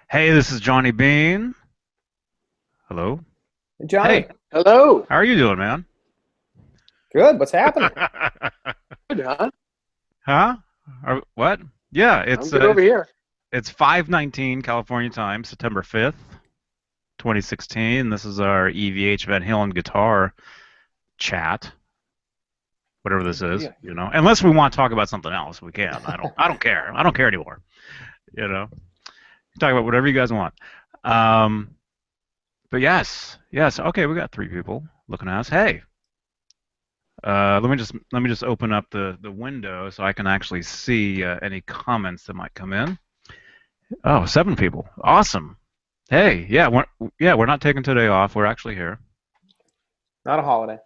Hey, this is Johnny Beane. Hello. Johnny, Hey, Hello. how are you doing, man? good. What's happening? Good, huh? Huh? What? Yeah, I'm good over here. it's 5:19 California time, September 5th, 2016. This is our EVH Van Halen guitar chat, whatever this is, Yeah. Unless we want to talk about something else, we can. I don't care. I don't care anymore, you know. Talk about whatever you guys want. Um, but yes, yes. Okay, we got three people looking at us. Hey, let me just open up the window so I can actually see any comments that might come in. Oh, seven people. Awesome. Hey, we're not taking today off. We're actually here. Not a holiday.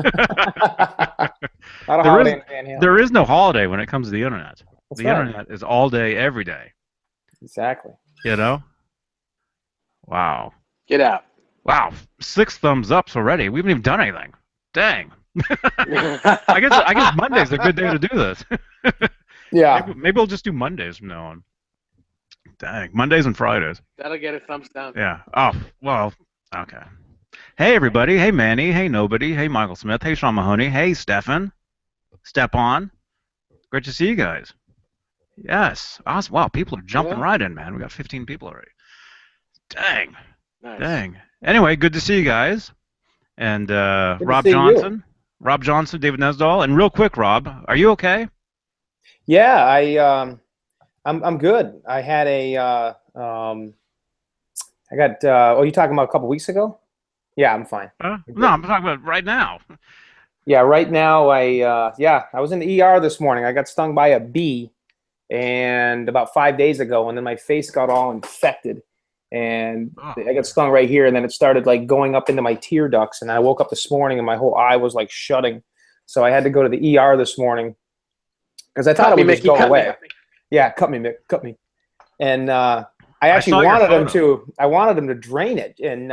Not a There holiday is in Van Halen. there is no holiday when it comes to the internet. That's The right. internet is all day, every day. Exactly. You know? Wow. Get out. Wow. Six thumbs ups already. We haven't even done anything. Dang. I guess Monday's a good day to do this. Yeah. Maybe we'll just do Mondays from now on. Dang. Mondays and Fridays. That'll get a thumbs down. Yeah. Oh, well, okay. Hey, everybody. Hey, Manny. Hey, Nobody. Hey, Michael Smith. Hey, Sean Mahoney. Hey, Stefan. Step on. Great to see you guys. Yes. Awesome. Wow, people are jumping Yeah. right in, man. We got 15 people already. Dang. Nice. Dang. Anyway, good to see you guys. And Good to see you. Rob Johnson, David Nesdahl. And real quick, Rob, are you okay? Yeah, I'm good. I had a I got oh, you talking about a couple weeks ago? Yeah, I'm fine. I'm No, good. I'm talking about right now. Yeah, right now I was in the ER this morning. I got stung by a bee and about 5 days ago, and then my face got all infected. And Oh, I got stung right here, and then it started like going up into my tear ducts. And I woke up this morning, and my whole eye was like shutting. So I had to go to the ER this morning because I thought Cut it me, would just Mickey. go Cut me. away. Yeah, cut me, Mick, cut me. And I I actually saw your wanted him photo. to. I wanted him to drain it, and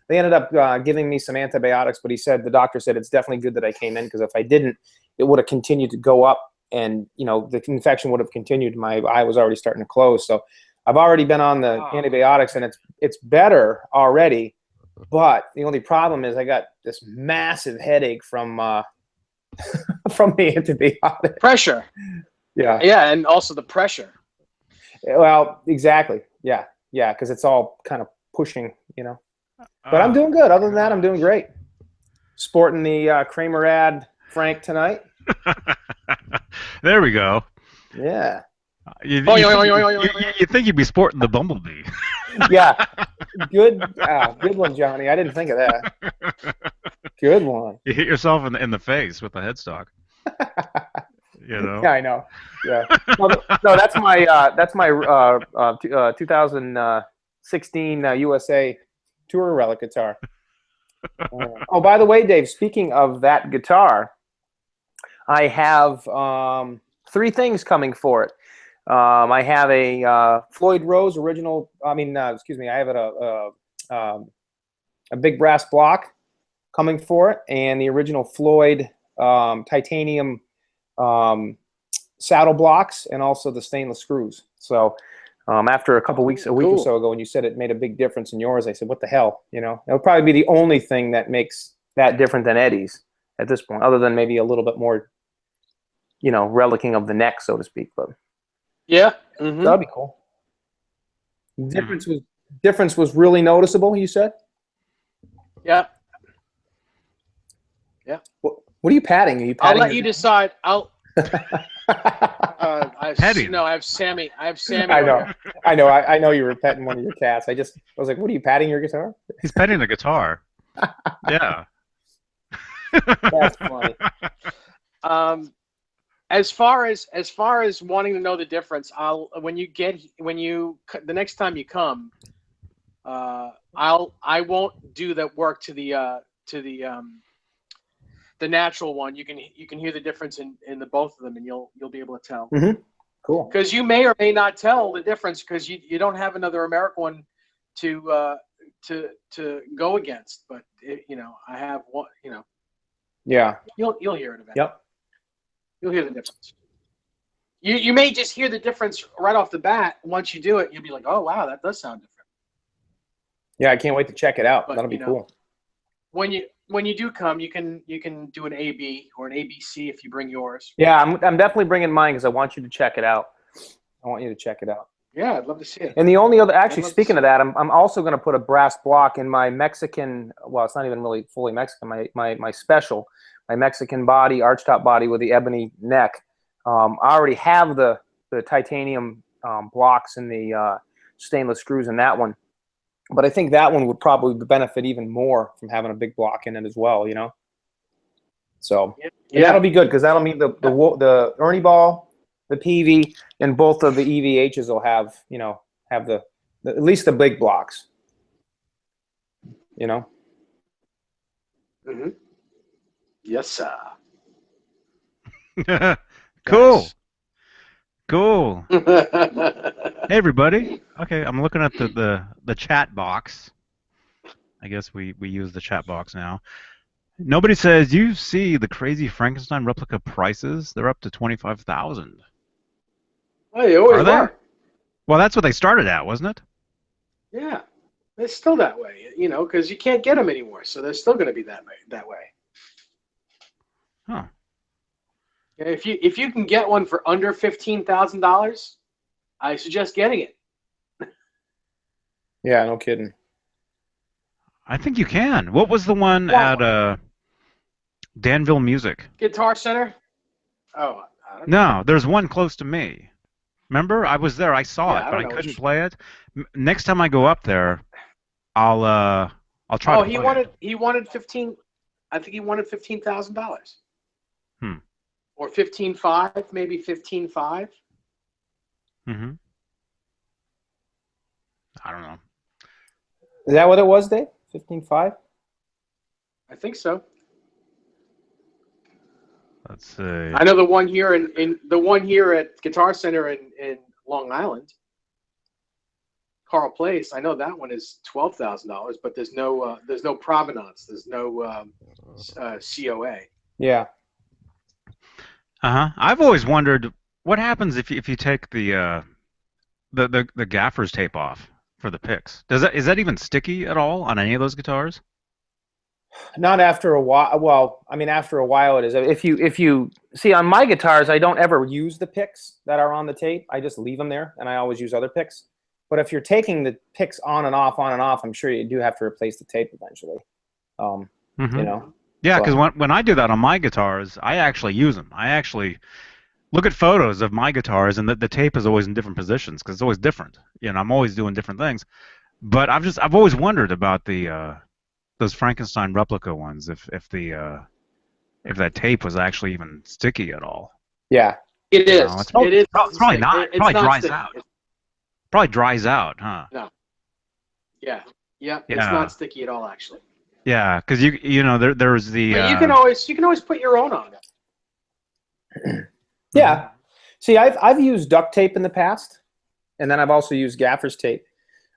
they ended up giving me some antibiotics. But the doctor said it's definitely good that I came in because if I didn't, it would have continued to go up, and the infection would have continued. My eye was already starting to close, so I've already been on the Oh, antibiotics, and it's better already. But the only problem is I got this massive headache from from the antibiotic. pressure. Yeah. Yeah, and also the pressure. Well, exactly. Yeah. Yeah. Because it's all kind of pushing. But I'm Oh, doing good. Other than that, I'm doing gosh. great. Sporting the Kramer ad Frank tonight. There we go. Yeah. You, Oy, you oy, think oy, you, oy, oy, you, oy. you think you'd be sporting the bumblebee? Yeah. Good one, Johnny. I didn't think of that. Good one. You hit yourself in the face with the headstock. You know. Yeah, I know. Yeah. No, that's my 2016 USA Tour Relic guitar. Oh, by the way, Dave, speaking of that guitar, I have three things coming for it. I have a Floyd Rose original. I mean, excuse me. I have a big brass block coming for it, and the original Floyd titanium um, saddle blocks, and also the stainless screws. So after a week or Cool. so ago, when you said it made a big difference in yours, I said, "What the hell?" It'll probably be the only thing that makes that different than Eddie's at this point, other than maybe a little bit more, relicking of the neck, so to speak. But Yeah. Mm-hmm. that'd be cool. Hmm. Difference was really noticeable. You said. Yeah. Yeah. What are you patting? Are you I'll patting let your you decide. Petting. No, I have Sammy. I have Sammy I over know. here. I know you were petting one of your cats. I was like, what are you patting your guitar? He's petting the guitar. Yeah. That's funny. Um, as far as wanting to know the difference, the next time you come, I won't do that work to the natural one. You can hear the difference in the both of them, and you'll be able to tell. Mm-hmm. Cool. Because you may or may not tell the difference because you don't have another American one to go against. But I have one. Yeah. You'll hear it eventually. Yep. You'll hear the difference. You may just hear the difference right off the bat. Once you do it, you'll be like, oh wow, that does sound different. Yeah, I can't wait to check it out. But, That'll be cool. When you do come, you can do an AB or an ABC if you bring yours. Yeah, I'm definitely bringing mine because I want you to check it out. I want you to check it out. Yeah, I'd love to see it. And the only other, actually, speaking of that, I'm also going to put a brass block in my Mexican. Well, it's not even really fully Mexican. My special, my Mexican body, archtop body with the ebony neck. I already have the titanium blocks and the stainless screws in that one, but I think that one would probably benefit even more from having a big block in it as well. You know. So that'll be good because that'll mean the Ernie ball, the PV, and both of the EVHs will have the at least the big blocks. You know. Mm-hmm. Yes, sir. Cool. Nice. Cool. Hey everybody. Okay, I'm looking at the chat box. I guess we use the chat box now. Nobody says you see the crazy Frankenstein replica prices. They're up to 25,000. Oh, they always Are they? are. Well, that's what they started at, wasn't it? Yeah, it's still that way, because you can't get them anymore, so they're still going to be that way. Huh. If you can get one for under $15,000, I suggest getting it. Yeah, no kidding. I think you can. What was the one at Danville Music? Guitar Center? Oh, I don't No, know. there's one close to me. Remember? I was there. I saw it, but I couldn't play it. Next time I go up there, I'll try to play it. He wanted 15. I think he wanted $15,000. Hmm. Or 15.5, maybe 15.5. Mm-hmm. I don't know. Is that what it was, Dave? 15.5? I think so. Let's see. I know the one here at Guitar Center in Long Island, Carl Place. I know that one is $12,000, but there's no provenance. There's no COA. Yeah. I've always wondered what happens if you take the gaffer's tape off for the picks. Is that even sticky at all on any of those guitars? Not after a while. Well, I mean, after a while it is. If you see on my guitars, I don't ever use the picks that are on the tape. I just leave them there, and I always use other picks. But if you're taking the picks on and off, I'm sure you do have to replace the tape eventually. Mm-hmm. You know. Yeah, because when I do that on my guitars, I actually use them. I actually look at photos of my guitars, and the tape is always in different positions because it's always different. I'm always doing different things. But I've always wondered about those Frankenstein replica ones, if that tape was actually even sticky at all. Yeah, it is. It is. It's probably not. It probably dries sticky. out. Probably dries out, huh? No. Yeah. It's not sticky at all, actually. Yeah, because there's the. But you can always put your own on it. Yeah. See, I've used duct tape in the past, and then I've also used gaffer's tape.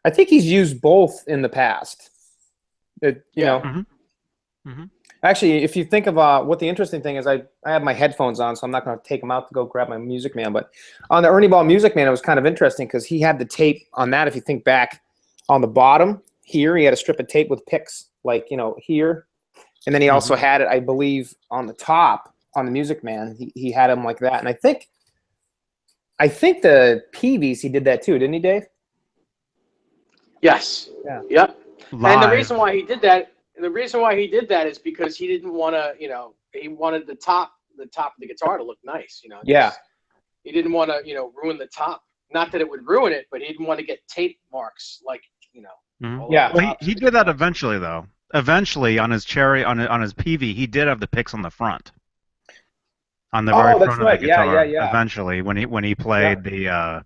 I think he's used both in the past. You know. Mm-hmm. Mm-hmm. Actually, if you think of what the interesting thing is, I have my headphones on, so I'm not going to take them out to go grab my Music Man. But on the Ernie Ball Music Man, it was kind of interesting because he had the tape on that. If you think back, on the bottom here, he had a strip of tape with picks, like here, and then he also had it, I believe, on the top on the Music Man. He had him like that, and I think the PVs he did that too, didn't he, Dave? Yes. Yeah. Yep. Live. And the reason why he did that is because he didn't want to, he wanted the top of the guitar to look nice, Yeah. He didn't want to, ruin the top. Not that it would ruin it, but he didn't want to get tape marks like, Mm-hmm. Yeah. Well, he did that eventually, though. Eventually, on his Cherry, on his PV, he did have the picks on the front. On the very front of the guitar. Yeah. Eventually, when he played the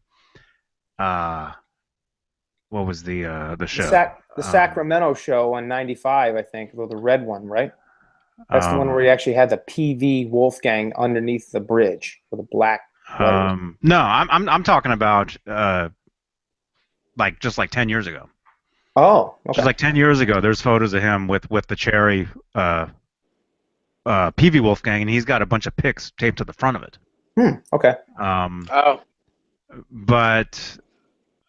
what was the show? The Sacramento show on 95, I think, the red one, right? That's the one where he actually had the PV Wolfgang underneath the bridge with a black letters. No, I'm talking about just 10 years ago. Oh, okay. Just 10 years ago, there's photos of him with the Cherry PV Wolfgang, and he's got a bunch of picks taped to the front of it. Okay. Oh, But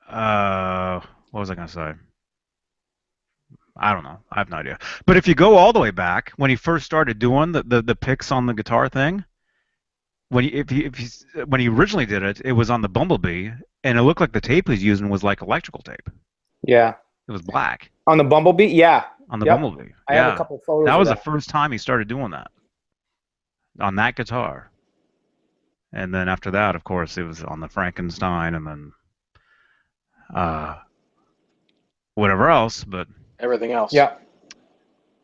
what was I gonna say? I don't know. I have no idea. But if you go all the way back when he first started doing the picks on the guitar thing, when he originally did it, it was on the Bumblebee, and it looked like the tape he was using was like electrical tape. Yeah. It was black On the Bumblebee? Yeah. on the Yep. Bumblebee. I have a Yeah, couple that photos of was the that. first time he started doing that on that guitar. And then after that, of course, it was on the Frankenstein, and then uh, whatever else. But everything else. Yeah.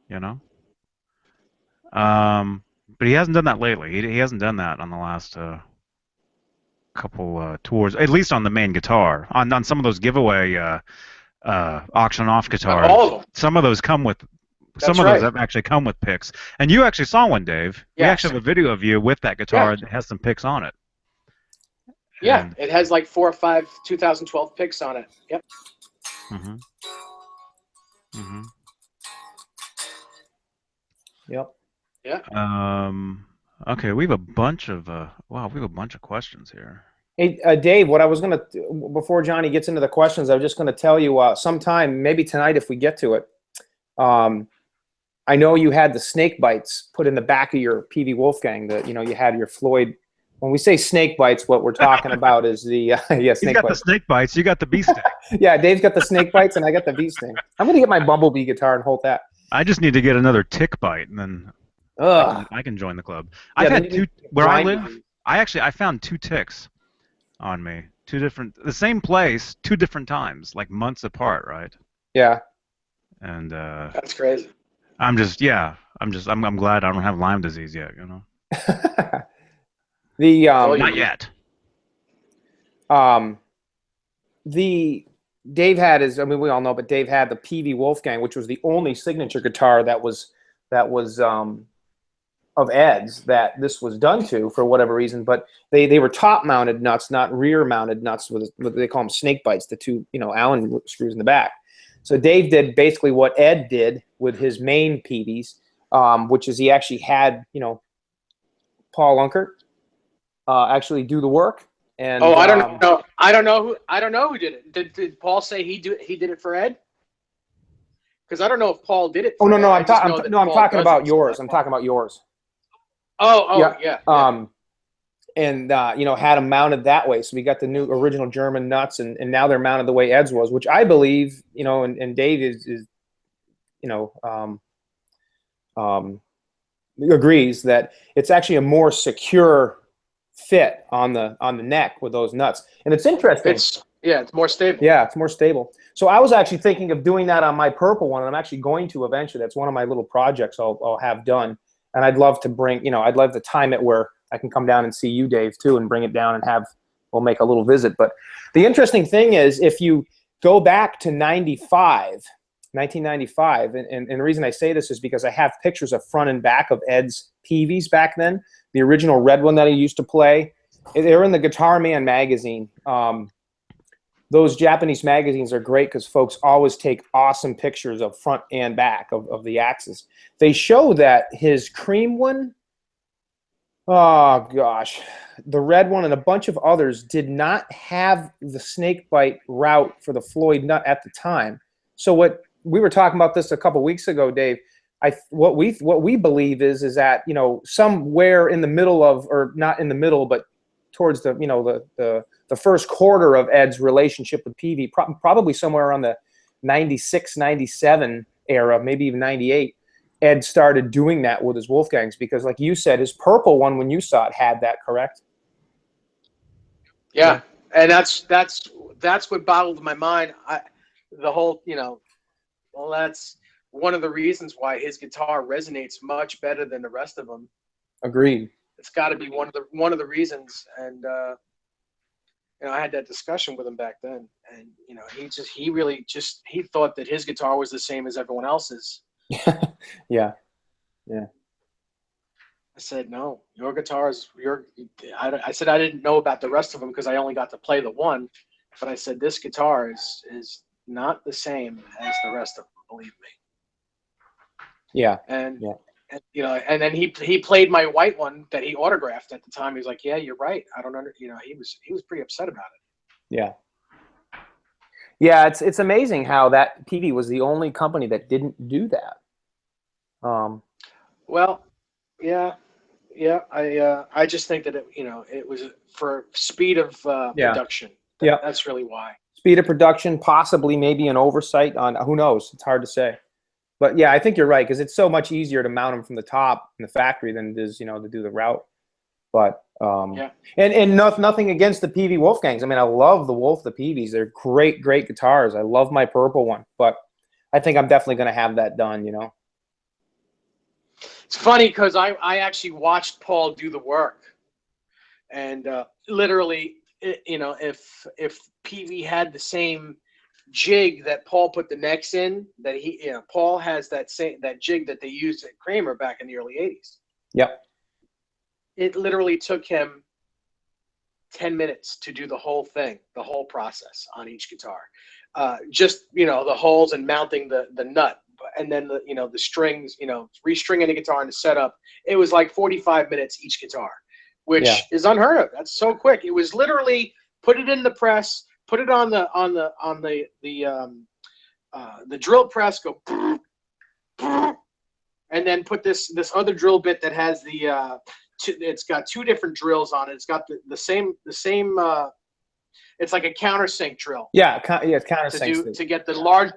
you know, um, but he hasn't done that lately. He hasn't done that on the last couple tours, at least on the main guitar. On some of those giveaway auction off All of guitars, them. some of those come with. Some That's of those right. have actually come with picks, and you actually saw one, Dave. We Yes. actually have a video of you with that guitar that has some picks on it. Yeah, And, it has like 4 or 5 2012 picks on it. Yep. mm-hmm, mm-hmm. Yep. Yeah. Okay, we have a bunch of wow, we have a bunch of questions here. Hey, Dave, what I was going to, before Johnny gets into the questions, I was just going to tell you sometime, maybe tonight if we get to it, I know you had the snake bites put in the back of your PV Wolfgang, that, you know, you had your Floyd. When we say snake bites, what we're talking about is the, yeah, He's snake got the bites. snake bites. You got the bee sting. Yeah, Dave's got the snake bites and I got the bee sting. I'm going to get my Bumblebee guitar and hold that. I just need to get another tick bite, and then Ugh. I can join the club. Yeah, I've then had you two need where I blind live. disease. I found 2 ticks on me, the same place, 2 different times, like months apart, right? Yeah. And That's crazy. I'm glad I don't have Lyme disease yet, you know. The Oh, Not yet. the Dave had his, I mean, we all know, but Dave had the PV Wolfgang, which was the only signature guitar that was of Ed's that this was done to for whatever reason. But they were top mounted nuts, not rear mounted nuts with what they call them snake bites, the two, you know, Allen screws in the back. So Dave did basically what Ed did with his main PVs, which is he actually had, you know, Paul Unkert actually do the work. And I don't know. I don't know who did it. Did Paul say he did it for Ed? Because I don't know if Paul did it for Ed. I'm I just know that Paul talking does about it, so yours. that's I'm why. talking about yours. Yeah. And you know, had them mounted that way. So we got the new original German nuts, and now they're mounted the way Ed's was, which I believe, you know, and Dave is you know, agrees that it's actually a more secure fit on the neck with those nuts. And it's interesting. It's more stable. Yeah, it's more stable. So I was actually thinking of doing that on my purple one, and I'm actually going to eventually. That's one of my little projects I'll have done. And I'd love to bring, you know, I'd love to time it where I can come down and see you, Dave, too, and bring it down and we'll make a little visit. But the interesting thing is, if you go back to 1995, and the reason I say this is because I have pictures of front and back of Ed's PVs back then, the original red one that he used to play. They're in the Guitar Man magazine. Those Japanese magazines are great because folks always take awesome pictures of front and back of the axes. They show that his cream one, oh gosh, the red one and a bunch of others did not have the snake bite route for the Floyd nut at the time. So what we were talking about this a couple weeks ago, Dave. What we believe is that, you know, somewhere in the middle of, or not in the middle, but towards the, you know, the first quarter of Ed's relationship with PV, probably somewhere around the 96, 97 era, maybe even 98, Ed started doing that with his Wolfgangs, because like you said, his purple one, when you saw it, had that, correct? Yeah. And that's what boggled my mind. The whole, you know, well, that's one of the reasons why his guitar resonates much better than the rest of them. Agreed. It's got to be one of the reasons. And you know, I had that discussion with him back then, and you know, he thought that his guitar was the same as everyone else's. Yeah. I said, no, your guitar is your. I said I didn't know about the rest of them because I only got to play the one, but I said this guitar is not the same as the rest of them. Believe me. Yeah. And And, and then he played my white one that he autographed at the time. He was like, "Yeah, you're right. I don't under." He was pretty upset about it. Yeah. Yeah, it's amazing how that PV was the only company that didn't do that. Well, yeah, yeah. I just think that it was for speed of Yeah. production. Yeah. That's really why. Speed of production, possibly maybe an oversight on who knows. It's hard to say. But yeah, I think you're right because it's so much easier to mount them from the top in the factory than it is, to do the route. But Yeah. and nothing against the PV Wolfgangs. I mean, I love the PVs. They're great guitars. I love my purple one, but I think I'm definitely going to have that done. It's funny because I actually watched Paul do the work, and literally, if PV had the same jig that Paul put the necks in, that Paul has that jig that they used at Kramer back in the early '80s. Yep. It literally took him 10 minutes to do the whole thing, the whole process on each guitar. Just the holes and mounting the nut, and then the strings, restringing the guitar and the setup. It was like 45 minutes each guitar, which is unheard of. That's so quick. It was literally put it in the press, put it on the drill press, go, and then put this other drill bit that has it's got two different drills on it. It's got the same. It's like a countersink drill. Yeah, countersink to get the larger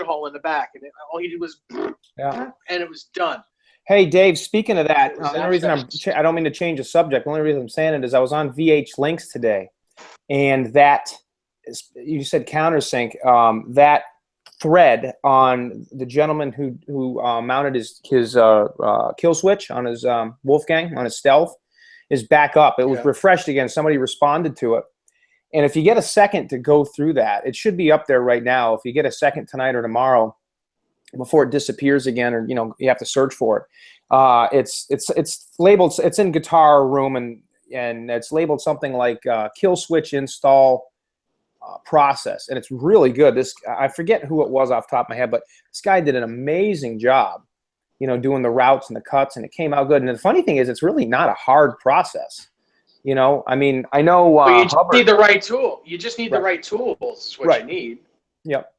hole in the back, and all he did was and it was done. Hey Dave, speaking of that, the only reason I don't mean to change the subject. The only reason I'm saying it is I was on VH Links today, and you said countersink. That thread on the gentleman who mounted his kill switch on his Wolfgang on his Stealth is back up. It was refreshed again. Somebody responded to it, and if you get a second to go through that, it should be up there right now. If you get a second tonight or tomorrow, before it disappears again, or you have to search for it. It's labeled. It's in Guitar Room, and it's labeled something like kill switch install process, and it's really good. I forget who it was off the top of my head, but this guy did an amazing job, doing the routes and the cuts, and it came out good. And the funny thing is, it's really not a hard process. I mean, I know. But you just need the right tool. You just need the right tools. Is what you need. Yep.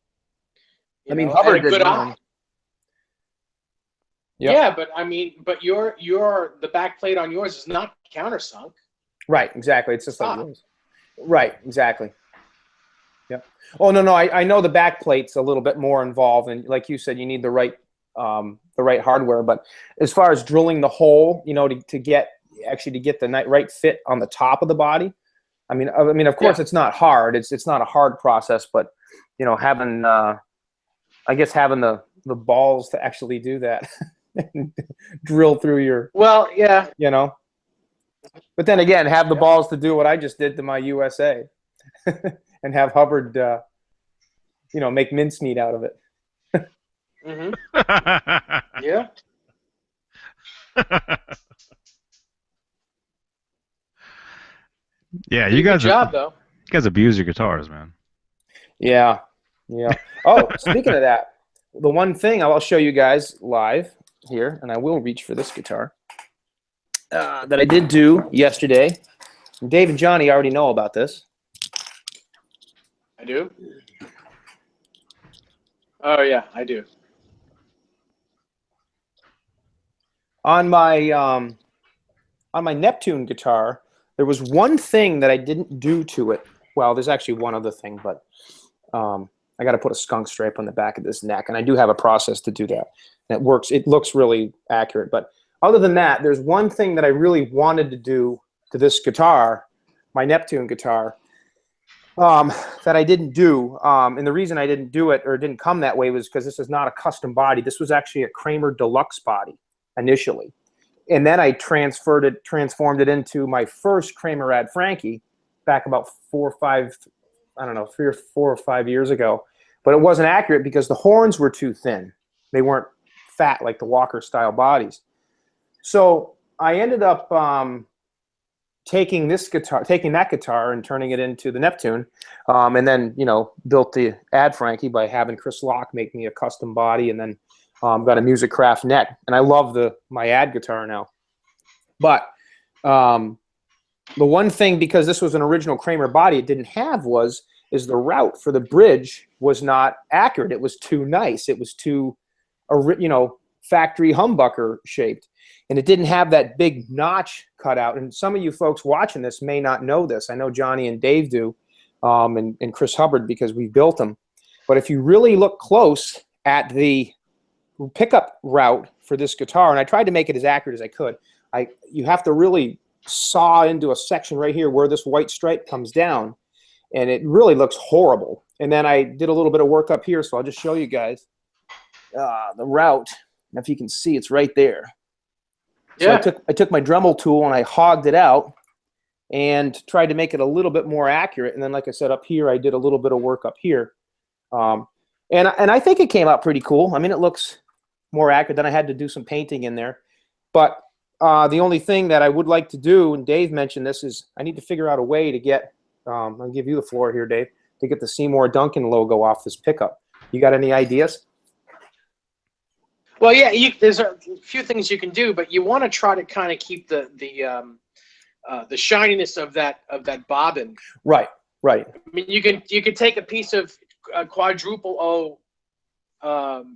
I mean, Hubbard did good. Yep. Yeah, but I mean, the back plate on yours is not countersunk. Right. Exactly. It's just like yours. Right. Exactly. Yeah. Oh no, I know the back plate's a little bit more involved, and like you said, you need the right hardware. But as far as drilling the hole, to get the right fit on the top of the body, I mean, of course, it's not hard. It's not a hard process, but having having the balls to actually do that, drill through your But then again, have the balls to do what I just did to my USA. And have Hubbard, make mincemeat out of it. Mm-hmm. Yeah. Yeah, you guys. Good job, though. You guys abuse your guitars, man. Yeah. Oh, speaking of that, the one thing I'll show you guys live here, and I will reach for this guitar that I did do yesterday. Dave and Johnny already know about this. I do? Oh, yeah, I do. On my Neptune guitar, there was one thing that I didn't do to it. Well, there's actually one other thing, but I got to put a skunk stripe on the back of this neck, and I do have a process to do that. And it works. It looks really accurate. But other than that, there's one thing that I really wanted to do to this guitar, my Neptune guitar, that I didn't do. And the reason I didn't do it, or it didn't come that way, was because this is not a custom body. This was actually a Kramer Deluxe body initially. And then I transformed it into my first Kramer Ad Frankie back about 4 or 5 years ago. But it wasn't accurate because the horns were too thin. They weren't fat like the Walker style bodies. So I ended up taking that guitar and turning it into the Neptune, and then built the Ad Frankie by having Chris Locke make me a custom body, and then Got a Music Craft neck, and I love my ad guitar now. But the one thing, because this was an original Kramer body, it didn't have is the route for the bridge was not accurate. It was too nice. It was too, factory humbucker shaped, and it didn't have that big notch cut out. And some of you folks watching this may not know this. I know Johnny and Dave do, and Chris Hubbard, because we built them. But if you really look close at the pickup route for this guitar, and I tried to make it as accurate as I could, you have to really saw into a section right here where this white stripe comes down, and it really looks horrible. And then I did a little bit of work up here, so I'll just show you guys the route. And if you can see, it's right there. Yeah. So I took my Dremel tool and I hogged it out and tried to make it a little bit more accurate. And then, like I said, up here, I did a little bit of work up here. And I think it came out pretty cool. I mean, it looks more accurate. Then I had to do some painting in there. But the only thing that I would like to do, and Dave mentioned this, is I need to figure out a way to get, I'll give you the floor here, Dave, to get the Seymour Duncan logo off this pickup. You got any ideas? Well, yeah, there's a few things you can do, but you want to try to kind of keep the shininess of that bobbin. Right, right. I mean, you can take a piece of quadruple O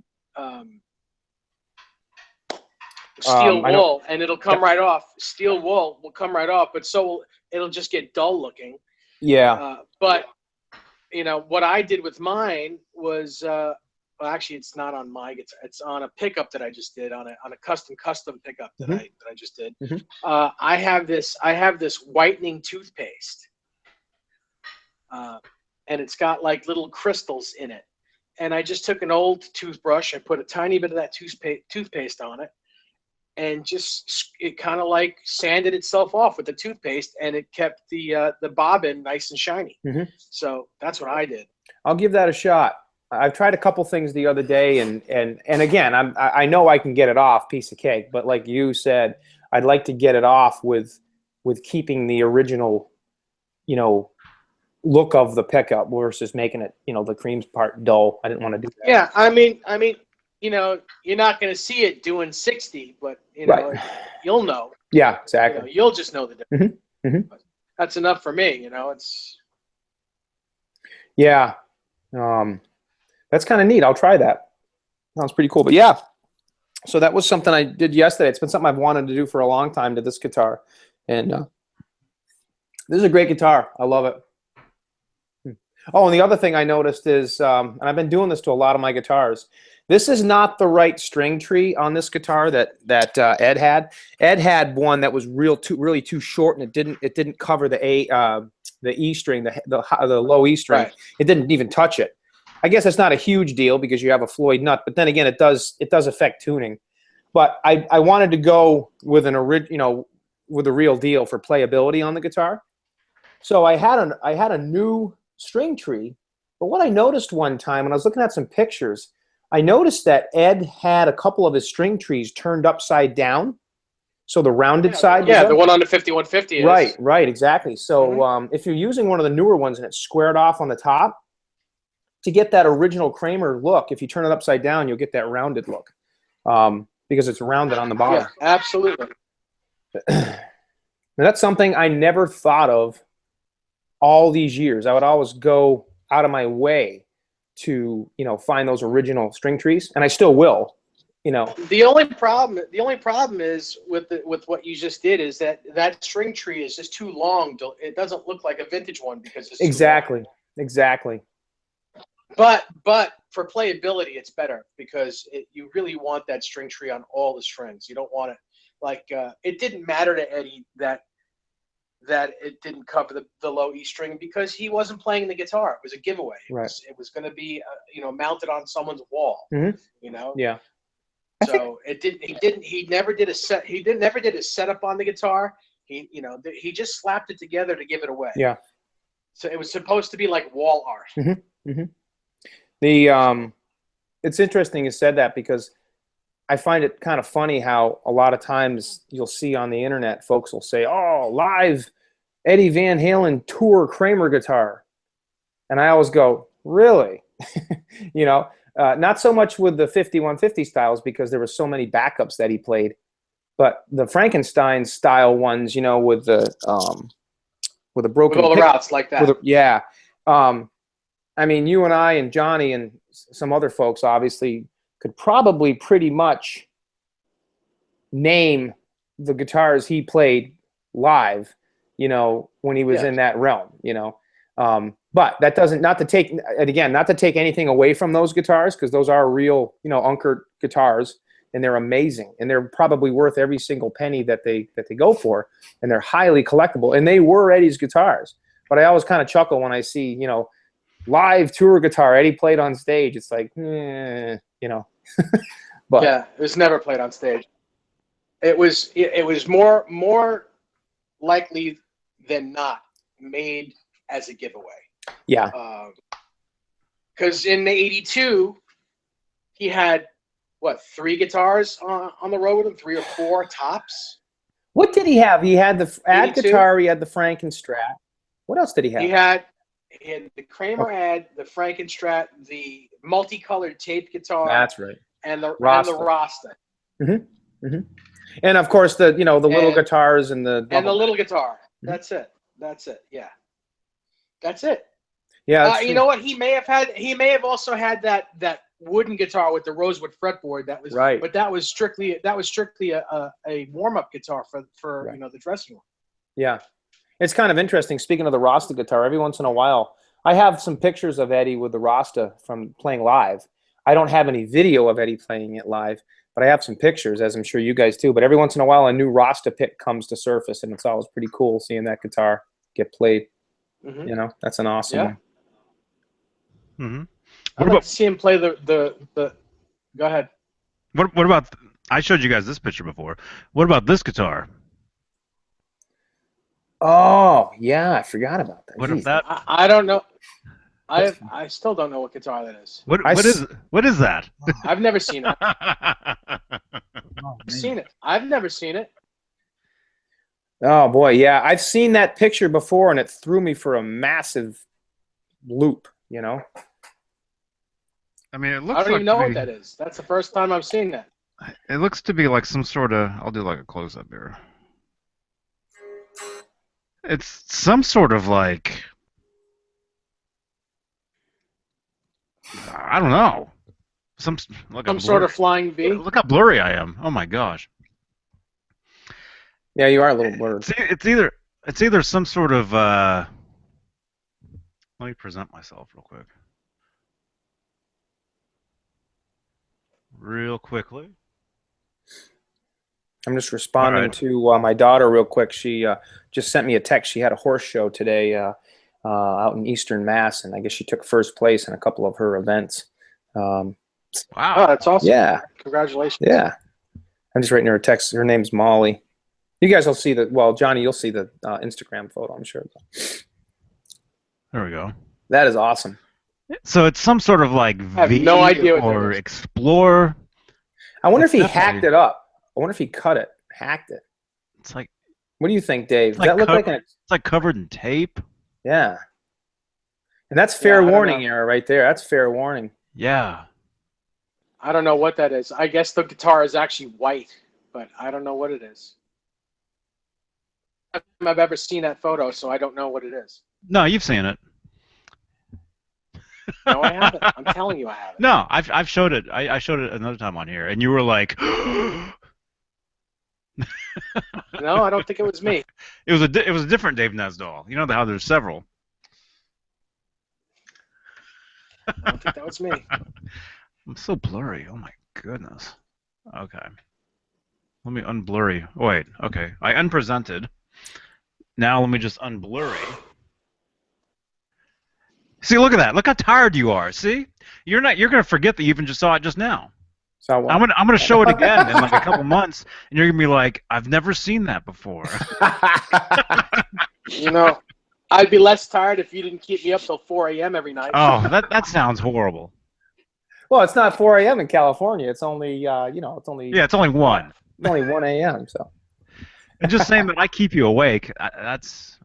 steel wool, and it'll come right off. Steel wool will come right off, but it'll just get dull looking. Yeah. But what I did with mine was. Well, actually, it's not on my guitar. It's on a pickup that I just did on a custom pickup that I just did. I have this whitening toothpaste, and it's got like little crystals in it. And I just took an old toothbrush. I put a tiny bit of that toothpaste on it, and it kind of like sanded itself off with the toothpaste, and it kept the bobbin nice and shiny. So that's what I did. I'll give that a shot. I've tried a couple things the other day, and again, I know I can get it off, piece of cake. But like you said, I'd like to get it off with keeping the original, look of the pickup versus making it, the cream part dull. I didn't want to do that. Yeah, I mean, you're not going to see it doing 60, but right. You'll know. Yeah, exactly. You'll just know the difference. That's enough for me. It's. Yeah. That's kind of neat. I'll try that. Sounds pretty cool. But yeah, so that was something I did yesterday. It's been something I've wanted to do for a long time to this guitar. And this is a great guitar. I love it. Oh, and the other thing I noticed is, and I've been doing this to a lot of my guitars, this is not the right string tree on this guitar that Ed had. Ed had one that was really too short, and it didn't cover the E string, the low E string. Right. It didn't even touch it. I guess it's not a huge deal because you have a Floyd nut, but then again, it does affect tuning. But I wanted to go with with a real deal for playability on the guitar. So I had a new string tree. But what I noticed one time when I was looking at some pictures, I noticed that Ed had a couple of his string trees turned upside down. So the rounded side. Yeah, the one on the 5150 is. Right, exactly. So if you're using one of the newer ones and it's squared off on the top, to get that original Kramer look, if you turn it upside down, you'll get that rounded look because it's rounded on the bottom. Yeah, absolutely. And that's something I never thought of all these years. I would always go out of my way to find those original string trees, and I still will. The only problem is with what you just did is that string tree is just too long. It doesn't look like a vintage one because it's exactly. But for playability, it's better because you really want that string tree on all the strings. You don't want it it didn't matter to Eddie that it didn't cover the low E string because he wasn't playing the guitar. It was a giveaway. Right. It was going to be mounted on someone's wall. Yeah. So he never did a setup on the guitar. He just slapped it together to give it away. Yeah. So it was supposed to be like wall art. It's interesting you said that because I find it kind of funny how a lot of times you'll see on the internet folks will say, "Oh, live Eddie Van Halen tour Kramer guitar," and I always go, "Really?" Not so much with the 5150 styles because there were so many backups that he played, but the Frankenstein style ones, you know, with the broken With all the routes like that. yeah. I mean, you and I and Johnny and some other folks obviously could probably pretty much name the guitars he played live, you know, when he was in that realm, you know. But that doesn't, not to take anything away from those guitars, because those are real, you know, Unkert guitars, and they're amazing, and they're probably worth every single penny that they go for, and they're highly collectible, and they were Eddie's guitars. But I always kind of chuckle when I see, you know, live tour guitar Eddie played on stage. It's like, you know. But yeah, it was never played on stage. It was more likely than not made as a giveaway. Yeah. Because in the '82, he had what, 3 guitars on the road with him, 3 or 4 tops. What did he have? He had the ad 82? guitar. He had the Frankenstrat. What else did he have? He had the Kramer ad, the Frankenstrat, the multicolored tape guitar. That's right. And the Rasta. Mm-hmm. Mm-hmm. And of course the little guitars and the little guitar. That's it. Yeah. That's it. Yeah. You know what? He may have also had that wooden guitar with the rosewood fretboard. That was right. But that was strictly a warm-up guitar for right. You know, the dressing room. Yeah. It's kind of interesting. Speaking of the Rasta guitar, every once in a while, I have some pictures of Eddie with the Rasta from playing live. I don't have any video of Eddie playing it live, but I have some pictures, as I'm sure you guys do. But every once in a while, a new Rasta pick comes to surface, and it's always pretty cool seeing that guitar get played. Mm-hmm. You know, that's an awesome one. Mm-hmm. I'd like to see him play the. Go ahead. What about? I showed you guys this picture before. What about this guitar? Oh yeah, I forgot about that. What is that? I don't know. I still don't know what guitar that is. What is that? I've never seen it. I've never seen it. Oh boy, yeah, I've seen that picture before, and it threw me for a massive loop. You know. I mean, it looks. I don't even know what that is. That's the first time I've seen that. It looks to be like some sort of. I'll do like a close up here. It's some sort of like. I don't know. Some sort of flying V. Look how blurry I am. Oh my gosh. Yeah, you are a little blurred. It's either some sort of. Let me present myself real quick. Real quickly. I'm just responding to my daughter real quick. She just sent me a text. She had a horse show today out in Eastern Mass, and I guess she took first place in a couple of her events. Wow. Oh, that's awesome. Yeah. Congratulations. Yeah. I'm just writing her a text. Her name's Molly. You guys will see Johnny, you'll see the Instagram photo, I'm sure. There we go. That is awesome. So it's some sort of like I have no idea what or Explorer. I wonder if he hacked it up. I wonder if he cut it, hacked it. It's like. What do you think, Dave? Does like that look like it's like covered in tape. Yeah. And that's fair warning error right there. That's fair warning. Yeah. I don't know what that is. I guess the guitar is actually white, but I don't know what it is. I've ever seen that photo, so I don't know what it is. No, you've seen it. No, I haven't. I'm telling you, I haven't. No, I've showed it. I showed it another time on here, and you were like. No, I don't think it was me. It was a different Dave Nesdall. You know how there's several. I don't think that was me. I'm so blurry. Oh my goodness. Okay. Let me unblurry. Oh, wait. Okay. I unpresented. Now let me just unblurry. See, look at that. Look how tired you are. See? You're gonna forget that you even just saw it just now. So what? I'm gonna show it again in like a couple months, and you're gonna be like, I've never seen that before. You know, I'd be less tired if you didn't keep me up till 4 a.m. every night. Oh, that sounds horrible. Well, it's not 4 a.m. in California. It's only it's only. Yeah, it's only 1. It's only 1 a.m. So. And just saying that I keep you awake. That's.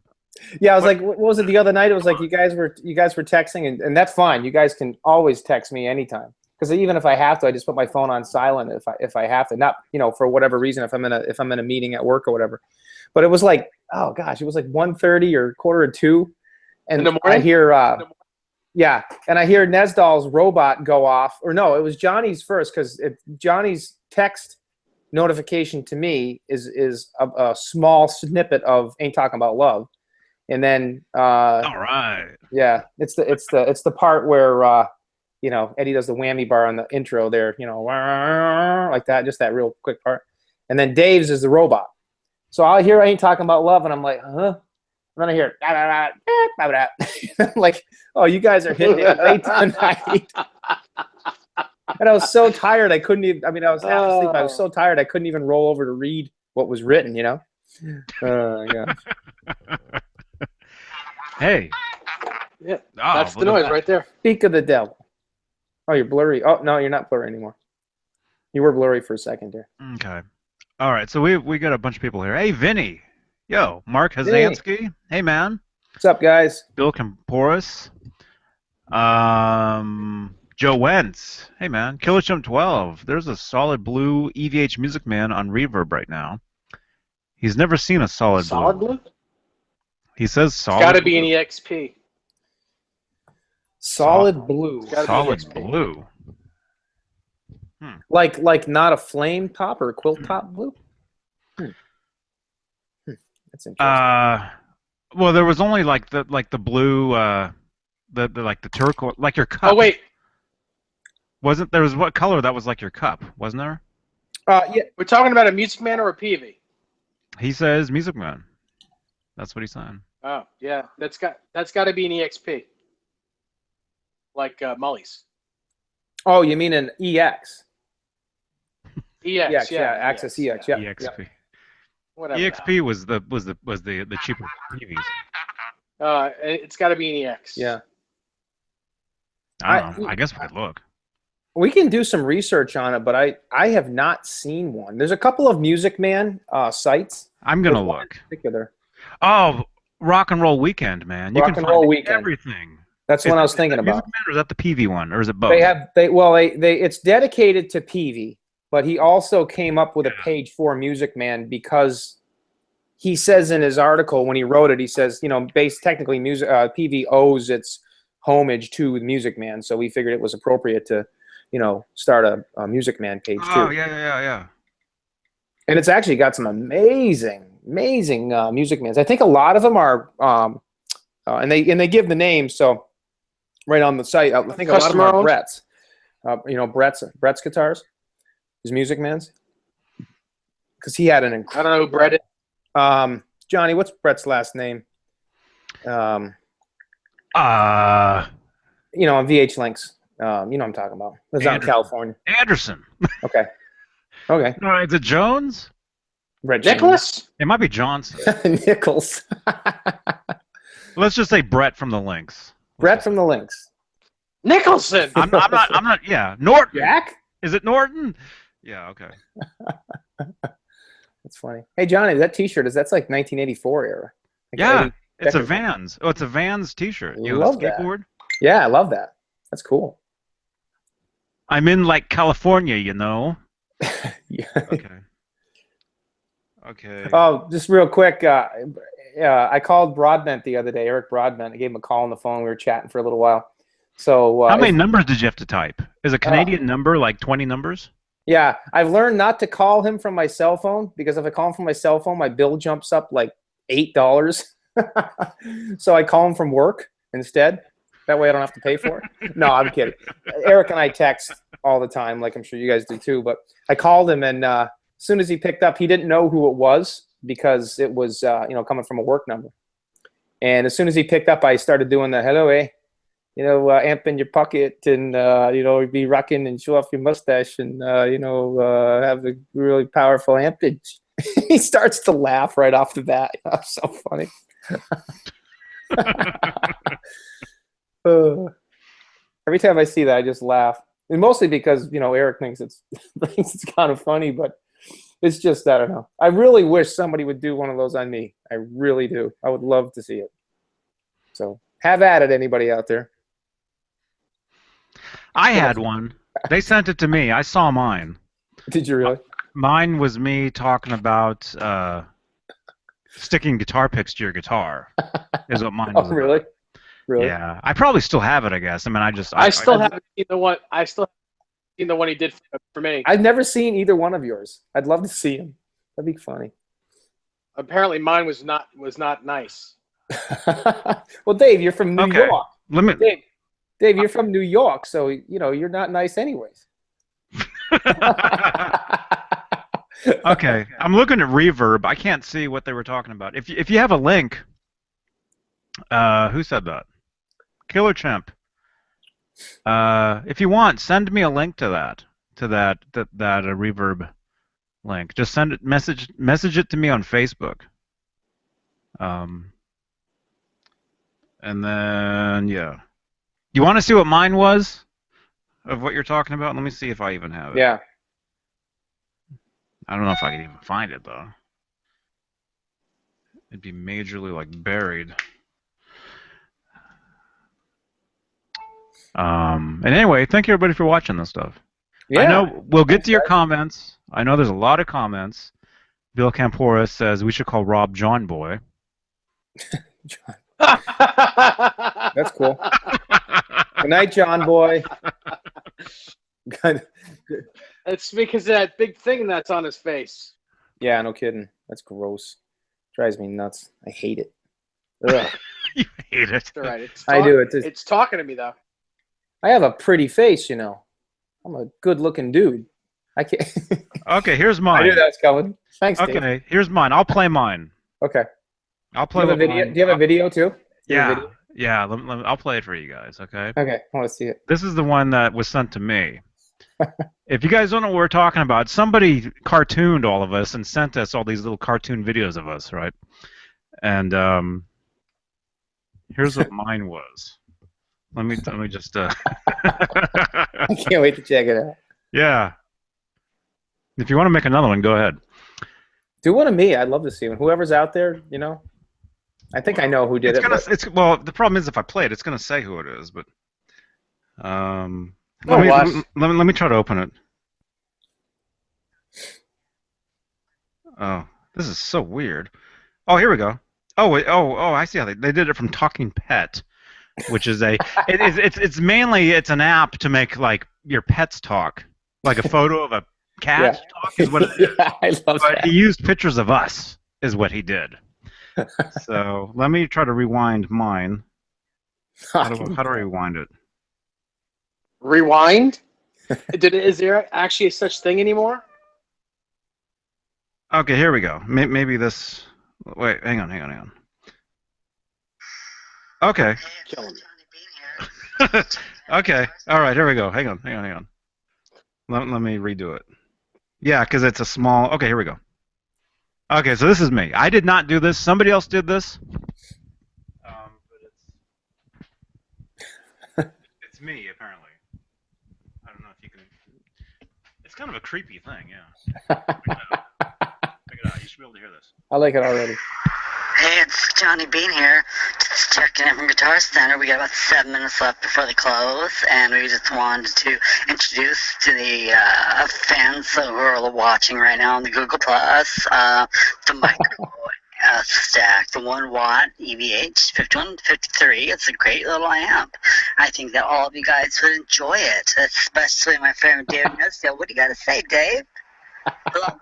Yeah, I was like, what was it the other night? It was like you guys were texting, and that's fine. You guys can always text me anytime. because even if I have to, I just put my phone on silent if I have to, not for whatever reason, if I'm in a meeting at work or whatever. But it was like, oh gosh, it was like 1:30 or 1:45, and In the I morning? hear yeah, and I hear Nesdal's robot go off, or no, it was Johnny's first, because Johnny's text notification to me is a small snippet of "Ain't Talking About Love," and then All right. yeah, it's the part where Eddie does the whammy bar on the intro there, like that, just that real quick part, and then Dave's is the robot. So I'll hear "Ain't Talking About Love," and I'm like, huh? And then I hear I'm like, oh, you guys are hitting it late tonight. And I was so tired I couldn't even. I mean, I was half asleep. I was so tired I couldn't even roll over to read what was written. Yeah. Hey. Yeah, Oh, that's the look at noise that. right there. Speak of the devil. Oh, you're blurry. Oh no, you're not blurry anymore. You were blurry for a second there. Okay. All right. So we got a bunch of people here. Hey, Vinny. Yo, Mark Hey. Hazansky. Hey, man. What's up, guys? Bill Camporis. Joe Wentz. Hey, man. Killerchum 12. There's a solid blue EVH Music Man on Reverb right now. He's never seen a solid blue. Solid blue? He says It's solid. got to be an EXP. Solid blue. Gotta be Solid EXP. blue. Like not a flame top or a quilt top blue? That's interesting. Well, there was only like the blue, the like the turquoise, like your cup. Oh wait, Wasn't there was what color that was like your cup, wasn't there? Yeah. we're talking about a Music Man or a PV? He says Music Man. That's what he's saying. Oh yeah, that's got to be an EXP. Like Mully's. Oh, you mean an EX? EX, yeah, Access EX, yeah. EXP. Whatever. EXP was the cheaper PVs. It's got to be an EX. Yeah. I don't know. I guess we could look. We can do some research on it, but I have not seen one. There's a couple of Music Man sites. I'm gonna There's one look. in particular. Oh, Rock and Roll Weekend, man. You Rock can and find Roll Weekend. everything. That's what I was thinking Is that Music about. Man, or is that the PV one, or is it both? It's dedicated to PV, but he also came up with a page for Music Man because he says in his article when he wrote it, he says, technically PV owes its homage to Music Man, so we figured it was appropriate to, start a Music Man page too. Oh yeah. And it's actually got some amazing Music Mans. I think a lot of them are, and they give the name, so right on the site. I think a lot of them are Brett's. Brett's guitars, his Music Mans, because he had an incredible. I don't know who Brett is. Johnny, what's Brett's last name? On VH Links. You know what I'm talking about. It's out in California. Anderson. Okay. Okay. No, is it Jones? Brett Nicholas? It might be Johnson. Nichols. Let's just say Brett from the Links. Brett from the Links. Nicholson. I'm not. Yeah, Norton. Jack? Is it Norton? Yeah. Okay. That's funny. Hey Johnny, that T-shirt that's like 1984 era. Like Yeah, it's a Decker. Vans. Oh, it's a Vans T-shirt. You know, Love the that. skateboard. Yeah, I love that. That's cool. I'm in like California, you know. Yeah. Okay. Okay. Oh, just real quick. I called Broadbent the other day, Eric Broadbent. I gave him a call on the phone. We were chatting for a little while. So how many numbers did you have to type? Is a Canadian number like 20 numbers? Yeah, I've learned not to call him from my cell phone because if I call him from my cell phone, my bill jumps up like $8. So I call him from work instead. That way I don't have to pay for it. No, I'm kidding. Eric and I text all the time, like I'm sure you guys do too. But I called him, and as soon as he picked up, he didn't know who it was because it was coming from a work number. And as soon as he picked up, I started doing the hello, amp in your pocket, and be rocking and show off your mustache, and have a really powerful ampage. He starts to laugh right off the bat. So funny. Every time I see that, I just laugh, and mostly because Eric thinks it's kind of funny, but it's just I don't know. I really wish somebody would do one of those on me. I really do. I would love to see it. So have at it, anybody out there. I had one. They sent it to me. I saw mine. Did you really? Mine was me talking about sticking guitar picks to your guitar. Is what mine Oh, was really? about. Really? Yeah, I probably still have it. I guess. I mean, I still haven't seen the one. I still haven't seen the one he did for me. I've never seen either one of yours. I'd love to see him. That'd be funny. Apparently, mine was not nice. Well, Dave, you're from New Okay. York. Let me. Dave, you're from New York, so you're not nice anyways. Okay, I'm looking at Reverb. I can't see what they were talking about. If you have a link, who said that? Killer Chimp. If you want, send me a link to that Reverb link. Just send it message it to me on Facebook. And then yeah, you want to see what mine was of what you're talking about? Let me see if I even have it. Yeah. I don't know if I can even find it though. It'd be majorly like buried. And anyway, thank you everybody for watching this stuff. Yeah. I know we'll get to your guys. comments. I know there's a lot of comments. Bill Camporis says we should call Rob John Boy. That's cool. Good night, John Boy. It's because of that big thing that's on his face. Yeah, no kidding. That's gross. Drives me nuts. I hate it. Ugh. You hate it. It's all right. I do. It's talking to me though. I have a pretty face, I'm a good-looking dude. I can't. Okay, here's I mine. knew that was coming. Thanks, Dave. Okay, here's mine. I'll play mine. Okay. I'll Do play you have a with video? mine. Do you have a video too? Do you have a Yeah, video? yeah. I'll play it for you guys. Okay. Okay. I want to see it. This is the one that was sent to me. If you guys don't know what we're talking about, somebody cartooned all of us and sent us all these little cartoon videos of us, right? And here's what mine was. Let me just. I can't wait to check it out. Yeah. If you want to make another one, go ahead. Do one of me. I'd love to see one. Whoever's out there, I think I know who did it. Well, the problem is if I play it, it's gonna say who it is. But Oh, what? let me try to open it. Oh, this is so weird. Oh, here we go. Oh, wait, I see how they did it from Talking Pet, which is it's mainly an app to make like your pets talk, like a photo of a cat talk is what it is. Yeah, I love But that. he used pictures of us is what he did. So let me try to rewind mine. How do I rewind it? Rewind. Is there actually such thing anymore? Okay, here we go. Maybe this. Wait, hang on. Okay. Killing me. Okay. All right. Here we go. Hang on. Let me redo it. Yeah, because it's a small. Okay, here we go. Okay, so this is me. I did not do this. Somebody else did this. But it's me apparently. I don't know if you can. It's kind of a creepy thing, yeah. Check it out. You should be able to hear this. I like it already. Hey, it's Johnny Beane here. Just checking in from Guitar Center. We got about 7 minutes left before they close, and we just wanted to introduce to the fans who are watching right now on the Google Plus the micro stack, the 1-watt EVH 5153. It's a great little amp. I think that all of you guys would enjoy it, especially my friend David Nesdale. What do you got to say, Dave? Hello?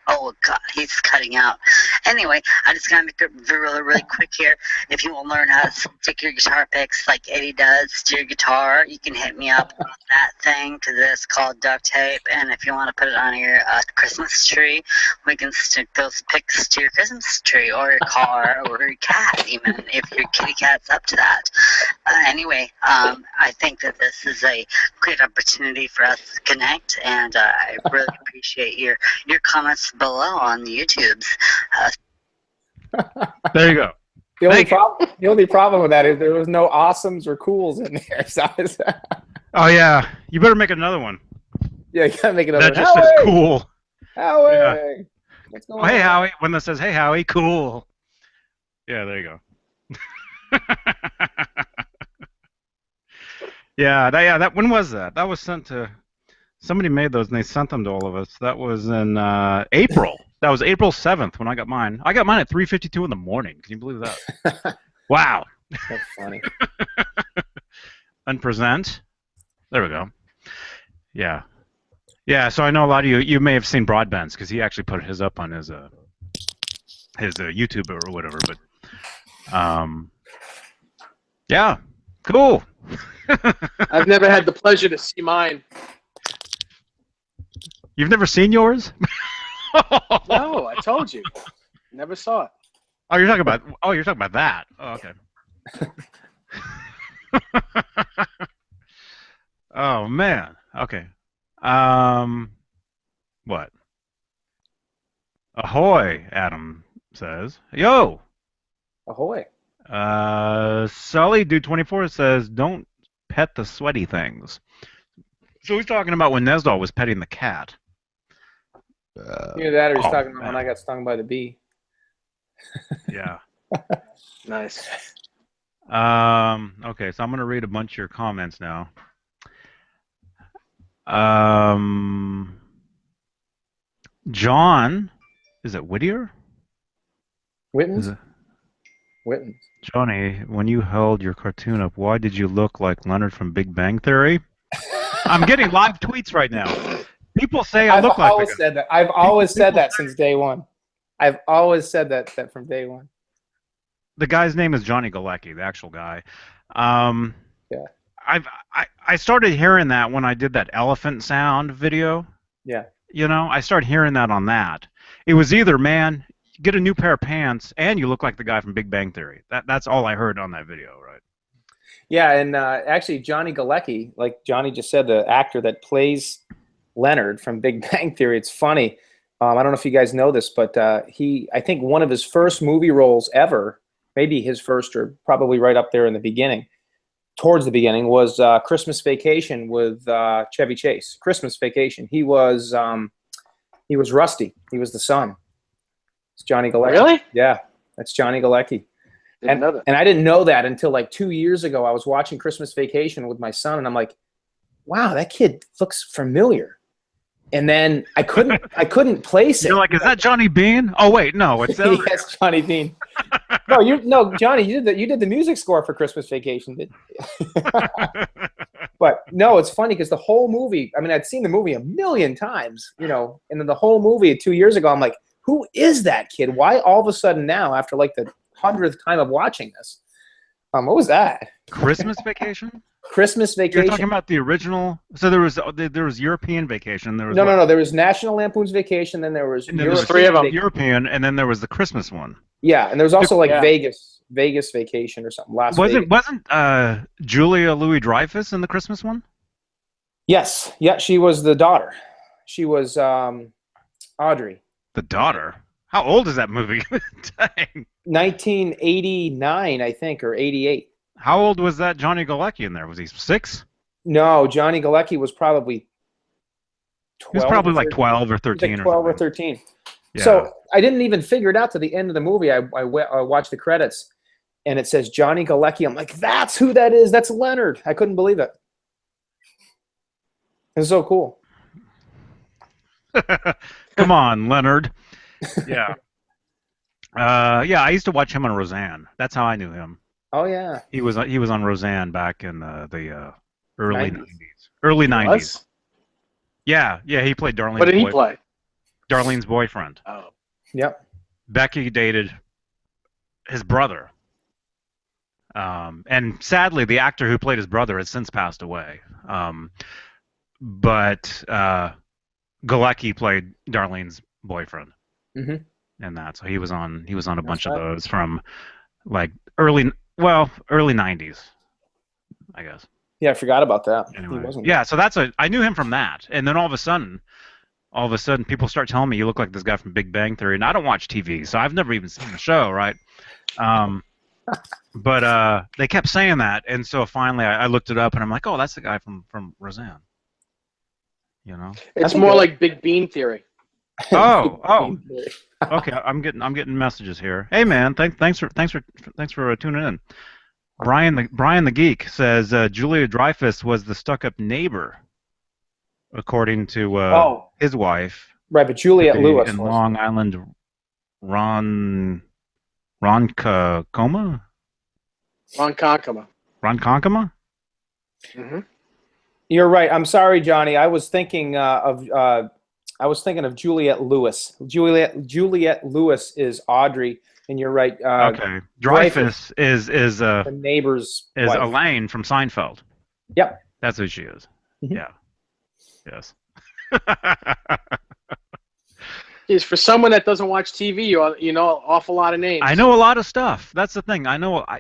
Oh, God, he's cutting out. Anyway, I just got to make it really, really quick here. If you want to learn how to stick your guitar picks like Eddie does to your guitar, you can hit me up on that thing because it's called duct tape. And if you want to put it on your Christmas tree, we can stick those picks to your Christmas tree or your car or your cat, even if your kitty cat's up to that. Anyway, I think that this is a great opportunity for us to connect, and I really appreciate your comments below on the YouTubes. There you go. The only problem with that is there was no awesomes or cools in there. So Oh yeah, you better make another one. yeah, you gotta make another That just says cool. Howie! Yeah. What's going Oh, hey on? Howie. When that says hey Howie, cool. Yeah, there you go. Yeah, that when was that? That was sent to Somebody made those and they sent them to all of us. That was in April. That was April 7th when I got mine. I got mine at 3:52 in the morning. Can you believe that? Wow. That's funny. Unpresent. There we go. Yeah. Yeah, so I know a lot of you may have seen Broadbents because he actually put his up on his YouTube or whatever, but yeah, cool. I've never had the pleasure to see mine. You've never seen yours? No, I told you. Never saw it. Oh, you're talking about that. Oh, okay. Oh man. Okay. What? Ahoy, Adam says. Yo. Ahoy. Sully Dude 24 says, "Don't pet the sweaty things." So he's talking about when Nesdal was petting the cat. Either that, or he's talking about man. when I got stung by the bee. Yeah. Nice. Okay, so I'm gonna read a bunch of your comments now. John, is it Whittier? Is Wittens? it Wittens. Johnny? When you held your cartoon up, why did you look like Leonard from Big Bang Theory? I'm getting live tweets right now. People say I look like the guy. Said that. I've always said that since day one. I've always said that from day one. The guy's name is Johnny Galecki, the actual guy. Yeah. I started hearing that when I did that elephant sound video. Yeah. You know, I started hearing that on that. It was either, man, get a new pair of pants and you look like the guy from Big Bang Theory. That's all I heard on that video, right? Yeah, and actually Johnny Galecki, like Johnny just said, the actor that plays Leonard from Big Bang Theory, it's funny. I don't know if you guys know this, but I think one of his first movie roles ever, maybe his first or probably right up there in the beginning, towards the beginning, was Christmas Vacation with Chevy Chase. Christmas Vacation. He was Rusty. He was the son. It's Johnny Galecki. Really? Yeah, that's Johnny Galecki. Didn't know that. And I didn't know that until like 2 years ago. I was watching Christmas Vacation with my son, and I'm like, wow, that kid looks familiar. And then I couldn't place it. You're like, is that Johnny Beane? Oh wait, no, it's yes, Johnny Beane. Johnny, you did the music score for Christmas Vacation, did But no, it's funny because the whole movie, I mean, I'd seen the movie a million times, you know, and then the whole movie 2 years ago, I'm like, who is that kid? Why all of a sudden now, after like the 100th time of watching this? What was that? Christmas Vacation? Christmas Vacation. You're talking about the original. So there was European Vacation. There was no. There was National Lampoon's Vacation. Then there was three of them. European, and then there was the Christmas one. Yeah, and there was also like Yeah. Vegas Vacation or something. Wasn't Julia Louis-Dreyfus in the Christmas one? Yes, yeah, she was the daughter. She was Audrey. The daughter. How old is that movie? Dang. 1989, I think, or 88. How old was that Johnny Galecki in there? Was he 6? No, Johnny Galecki was probably 12. He was probably like 12 or 13 like or 12 or something. 13. Yeah. So I didn't even figure it out to the end of the movie. I watched the credits, and it says Johnny Galecki. I'm like, that's who that is. That's Leonard. I couldn't believe it. It's so cool. Come on, Leonard. Yeah. Yeah, I used to watch him on Roseanne. That's how I knew him. Oh yeah. He was on Roseanne back in the early 90s. 90s. Early 90s. Was? Yeah, he played Darlene's What did he play? Darlene's boyfriend. Oh. Yep. Becky dated his brother. And sadly, the actor who played his brother has since passed away. But Galecki played Darlene's boyfriend. Mhm. And that, so he was on a bunch of right. those from like early 90s, I guess. Yeah, I forgot about that. Anyway. He wasn't. Yeah, so I knew him from that, and then all of a sudden people start telling me you look like this guy from Big Bang Theory, and I don't watch TV, so I've never even seen the show, right? But they kept saying that, and so finally I looked it up, and I'm like, oh, that's the guy from Roseanne. You know? It's more like Big Beane Theory. Oh. Okay, I'm getting messages here. Hey man, thanks for tuning in. Brian the Geek says Julia Dreyfus was the stuck-up neighbor according to Oh, his wife, right, but to Juliette be Lewis in was. Long Island. Ron Ron Konkama. Ronkonkoma? Hmm. You're right. I'm sorry, Johnny. I was thinking of Juliette Lewis. Juliette Lewis is Audrey, and you're right. Okay. Dreyfus, Dreyfus the neighbor's is wife. Elaine from Seinfeld. Yep. That's who she is. Mhm. Yeah. Yes. Is for someone that doesn't watch TV, you know an awful lot of names. I know a lot of stuff. That's the thing.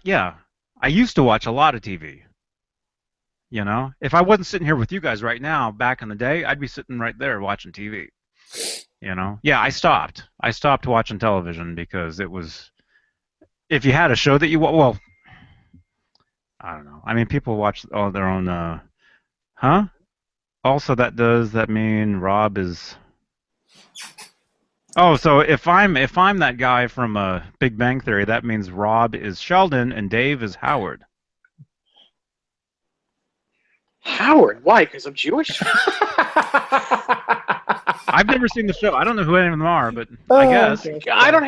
Yeah. I used to watch a lot of TV. You know, if I wasn't sitting here with you guys right now, back in the day, I'd be sitting right there watching TV. You know, yeah, I stopped. I stopped watching television because it was. If you had a show that well, I don't know. I mean, people watch all their own. Huh? Also, does that mean Rob is? Oh, so if I'm that guy from Big Bang Theory, that means Rob is Sheldon and Dave is Howard. Howard. Why? Because I'm Jewish. I've never seen the show. I don't know who any of them are, but I Oh, guess. okay. I don't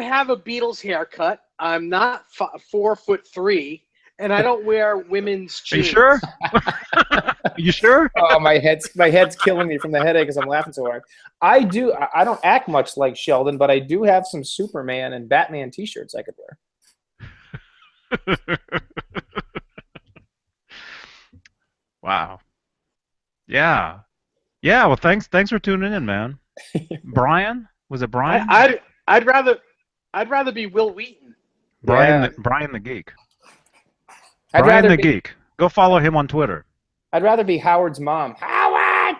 have a Beatles haircut. I'm not 4'3", and I don't wear women's Are you jeans. sure? You sure? Oh, my head's killing me from the headache because I'm laughing so hard. I don't act much like Sheldon, but I do have some Superman and Batman T-shirts I could wear. Wow. Yeah. Yeah. Well, thanks for tuning in, man. Brian? Was it Brian? I'd rather be Will Wheaton. Yeah. Brian the Geek. I'd Brian rather the be, Geek. Go follow him on Twitter. I'd rather be Howard's mom. Howard,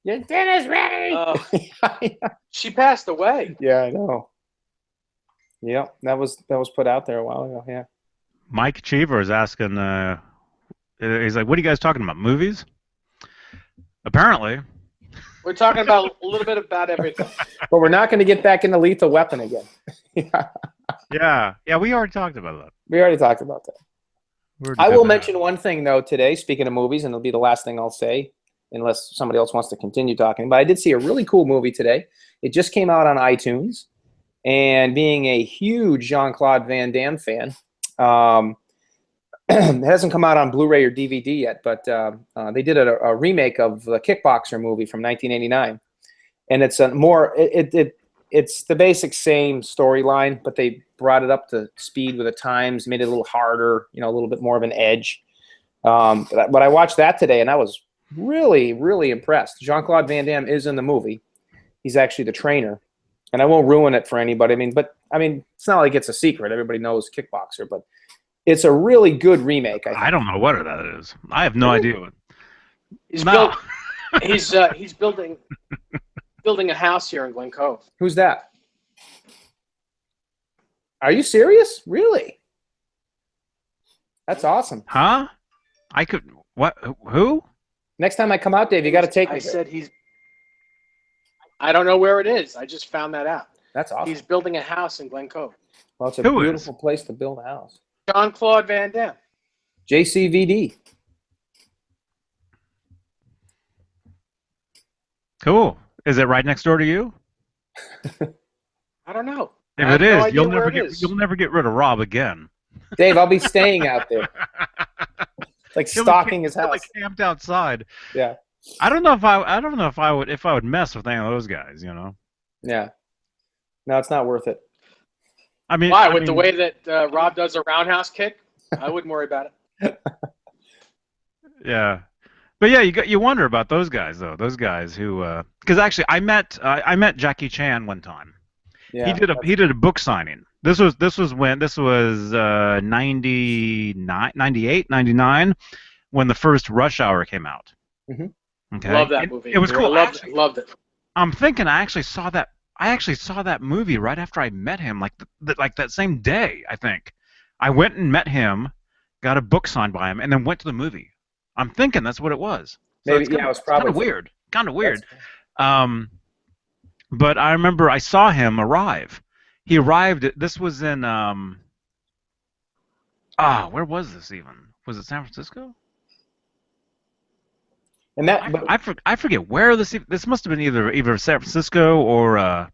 your dinner's ready. She passed away. Yeah, I know. Yep, that was put out there a while ago. Yeah. Mike Cheever is asking. He's like, "What are you guys talking about? Movies?" Apparently. We're talking about a little bit about everything. But we're not going to get back into Lethal Weapon again. Yeah. Yeah. We already talked about that. We already talked about that. We already I did will that. mention one thing though today. Speaking of movies, and it'll be the last thing I'll say, unless somebody else wants to continue talking. But I did see a really cool movie today. It just came out on iTunes, and being a huge Jean-Claude Van Damme fan, it hasn't come out on Blu-ray or DVD yet. But they did a remake of the Kickboxer movie from 1989, and it's it's the basic same storyline, but they brought it up to speed with the times, made it a little harder, a little bit more of an edge. But I watched that today, and I was really, really impressed. Jean-Claude Van Damme is in the movie. He's actually the trainer, and I won't ruin it for anybody. I mean, it's not like it's a secret. Everybody knows Kickboxer, but it's a really good remake. I don't know what that is. I have no idea what. He's No. he's building a house here in Glen Cove. Who's that? Are you serious? Really? That's awesome. Huh? I could. What? Who? Next time I come out, Dave, you got to take me. I said I don't know where it is. I just found that out. That's awesome. He's building a house in Glen Cove. Well, it's a Who is? beautiful place to build a house. Jean-Claude Van Damme. JCVD. Cool. Is it right next door to you? I don't know. If I have it no is, idea where it is. you'll never get rid of Rob again. Dave, I'll be staying out there, like He'll be stalking his he'll be house. camped outside. Yeah, I don't know if I would mess with any of those guys. yeah. No, it's not worth it. I mean, Why? With the way that Rob does a roundhouse kick, I wouldn't worry about it. Yeah, but yeah, you wonder about those guys though. Those guys who, because actually I met Jackie Chan one time. Yeah, He did a book signing. This was 99, 98, 99 when the first Rush Hour came out. Mhm. Okay, Love that movie. It was cool. Loved it. I'm thinking I actually saw that movie right after I met him, like that same day. I think I went and met him, got a book signed by him, and then went to the movie. I'm thinking that's what it was. So maybe. it's kinda, Yeah, it was probably kind of weird. But I remember I saw him arrive. He arrived. This was in where was this even? Was it San Francisco? And that, but I forget where this must have been either San Francisco or I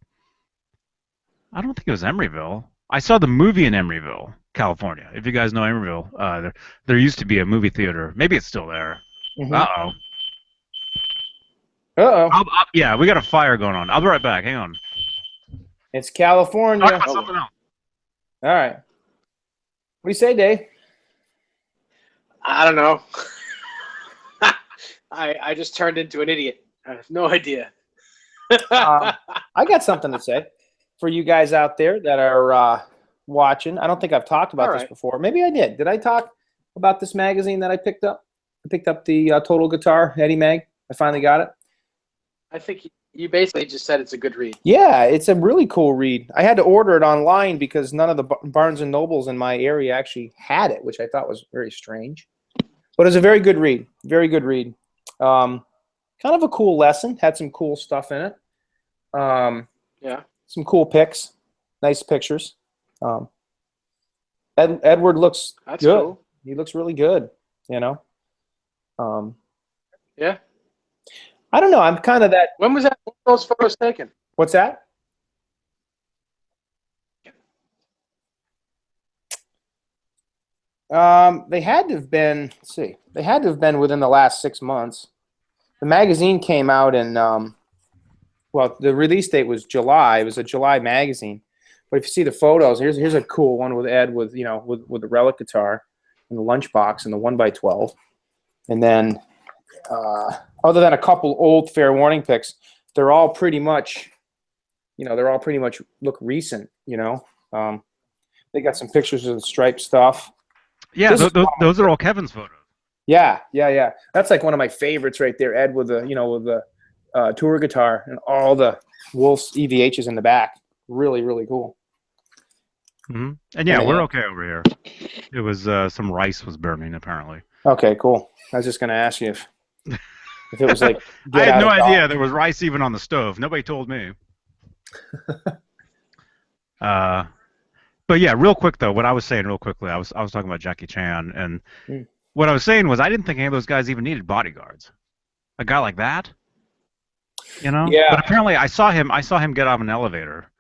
don't think it was Emeryville. I saw the movie in Emeryville, California. If you guys know Emeryville, there used to be a movie theater. Maybe it's still there. mhm. Uh-oh. Uh-oh. Yeah, we got a fire going on. I'll be right back. Hang on. It's California. Talk about something else. All right. What do you say, Dave? I don't know. I just turned into an idiot. I have no idea. I got something to say for you guys out there that are watching. I don't think I've talked about All this right. before. Maybe I did. Did I talk about this magazine that I picked up? I picked up the Total Guitar Eddie Mag. I finally got it. I think you basically just said it's a good read. Yeah, it's a really cool read. I had to order it online because none of the Barnes and Nobles in my area actually had it, which I thought was very strange. But it's a very good read. Very good read. Kind of a cool lesson. Had some cool stuff in it. Yeah. Some cool pics. Nice pictures. Edward looks That's good. cool. He looks really good, you know. Yeah. I don't know. I'm kind of that. When was that? When were those photos taken? What's that? They had to have been. Let's see. They had to have been within the last 6 months. The magazine came out in. Well, the release date was July. It was a July magazine. But if you see the photos, here's a cool one with Ed with with the relic guitar and the lunchbox and the 1x12, and then other than a couple old Fair Warning pics, they're all pretty much, look recent. They got some pictures of the Stripe stuff. Yeah, those are all Kevin's photos. Yeah. That's like one of my favorites right there, Ed, with the tour guitar and all the Wolf's EVHs in the back. Really, really cool. Mm-hmm. And yeah, we're okay over here. It was some rice was burning apparently. Okay, cool. I was just gonna ask you if it was like. I had no idea there was rice even on the stove. Nobody told me. But yeah, real quick though, what I was saying real quickly, I was talking about Jackie Chan, and what I was saying was I didn't think any of those guys even needed bodyguards. A guy like that, Yeah. But apparently, I saw him get out of an elevator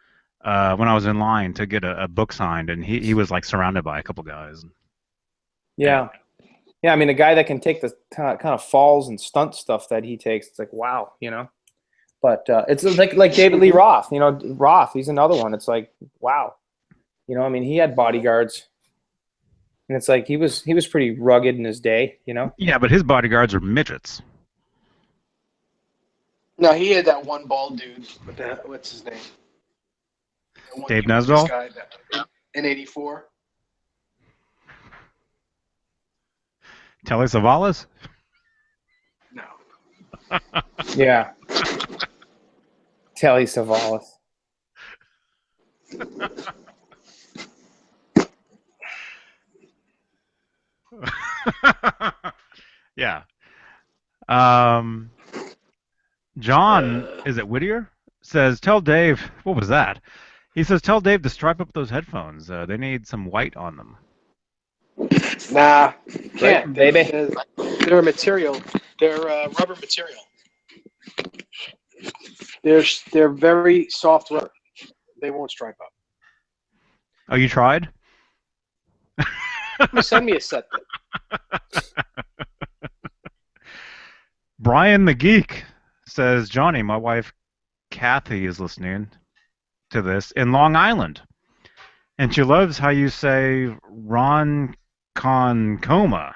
when I was in line to get a book signed, and he was like surrounded by a couple guys. Yeah. I mean, a guy that can take the kind of falls and stunt stuff that he takes, it's like wow, But it's like David Lee Roth, Roth. He's another one. It's like wow. I mean, he had bodyguards, and it's like he was pretty rugged in his day, Yeah, but his bodyguards are midgets. No, he had that one bald dude. What's his name? Dave Nesbitt? In '84. Telly Savalas? No. Yeah. Telly Savalas. Yeah. John, is it Whittier? Says, tell Dave, what was that? He says, tell Dave to stripe up those headphones. They need some white on them. Nah, can't, baby. They're material. They're rubber material. They're very soft rubber. They won't stripe up. Oh, you tried? Send me a set then. Brian the Geek says, Johnny, my wife Kathy is listening to this in Long Island, and she loves how you say Ron Concoma.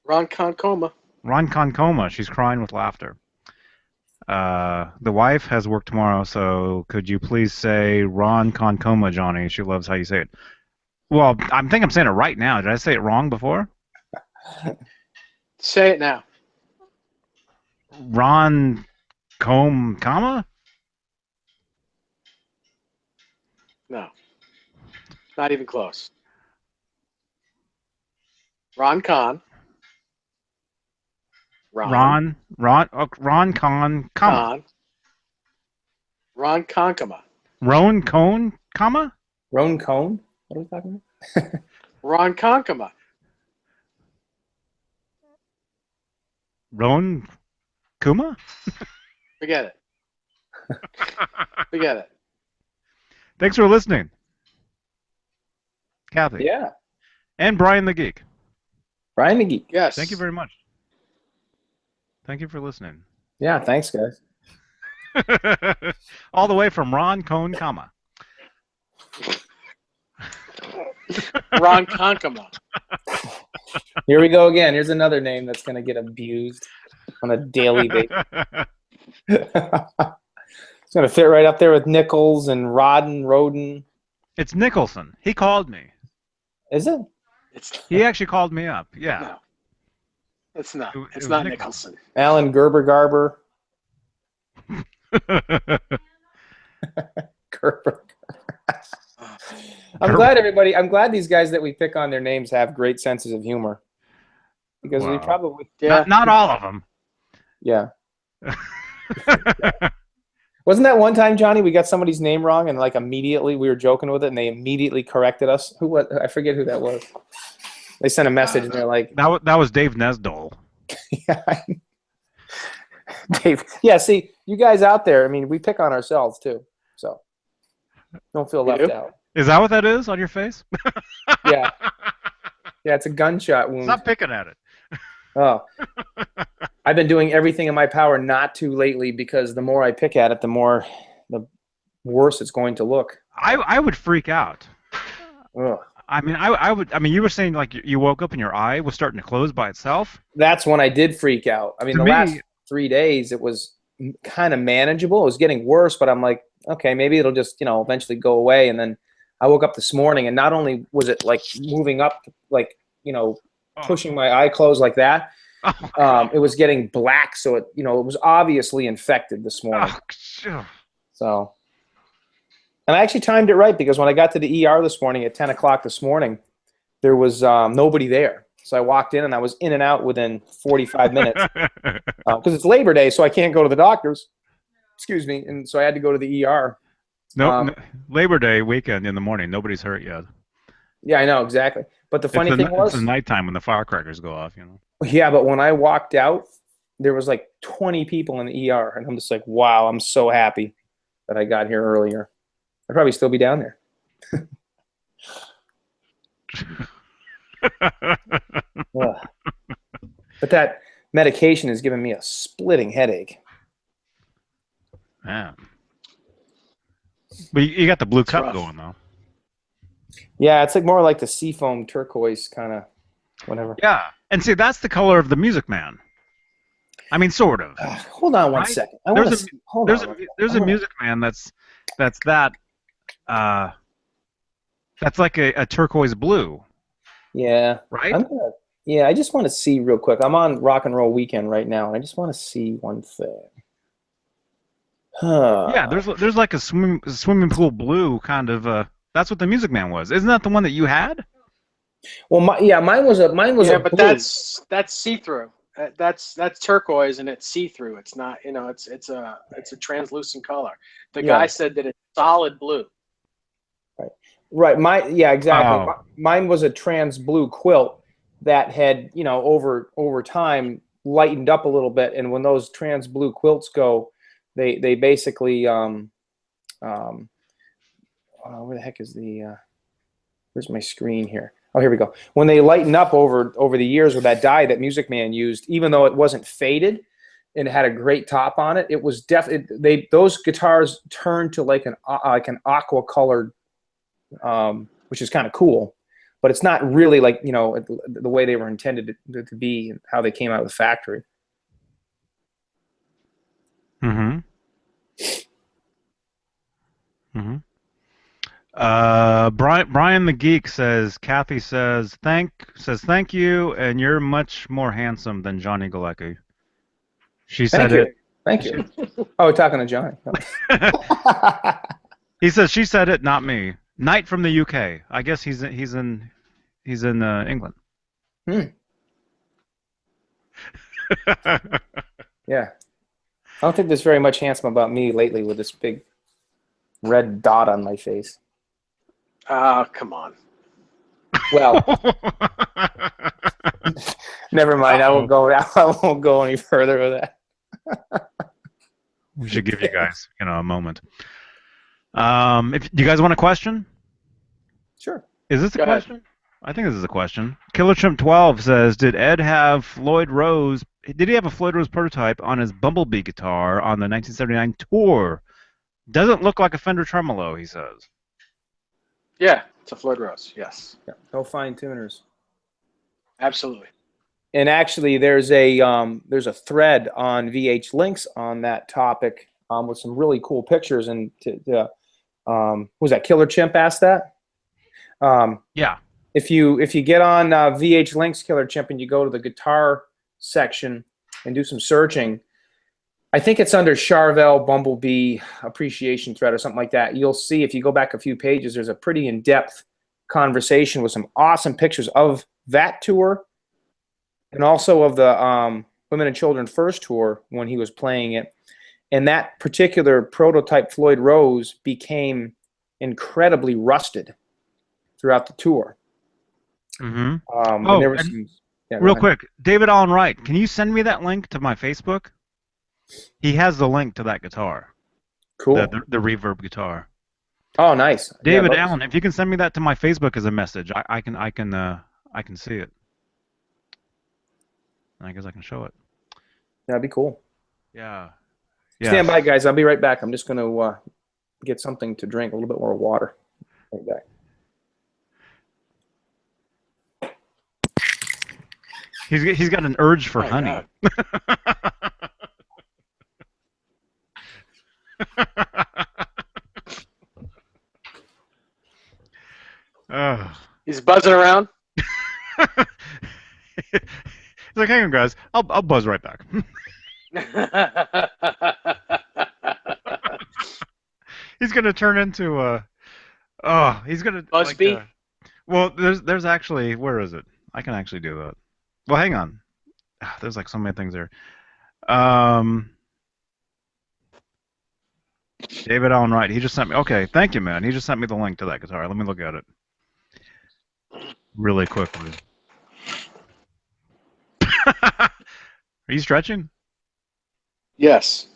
Ron Concoma. Ron Concoma. She's crying with laughter. The wife has work tomorrow, so could you please say Ron Concoma, Johnny? She loves how you say it. Well, I think I'm saying it right now. Did I say it wrong before? Say it now. Ron comma? No. Not even close. Ron Con. Ron Con comma. Con. Ron Concoma. Roan Cone comma? Roan Cone? What are we talking about? Ron Concoma. Roan Kuma? Forget it. Forget it. Thanks for listening, Kathy. Yeah. And Brian the Geek. Brian the Geek. Yes. Thank you very much. Thank you for listening. Yeah, thanks, guys. All the way from Ron Cone, Kama. Ron Konkama. Here we go again. Here's another name that's going to get abused on a daily basis. It's going to fit right up there with Nichols and Rodden, Roden. It's Nicholson. He called me. Is it? He actually called me up. Yeah. No. It's not. It It's was not Nicholson. Nicholson. Alan Garber. Gerber. I'm glad these guys that we pick on their names have great senses of humor. Because we Wow. probably Not all of them. yeah. Wasn't that one time, Johnny, we got somebody's name wrong and like immediately we were joking with it and they immediately corrected us? Who was I forget who that was. They sent a message and they're like That was Dave Nesdole. yeah, Dave. Yeah, see, you guys out there, I mean, we pick on ourselves too. So don't feel left out. Is that what that is on your face? Yeah. Yeah, it's a gunshot wound. Stop picking at it. Oh. I've been doing everything in my power not to lately because the more I pick at it, the worse it's going to look. I would freak out. Ugh. I mean, you were saying like you woke up and your eye was starting to close by itself. That's when I did freak out. I mean, To the me- last 3 days, it was kind of manageable. It was getting worse, but I'm like, okay, maybe it'll just, eventually go away. And then I woke up this morning and not only was it like moving up, like, pushing my eye closed like that, it was getting black. So it was obviously infected this morning. Oh, So, and I actually timed it right because when I got to the ER this morning at 10 o'clock this morning, there was nobody there. So I walked in and I was in and out within 45 minutes because it's Labor Day, so I can't go to the doctors. Excuse me. And so I had to go to the ER. no, Labor Day weekend in the morning. Nobody's hurt yet. Yeah, I know, exactly. But the funny thing was, it's the nighttime when the firecrackers go off. yeah, but when I walked out, there was like 20 people in the ER. And I'm just like, wow, I'm so happy that I got here earlier. I'd probably still be down there. Ugh. But that medication is giving me a splitting headache. Man. But you got the blue cup rough. going though. Yeah, it's like more like the seafoam turquoise kind of whatever. Yeah, and see that's the color of the Music Man. I mean, sort of. Hold on one Right? second. There's a Music Man that's like a turquoise blue, Yeah. right? I just want to see real quick. I'm on Rock and Roll Weekend right now, and I just want to see one thing. Yeah, there's like a swimming pool blue kind of. That's what the Music Man was. Isn't that the one that you had? Well, mine was a But blue. that's see-through. That's turquoise and it's see-through. It's not, it's a translucent color. The guy said that it's solid blue. Right. Exactly. Oh. Mine was a trans blue quilt that had, over time lightened up a little bit. And when those trans blue quilts go, they basically where the heck is where's my screen here? Oh, here we go. When they lighten up over the years with that dye that Music Man used, even though it wasn't faded and it had a great top on it, it was those guitars turned to like an aqua colored, which is kind of cool, but it's not really like, the way they were intended to be and how they came out of the factory. Mm-hmm. Mm-hmm. Brian the Geek says, Kathy says thank you, and you're much more handsome than Johnny Galecki. She said it. Thank you. Oh, we're talking to Johnny. He says she said it, not me. Knight from the UK. I guess he's in England. Yeah. I don't think there's very much handsome about me lately with this big red dot on my face. Oh, come on. Well, never mind. I won't go any further with that. We should give you guys, a moment. Do you guys want a question? Sure. Is this a Go ahead. question? I think this is a question. Killer Chimp 12 says, Did he have a Floyd Rose prototype on his Bumblebee guitar on the 1979 tour? Doesn't look like a Fender tremolo, he says. Yeah, it's a Floyd Rose. Yes, Yeah, no fine tuners. absolutely. And actually, there's a thread on VH Links on that topic with some really cool pictures. And was that Killer Chimp asked that? Yeah. If you get on VH Links, Killer Chimp, and you go to the guitar section and do some searching, I think it's under Charvel Bumblebee Appreciation Thread or something like that. You'll see, if you go back a few pages, there's a pretty in-depth conversation with some awesome pictures of that tour and also of the Women and Children First tour when he was playing it. And that particular prototype Floyd Rose became incredibly rusted throughout the tour. Mm-hmm. And there was some, yeah, real quick, David Allen Wright, can you send me that link to my Facebook? He has the link to that guitar. Cool. The reverb guitar. Oh, nice. David yeah, Allen, if you can send me that to my Facebook as a message, I can see it. I guess I can show it. That'd be cool. Yeah. Stand by, guys. I'll be right back. I'm just going to get something to drink, a little bit more water. Right back. He's got an urge for honey. He's buzzing around. He's like, hang on, guys. I'll buzz right back. He's gonna turn into he's gonna Busby. Well, there's actually, where is it? I can actually do that. Well, hang on. There's like so many things there. David Allen Wright. He just sent me. Okay, thank you, man. He just sent me the link to that guitar. Let me look at it really quickly. Are you stretching? Yes.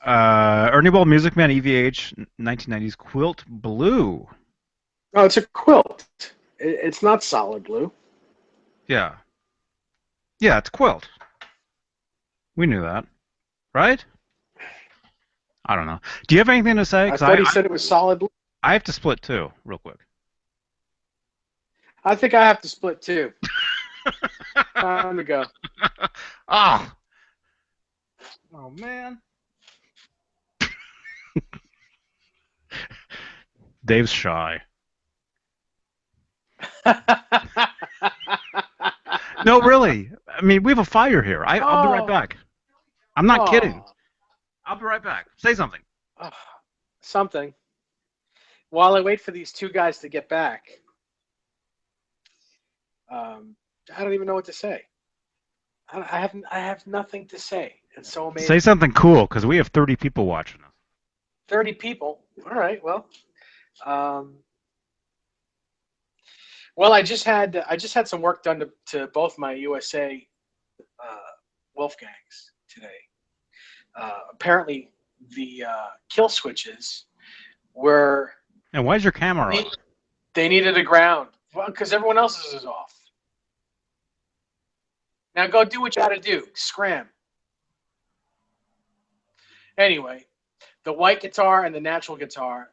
Ernie Ball Music Man EVH 1990s Quilt Blue. Oh, it's a quilt. It's not solid blue. Yeah. Yeah, it's quilt. We knew that, right? I don't know. Do you have anything to say? I thought he said it was solid blue. I have to split too, real quick. I think I have to split too. Time to go. Oh man. Dave's shy. No, really. I mean, we have a fire here. I'll be right back. I'm not kidding. I'll be right back. Say something. Something. While I wait for these two guys to get back, I don't even know what to say. I have nothing to say. It's so amazing. Say something cool, because we have 30 people watching us. 30 people. All right. Well, I just had some work done to both my USA Wolfgangs today. Apparently, the kill switches were. And why is your camera on? They needed a ground. Well, because everyone else's is off. Now go do what you got to do. Scram. Anyway, the white guitar and the natural guitar,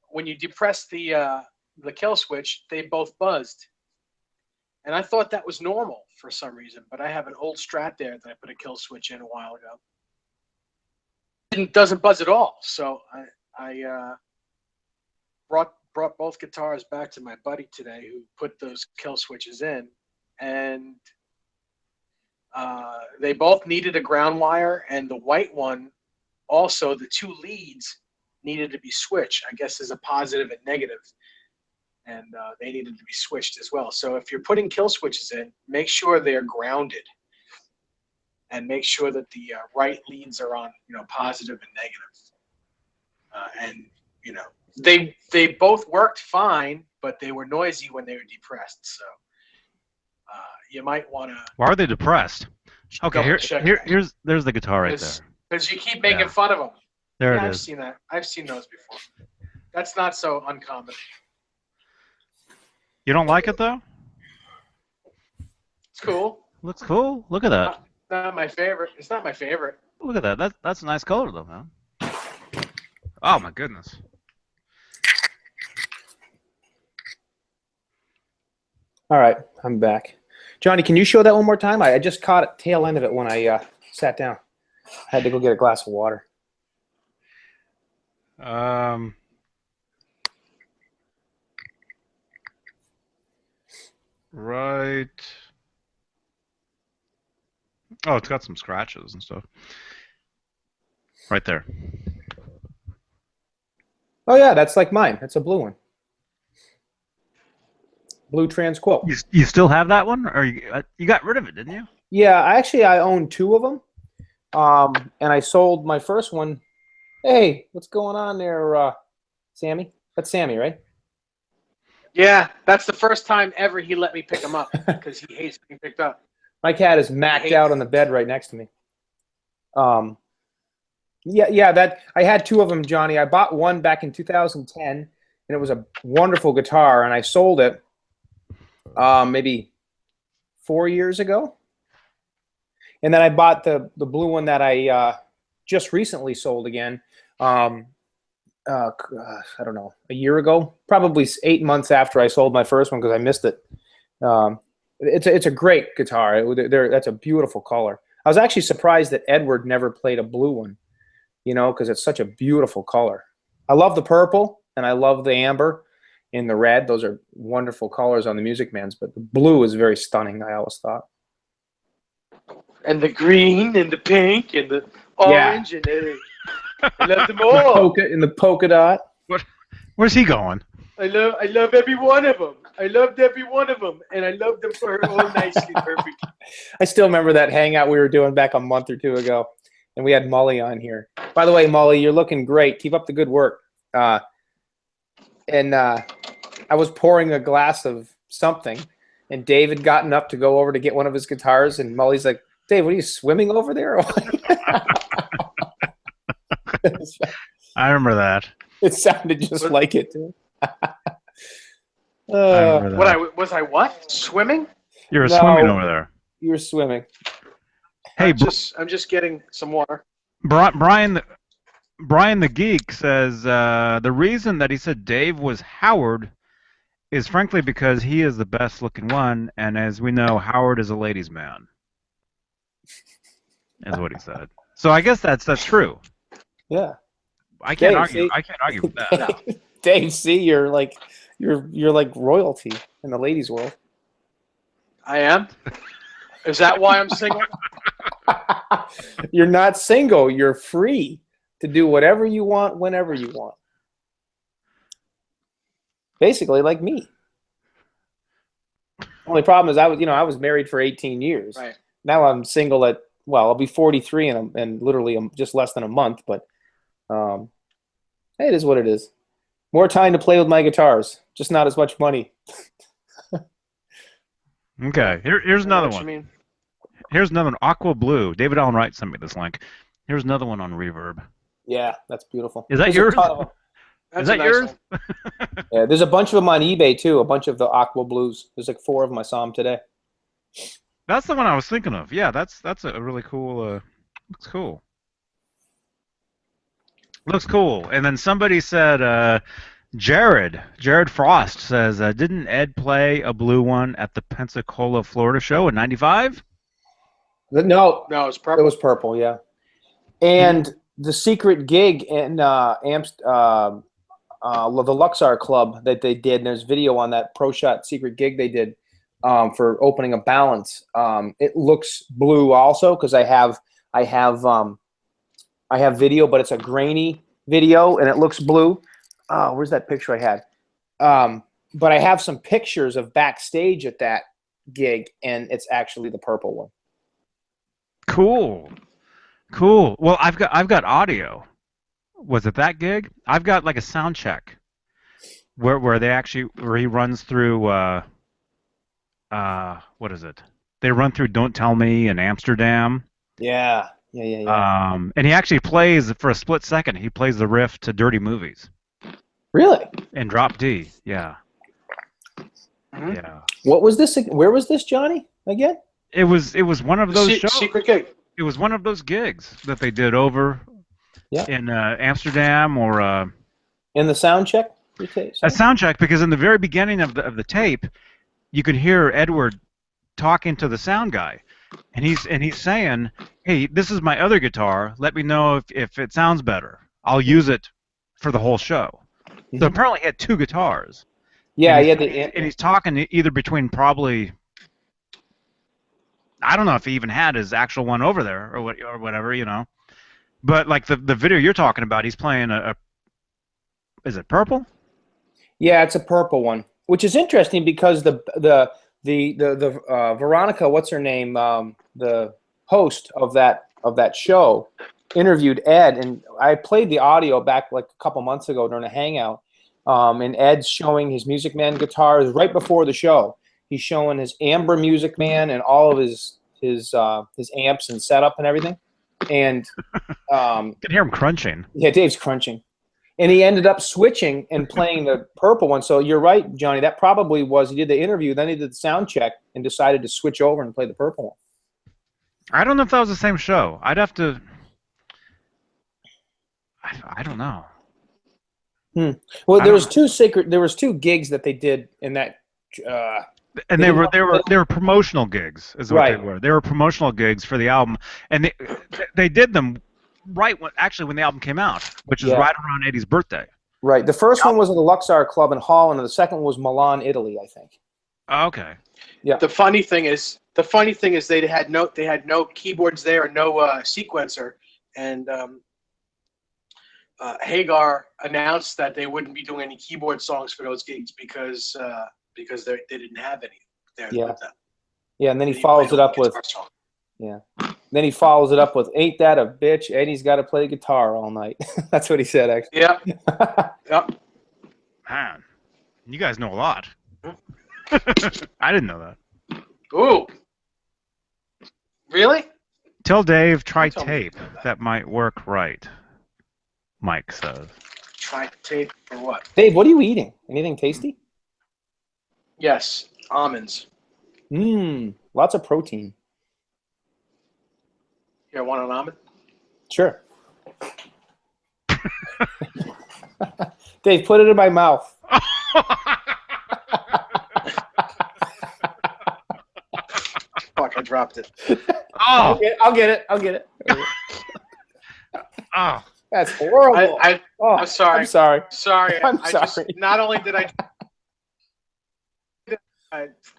when you depress the kill switch, they both buzzed. And I thought that was normal for some reason, but I have an old Strat there that I put a kill switch in a while ago. It doesn't buzz at all. So I brought both guitars back to my buddy today who put those kill switches in, and they both needed a ground wire, and the white one also, the two leads needed to be switched. I guess there's a positive and negative, and they needed to be switched as well. So if you're putting kill switches in, make sure they're grounded, and make sure that the right leads are on, positive and negative. And they both worked fine, but they were noisy when they were depressed. So you might want to Why are they depressed? Okay, double check there's the guitar right there. because you keep making Yeah. fun of them. There Yeah, it I've is. seen that. I've seen those before. That's not so uncommon. You don't like it though? It's cool. Looks cool. Look at that. Not my favorite. It's not my favorite. Look at that. That's a nice color though, man. Oh my goodness. All right, I'm back. Johnny, can you show that one more time? I just caught a tail end of it when I sat down. I had to go get a glass of water. Right. Oh, it's got some scratches and stuff. Right there. Oh yeah, that's like mine. That's a blue one. Blue Transquil. You still have that one, or you got rid of it, didn't you? Yeah, I own two of them, and I sold my first one. Hey, what's going on there, Sammy? That's Sammy, right? Yeah, that's the first time ever he let me pick him up because he hates being picked up. My cat is macked out on the bed right next to me. Yeah, that I had two of them, Johnny. I bought one back in 2010, and it was a wonderful guitar, and I sold it maybe 4 years ago. And then I bought the blue one that I just recently sold again. I don't know, a year ago, probably 8 months after I sold my first one because I missed it. It's a great guitar. That's a beautiful color. I was actually surprised that Edward never played a blue one, because it's such a beautiful color. I love the purple and I love the amber and the red. Those are wonderful colors on the Music Mans, but the blue is very stunning, I always thought. And the green and the pink and the orange and I love them all. The polka dot. Where's he going? I love every one of them. I loved every one of them, and I loved them for her all nicely perfect. I still remember that hangout we were doing back a month or two ago, and we had Molly on here. By the way, Molly, you're looking great. Keep up the good work. I was pouring a glass of something, and Dave had gotten up to go over to get one of his guitars, and Molly's like, Dave, what are you swimming over there? I remember that. It sounded just like it, too. I remember that. Was I what? Swimming? You were swimming over there. You were swimming. Hey, I'm just getting some water. Brian the Geek says the reason that he said Dave was Howard is frankly because he is the best looking one, and as we know, Howard is a ladies' man. Is what he said. So I guess that's true. Yeah. I can't Dave, argue with that. No. Dave, see, you're like royalty in the ladies' world. I am. Is that why I'm single? You're not single. You're free to do whatever you want, whenever you want. Basically, like me. Only problem is I was married for 18 years. Right. Now I'm single I'll be 43 in literally just less than a month. But hey, it is what it is. More time to play with my guitars, just not as much money. Okay, here's another one. Here's another one, Aqua Blue. David Allen Wright sent me this link. Here's another one on Reverb. Yeah, that's beautiful. Is that yours? Is that yours? Yeah, there's a bunch of them on eBay too. A bunch of the Aqua Blues. There's like 4 of them. I saw them today. That's the one I was thinking of. Yeah, that's a really cool. Looks cool. Looks cool. And then somebody said, Jared Frost says, didn't Ed play a blue one at the Pensacola, Florida show in ’95? No, it was purple. It was purple, yeah. And the secret gig in the Luxor Club that they did, and there's video on that Pro Shot secret gig they did for opening a balance. It looks blue also because I have video, but it's a grainy video and it looks blue. Where's that picture I had? But I have some pictures of backstage at that gig, and it's actually the purple one. Cool. Well, I've got audio. Was it that gig? I've got like a sound check where he runs through what is it? They run through "Don't Tell Me" in Amsterdam. Yeah. Yeah. And he actually plays for a split second. He plays the riff to "Dirty Movies" Really? in Drop D. Yeah, Mhm. yeah. What was this? Where was this, Johnny? Again? It was one of those shows. Secret gig. It was one of those gigs that they did over Yeah. in Amsterdam or In the sound check? a sound check, because in the very beginning of the tape, you could hear Edward talking to the sound guy, and he's saying, "Hey, this is my other guitar. Let me know if it sounds better. I'll use it for the whole show." So apparently he had two guitars. Yeah, and yeah. he's talking either between probably, I don't know if he even had his actual one over there or whatever, you know. But like the video you're talking about, he's playing is it purple? Yeah, it's a purple one, which is interesting because the Veronica, what's her name, the host of that show, interviewed Ed, and I played the audio back like a couple months ago during a hangout, and Ed's showing his Music Man guitars right before the show. He's showing his Amber Music Man and all of his amps and setup and everything, and You can hear him crunching. yeah, Dave's crunching. And he ended up switching and playing the purple one. So you're right, Johnny. That probably was, he did the interview, then he did the sound check and decided to switch over and play the purple one. I don't know if that was the same show. I'd have to. I don't know. Well, there was two gigs that they did in that. And they were promotional gigs, is what Right. they were. They were promotional gigs for the album, and they did them right when the album came out, which is Yeah. right around Eddie's birthday. Right. The first one was at the Luxor Club in Holland, and the second was Milan, Italy, I think. Oh, okay. Yeah. The funny thing is they had no keyboards there, no sequencer, and Hagar announced that they wouldn't be doing any keyboard songs for those gigs because they didn't have any there Yeah. with them. Yeah, and then he They follows played it all up the with guitar songs. then he follows it up with "Ain't that a bitch? Eddie's got to play guitar all night." That's what he said, actually. Yeah, yeah. Man, you guys know a lot. I didn't know that. Ooh, really? Tell Dave, try Tell me tape. That might work right. Mike says. Try tape for what? Dave, what are you eating? Anything tasty? Yes, almonds. Lots of protein. You want an almond? Sure. Dave, put it in my mouth. Fuck, I dropped it. Oh, I'll get it. oh. That's horrible. I'm sorry. I'm sorry. Sorry. I'm I sorry. just not only did I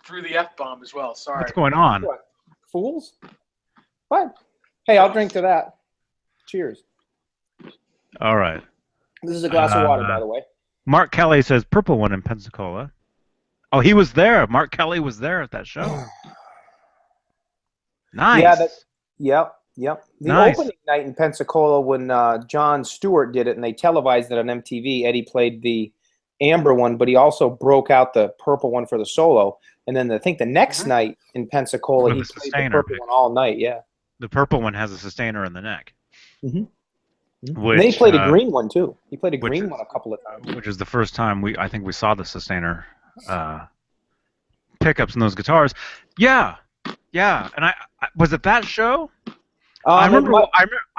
threw the F-bomb as well. Sorry. What's going on? What? Fools? What? Hey, I'll drink to that. Cheers. All right. This is a glass of water, by the way. Mark Kelly says purple one in Pensacola. Oh, he was there. Mark Kelly was there at that show. Nice. Yeah, Yep. The Nice. opening night in Pensacola when Jon Stewart did it and they televised it on MTV, Eddie played the amber one, but he also broke out the purple one for the solo. And then I think the next night in Pensacola, With he a played the sustainer purple pick. one all night. Yeah. The purple one has a sustainer in the neck. Mhm. Which, And then he played a green one too. He played a which green is- one a couple of times. which is the first time I think we saw the sustainer pickups in those guitars. Yeah. And I was it that show? I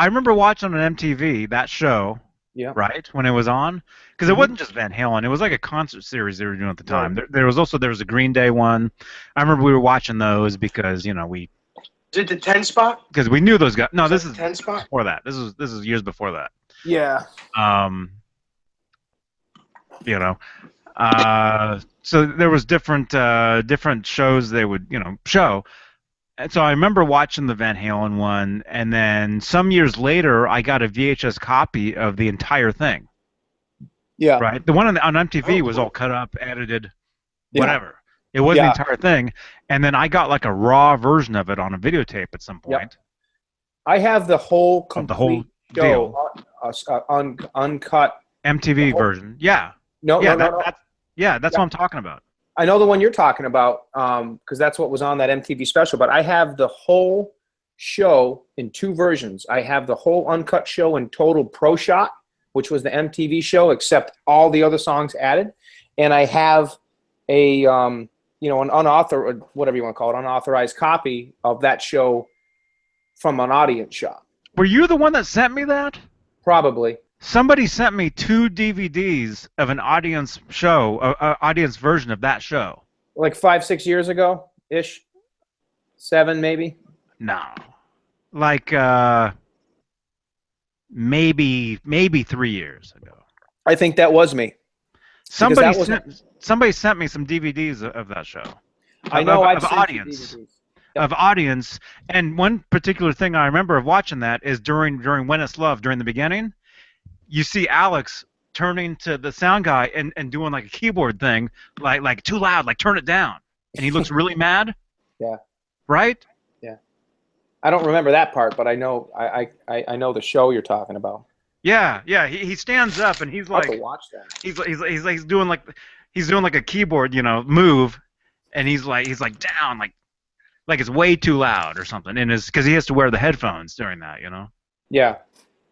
remember watching on MTV that show. Yeah. Right when it was on, because it wasn't just Van Halen. It was like a concert series they were doing at the time. Right. There was a Green Day one. I remember we were watching those because Did the 10 spot? because we knew those guys. No, this is 10 spot. before that. This is years before that. Yeah. So there was different shows they would show. And so I remember watching the Van Halen one, and then some years later, I got a VHS copy of the entire thing. Yeah. Right, the one on MTV Oh, was cool. all cut up, edited, Yeah. whatever. It wasn't Yeah. the entire thing, and then I got like a raw version of it on a videotape at some Yep. point. I have the whole Of complete the whole show, deal. uncut. MTV The whole- version. Yeah. No, Yeah. no. That's what I'm talking about. I know the one you're talking about because that's what was on that MTV special. But I have the whole show in 2 versions. I have the whole uncut show in total pro shot, which was the MTV show, except all the other songs added. And I have a an unauthorized, whatever you want to call it, unauthorized copy of that show from an audience shot. Were you the one that sent me that? Probably. Somebody sent me 2 DVDs of an audience show, audience version of that show. Like 5-6 years ago ish. 7 maybe. No, like maybe 3 years ago. I think that was me. Somebody sent me some DVDs of that show. I know I've of sent audience. you DVDs. Of audience, and one particular thing I remember of watching that is during When It's Love, during the beginning, you see Alex turning to the sound guy and doing like a keyboard thing, like too loud, like turn it down, and he looks really mad. Yeah. Right? Yeah. I don't remember that part, but I know I know the show you're talking about. Yeah, yeah. He stands up and he's I'll have like to watch that. he's doing like a keyboard, move, and he's like down, like it's way too loud or something, and because he has to wear the headphones during that, Yeah.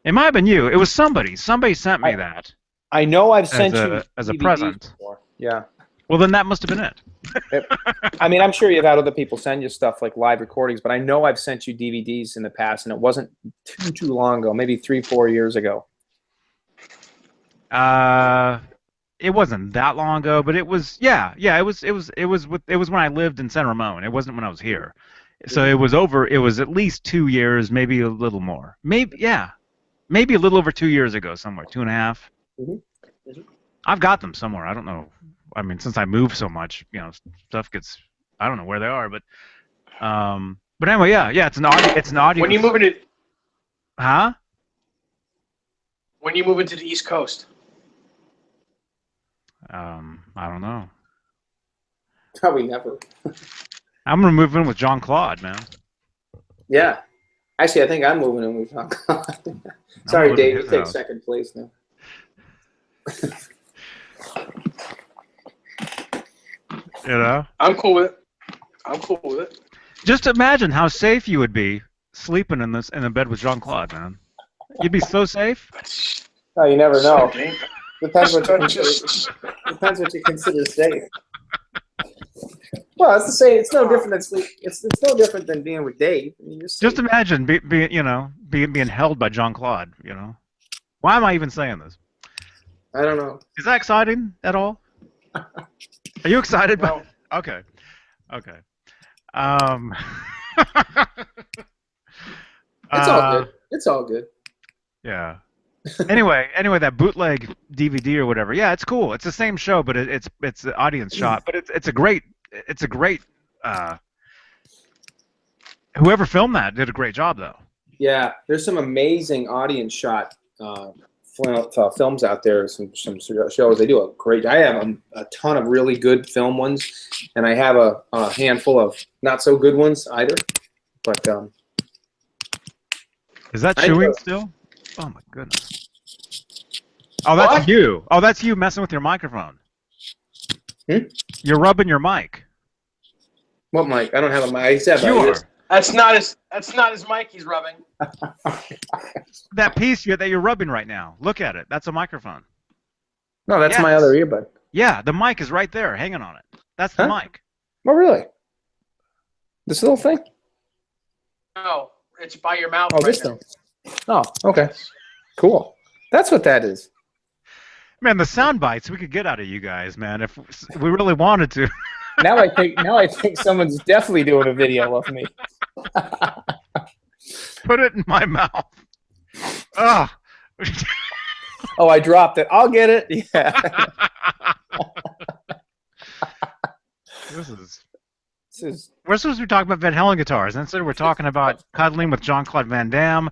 It might have been you. It was somebody. Somebody sent me that I know I've sent you as a DVDs present. before. Yeah. Well, then that must have been it. I mean, I'm sure you've had other people send you stuff like live recordings, but I know I've sent you DVDs in the past, and it wasn't too long ago, maybe 3-4 years ago. It wasn't that long ago, but it was. It was when I lived in San Ramon. It wasn't when I was here. So it was over. It was at least 2 years, maybe a little more. Maybe a little over 2 years ago, somewhere 2.5. Mm-hmm. I've got them somewhere. I don't know. I mean, since I move so much, stuff gets. I don't know where they are, but anyway, yeah. It's an audio. When you moving to? Huh? When you moving to the East Coast? I don't know. Probably never. I'm gonna move in with Jean Claude, man. Yeah. Actually, I think I'm moving in with Jean Claude. Sorry, Dave. You take second place now. I'm cool with it. Just imagine how safe you would be sleeping in the bed with Jean Claude, man. You'd be so safe. Oh, you never know. So Depends what you consider safe. Well, it's the same. It's no different than sleep. It's no different than being with Dave. I mean, just imagine being held by Jean Claude. Why am I even saying this? I don't know. Is that exciting at all? Are you excited? No. Okay. It's all good. It's all good. Yeah. Anyway, that bootleg DVD or whatever. Yeah, it's cool. It's the same show, but it's an audience shot. But it's a great. Whoever filmed that did a great job, though. Yeah, there's some amazing audience shot films out there. Some shows they do a great. I have a ton of really good film ones, and I have a handful of not so good ones either. But is that chewing still? Oh my goodness. Oh, that's What? you. Oh, that's you messing with your microphone. You're rubbing your mic. What mic? I don't have a mic. I said You are. That's not his mic he's rubbing. That piece that you're rubbing right now. Look at it. That's a microphone. No, that's Yes. my other earbud. Yeah, the mic is right there, hanging on it. That's the mic. Oh, really? This little thing? No, it's by your mouth. Oh, right this now. thing. Oh, okay. Cool. That's what that is. Man, the sound bites we could get out of you guys, man, if we really wanted to. Now I think someone's definitely doing a video of me. Put it in my mouth. Ugh. Oh, I dropped it. I'll get it. Yeah. We're supposed to be talking about Van Halen guitars, and instead we're talking about cuddling with Jean-Claude Van Damme.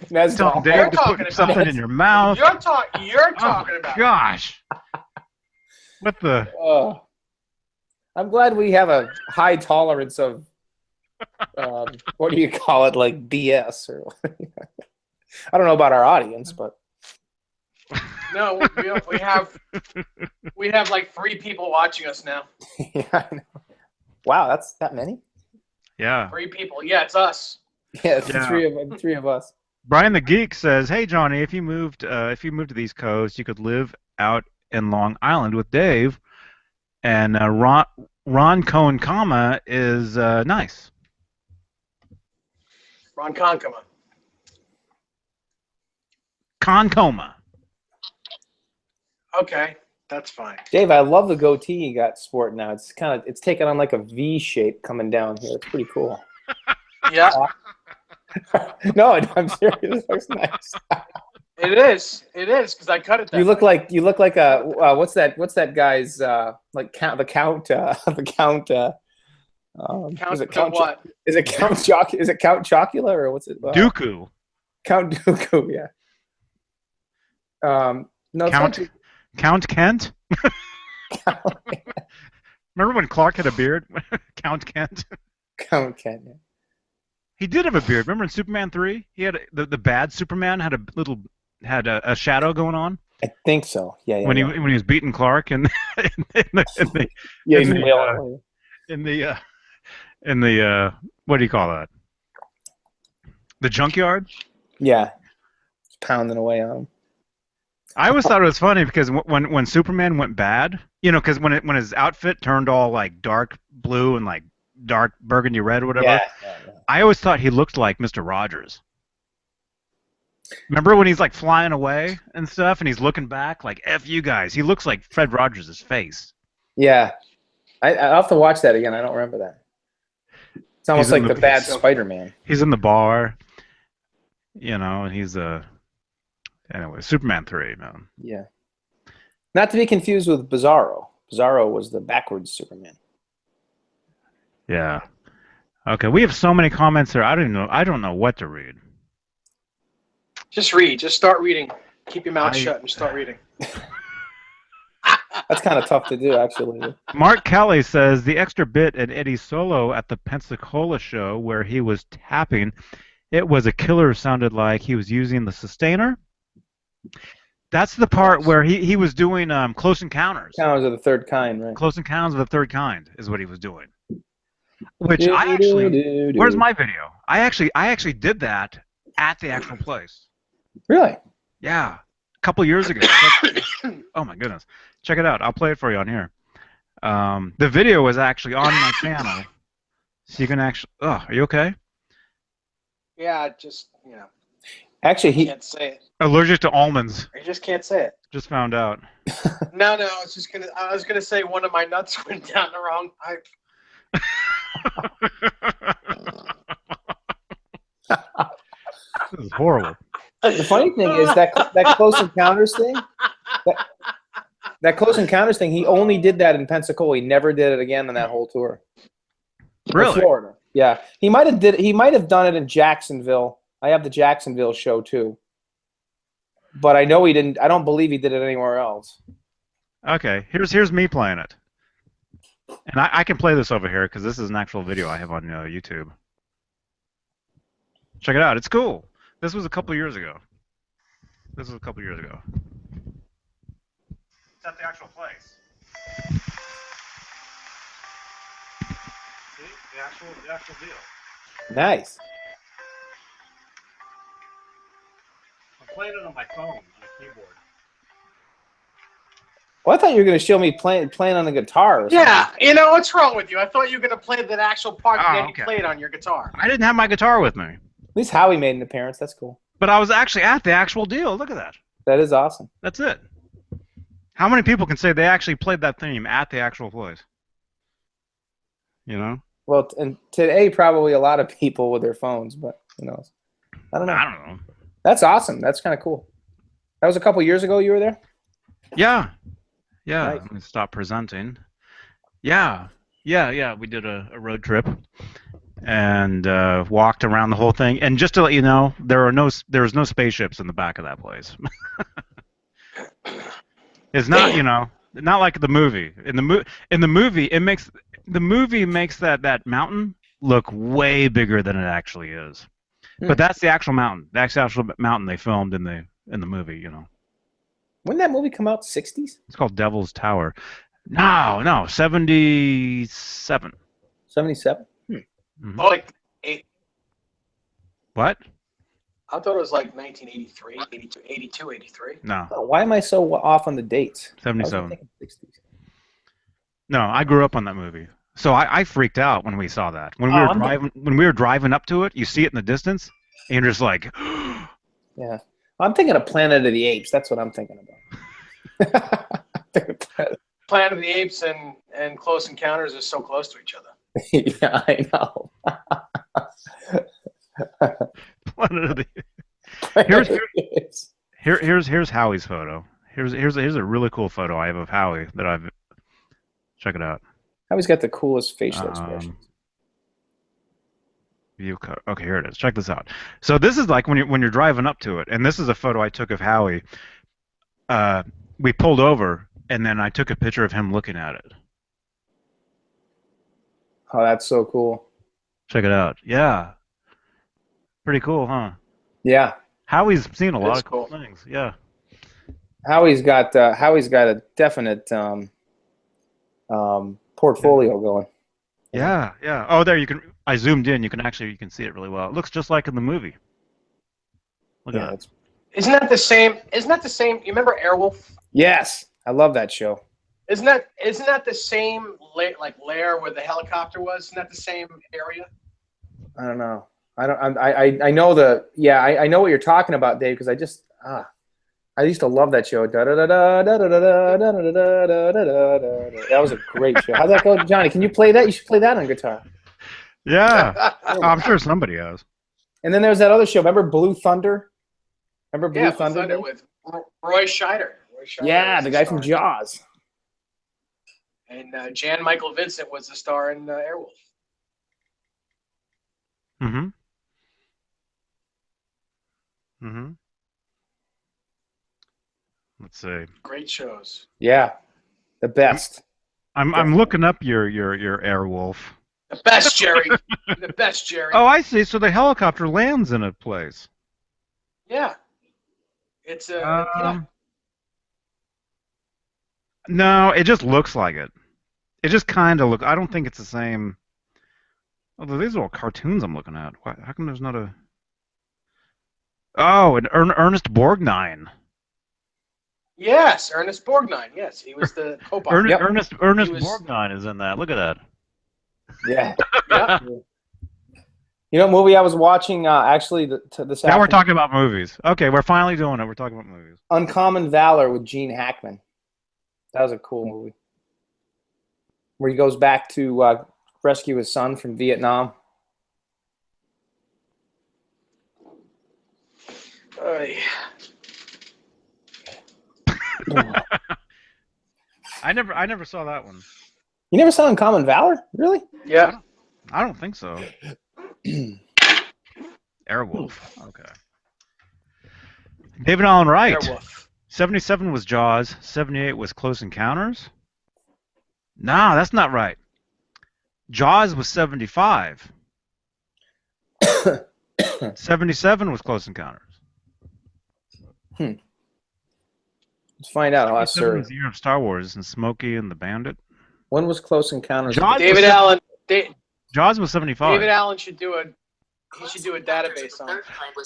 That's Telling Dave to put something in your mouth. You're talking about. Gosh. What the? I'm glad we have a high tolerance of what do you call it, like BS or I don't know about our audience, but No, we have like 3 people watching us now. Yeah, I know. Wow, that's that many? Yeah. 3 people. Yeah, it's us. Yeah, it's Yeah. three of us. Brian the Geek says, "Hey Johnny, if you moved to the East Coast, you could live out in Long Island with Dave, and Ron Cohen, is nice." Ron Konkoma. Concoma. Okay, that's fine. Dave, I love the goatee you got sporting now. It's taking on like a V shape coming down here. It's pretty cool. Yeah, No, I'm serious. It looks nice. it is. It is because I cut it. That You look way. like a what's that guy's like the count Count is it to Count what? is it Count Chocula or what's it? Dooku. Count Dooku, yeah. No, it's Count not Count Kent. Remember when Clark had a beard? Count Kent. Count Ken. Yeah. He did have a beard. Remember in Superman 3? He had the bad Superman had a shadow going on I think so. Yeah. when he was beating Clark and yeah, in he's the, wailing. in the what do you call that? The junkyard. Yeah, it's pounding away on him. I always thought it was funny because when Superman went bad, because when his outfit turned all like dark blue and like dark burgundy red or whatever, Yeah. I always thought he looked like Mr. Rogers. Remember when he's like flying away and stuff, and he's looking back like "F you guys"? He looks like Fred Rogers' face. Yeah. I'll have to watch that again. I don't remember that. It's almost He's in like the bad Spider-Man. He's in the bar, and he's anyway, Superman 3, man. Yeah. Not to be confused with Bizarro. Bizarro was the backwards Superman. Yeah. Okay, we have so many comments here. I don't know what to read. Just read. Just start reading. Keep your mouth I- shut and start reading. That's kind of tough to do, actually. Mark Kelly says the extra bit in Eddie's solo at the Pensacola show where he was tapping, it was a killer. Sounded like he was using the sustainer. That's the part where he was doing Close Encounters. Encounters of the Third Kind, right? Close Encounters of the Third Kind is what he was doing. Which I actually, where's my video? I actually did that at the actual place. Really? Yeah, a couple years ago. Oh my goodness, check it out. I'll play it for you on here. The video was actually on my channel, so you can actually. Oh, are you okay? Yeah, just Actually, you can't say it. Allergic to almonds. You just can't say it. Just found out. No, I was gonna say one of my nuts went down the wrong pipe. This is horrible. the funny thing is that Close Encounters thing. That Close Encounters thing. He only did that in Pensacola. He never did it again on that whole tour. Or Really? Florida. Yeah, he might have done it in Jacksonville. I have the Jacksonville show too. But I know he didn't. I don't believe he did it anywhere else. Okay, here's me playing it, and I can play this over here because this is an actual video I have on YouTube. Check it out. It's cool. This was a couple years ago. It's at the actual place. See? The actual deal. Nice. I'm playing it on my phone on a keyboard. Well, I thought you were going to show me playing on the guitar. Or something. Yeah, what's wrong with you? I thought you were gonna play that actual part Oh, that okay. you played on your guitar. I didn't have my guitar with me, At least Howie made an appearance. That's cool. but I was actually at the actual deal. Look at that. That is awesome. That's it. How many people can say they actually played that theme at the actual place? You know? Well, and today probably a lot of people with their phones, but who knows? I don't know. I don't know. That's awesome. That's kind of cool. That was a couple years ago you were there? Yeah. Yeah. Nice. Let me stop presenting. Yeah. We did a road trip and walked around the whole thing. And just to let you know, there was no spaceships in the back of that place. It's not, not like the movie. In the movie, the movie makes that mountain look way bigger than it actually is. Hmm. But that's the actual mountain. That's the actual mountain they filmed in the movie. When did that movie come out? 60s? It's called Devil's Tower. No, 77. 77? Mhm. Oh, like What? I thought it was like 1983, 82, 83. No, Oh, why am I so off on the dates? I was 77. thinking 60s. No, I grew up on that movie. So I freaked out when we saw that. When we Oh, were driving up to it, you see it in the distance, and you're just like, Yeah. I'm thinking of Planet of the Apes. That's what I'm thinking about. Planet of the Apes and Close Encounters are so close to each other. Yeah, I know. Planet of the- here's Howie's photo. Here's a really cool photo I have of Howie that I've check it out. Howie's got the coolest facial expression. View code. Okay, here it is. Check this out. So this is like when you're driving up to it, and this is a photo I took of Howie. We pulled over, and then I took a picture of him looking at it. Oh, that's so cool. Check it out. Yeah, pretty cool, huh? Yeah. Howie's seen a lot That's of cool cool. things. Yeah. Howie's got a definite portfolio going. Yeah, yeah. Oh, there you can. I zoomed in. You can see it really well. It looks just like in the movie. Look Yeah, at that. it's, Isn't that the same? You remember Airwolf? yes, I love that show. Isn't that the same lair where the helicopter was? Isn't that the same area? I don't know. I know I know what you're talking about, Dave, because I used to love that show. That was a great show. How'd that go, Johnny? Can you play that? You should play that on guitar. Yeah. Oh, I'm sure somebody has. And then there was that other show. Remember Blue Thunder? Remember Blue Yeah, Thunder? Thunder with Roy Scheider. Yeah, was the guy from star. Jaws. And Jan Michael Vincent was the star in Airwolf. Mm-hmm. Mm-hmm. Let's see. Great shows. Yeah, the best. I'm looking up your Airwolf. The best, Jerry. The best, Jerry. Oh, I see. So the helicopter lands in a place. Yeah. It's yeah. No, it just looks like it. It just kind of look. I don't think it's the same. Although these are all cartoons I'm looking at. Why, how come there's not a? Oh, an Ernest Borgnine. Yes, Ernest Borgnine. Yes, he was the co-pilot. Yep. Ernest He was- Borgnine is in that. Look at that. Yeah. Yeah. You know what movie I was watching actually this Now we're afternoon? talking about movies. Okay, we're finally doing it. We're talking about movies. Uncommon Valor with Gene Hackman. That was a cool movie. Where he goes back to rescue his son from Vietnam. I never saw that one. You never saw Uncommon Valor? Really? Yeah. I don't think so. Airwolf. Okay. David Allen Wright. Airwolf. 77 was Jaws. 78 was Close Encounters. No, that's not right. Jaws was 75. 77 was Close Encounters. Let's find out. I'll ask 77 Siri. was the year of Star Wars and Smokey and the Bandit. When was Close Encounters? Jaws David was, Allen. Jaws was 75. David Allen should do a database on it.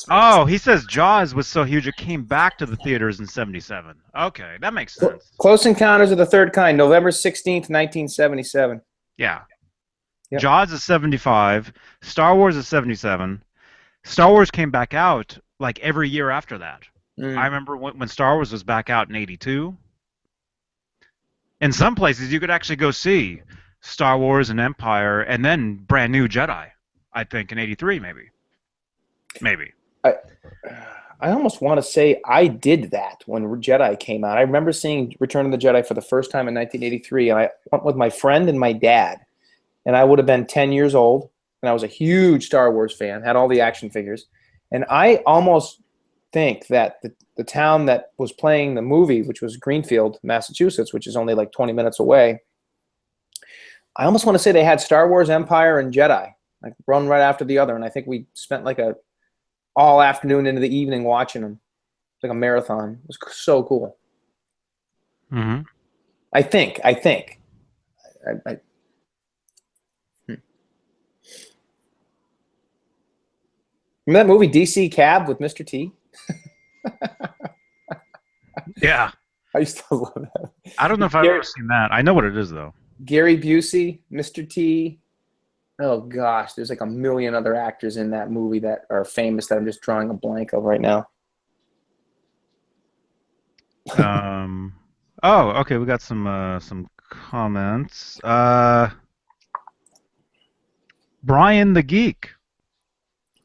Oh, he says Jaws was so huge it came back to the theaters in 77. Okay, that makes sense. Close Encounters of the Third Kind, November 16th, 1977. Yeah. Yep. Jaws is 75. Star Wars is 77. Star Wars came back out like every year after that. I remember when Star Wars was back out in 82. In some places, you could actually go see Star Wars and Empire and then Brand New Jedi, I think, in 83 maybe. Maybe. I almost want to say I did that when Jedi came out. I remember seeing Return of the Jedi for the first time in 1983, and I went with my friend and my dad. And I would have been 10 years old, and I was a huge Star Wars fan, had all the action figures. And I almost think that the town that was playing the movie, which was Greenfield, Massachusetts, which is only like 20 minutes away, I almost want to say they had Star Wars, Empire, and Jedi, like run right after the other. And I think we spent like a all afternoon into the evening watching them. It's like a marathon. It was so cool. Mm-hmm. I think. I, Remember that movie DC Cab with Mr. T? Yeah. I used to love that. I don't know if I've ever seen that. I know what it is, though. Gary Busey, Mr. T. Oh, gosh. There's like a million other actors in that movie that are famous that I'm just drawing a blank of right now. Oh, okay. We got some comments. Brian the Geek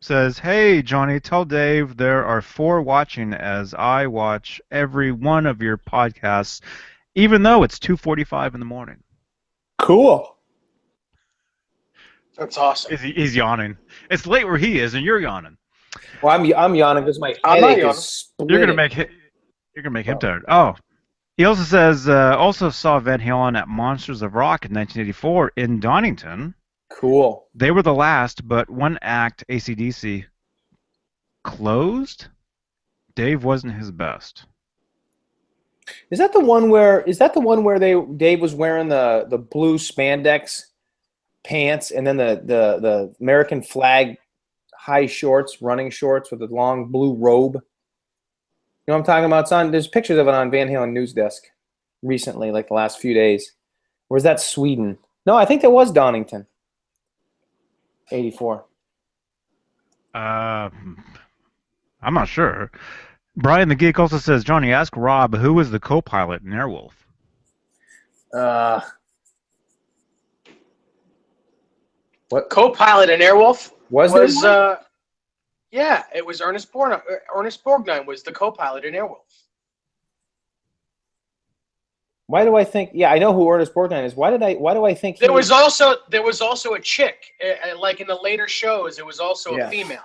says, "Hey Johnny, tell Dave there are 4 watching as I watch every one of your podcasts, even though it's 2:45 in the morning." Cool. That's awesome. He's yawning. It's late where he is, and you're yawning. Well, I'm yawning because my I'm not headache yawning. is splitting. You're gonna make him tired. Oh, he also says also saw Van Halen at Monsters of Rock in 1984 in Donington. Cool. They were the last, but one act, AC/DC, closed. Dave wasn't his best. Is that the one where Dave was wearing the blue spandex pants and then the American flag high shorts, running shorts with a long blue robe? You know what I'm talking about? There's pictures of it on Van Halen News Desk recently, like the last few days. Or is that Sweden? No, I think that was Donington. 84. I'm not sure. Brian the Geek also says, Johnny, ask Rob who was the co-pilot in Airwolf. What co-pilot in Airwolf was there? Yeah, it was Ernest Borgnine. Ernest Borgnine was the co-pilot in Airwolf. Why do I think? Yeah, I know who Ernest Borgnine is. Why do I think there was also a chick, like in the later shows. It was also a female.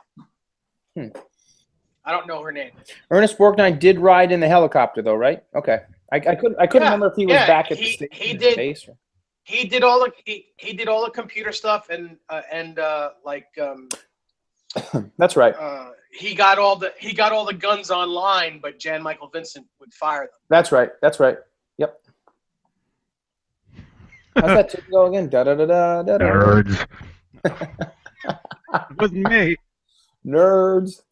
I don't know her name. Ernest Borgnine did ride in the helicopter, though, right? Okay, I couldn't remember if he was back at the station. He did all the computer stuff and That's right. He got all the guns online, but Jan Michael Vincent would fire them. That's right. Yep. How's that tune go again? Da da da da da. Nerds. It wasn't me. Nerds.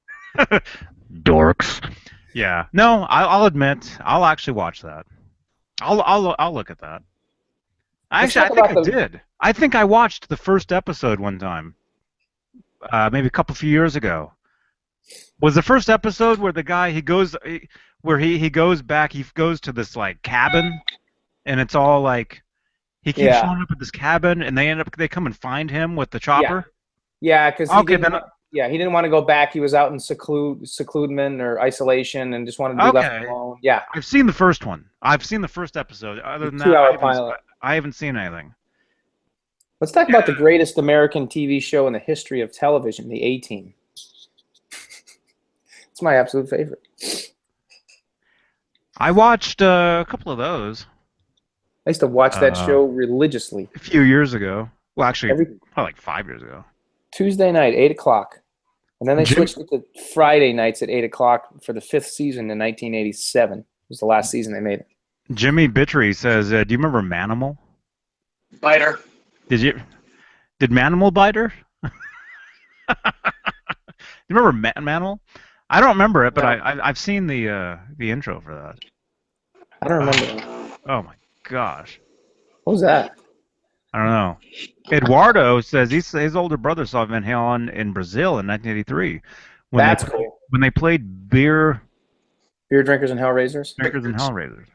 Dorks. Yeah. No, I'll admit, I'll actually watch that. I'll look at that. Actually, I think I did. I think I watched the first episode one time. Maybe a few years ago. Was the first episode where the guy he goes back, he goes to this like cabin, and it's all like he keeps showing up at this cabin, and they come and find him with the chopper. Yeah, because he didn't want to go back. He was out in secludement or isolation, and just wanted to be left alone. Yeah, I've seen the first one. I've seen the first episode. Other than that, 2-hour pilot. I haven't seen anything. Let's talk about the greatest American TV show in the history of television, The A-Team. It's my absolute favorite. I watched a couple of those. I used to watch that show religiously. A few years ago. Well, actually, probably like 5 years ago. Tuesday night, 8 o'clock. And then they switched it to Friday nights at 8 o'clock for the 5th season in 1987. It was the last season they made it. Jimmy Bittery says, do you remember Manimal? Biter. Did Manimal bite her? Do you remember Manimal? I don't remember it, but I've seen the intro for that. I don't remember. Oh my gosh. What was that? I don't know. Eduardo says his older brother saw Van Halen in Brazil in 1983. That's cool. When they played Beer Drinkers and Hellraisers? Drinkers and Hellraisers.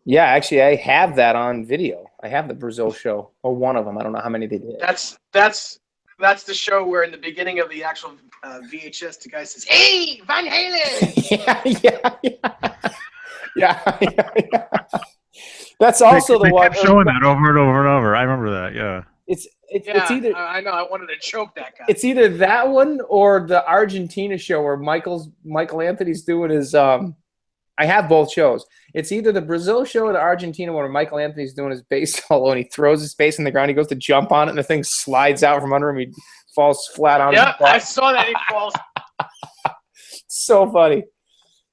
Yeah, actually, I have that on video. I have the Brazil show, or one of them. I don't know how many they did. That's the show where in the beginning of the actual VHS, the guy says, "Hey, Van Halen." Yeah. That's also they the one. Kept showing that over and over and over. I remember that. Yeah. It's either. I know. I wanted to choke that guy. It's either that one or the Argentina show where Michael Anthony's doing his. I have both shows. It's either the Brazil show or the Argentina one where Michael Anthony's doing his bass solo and he throws his bass in the ground. He goes to jump on it and the thing slides out from under him. He falls flat on his butt. I saw that. He falls. So funny.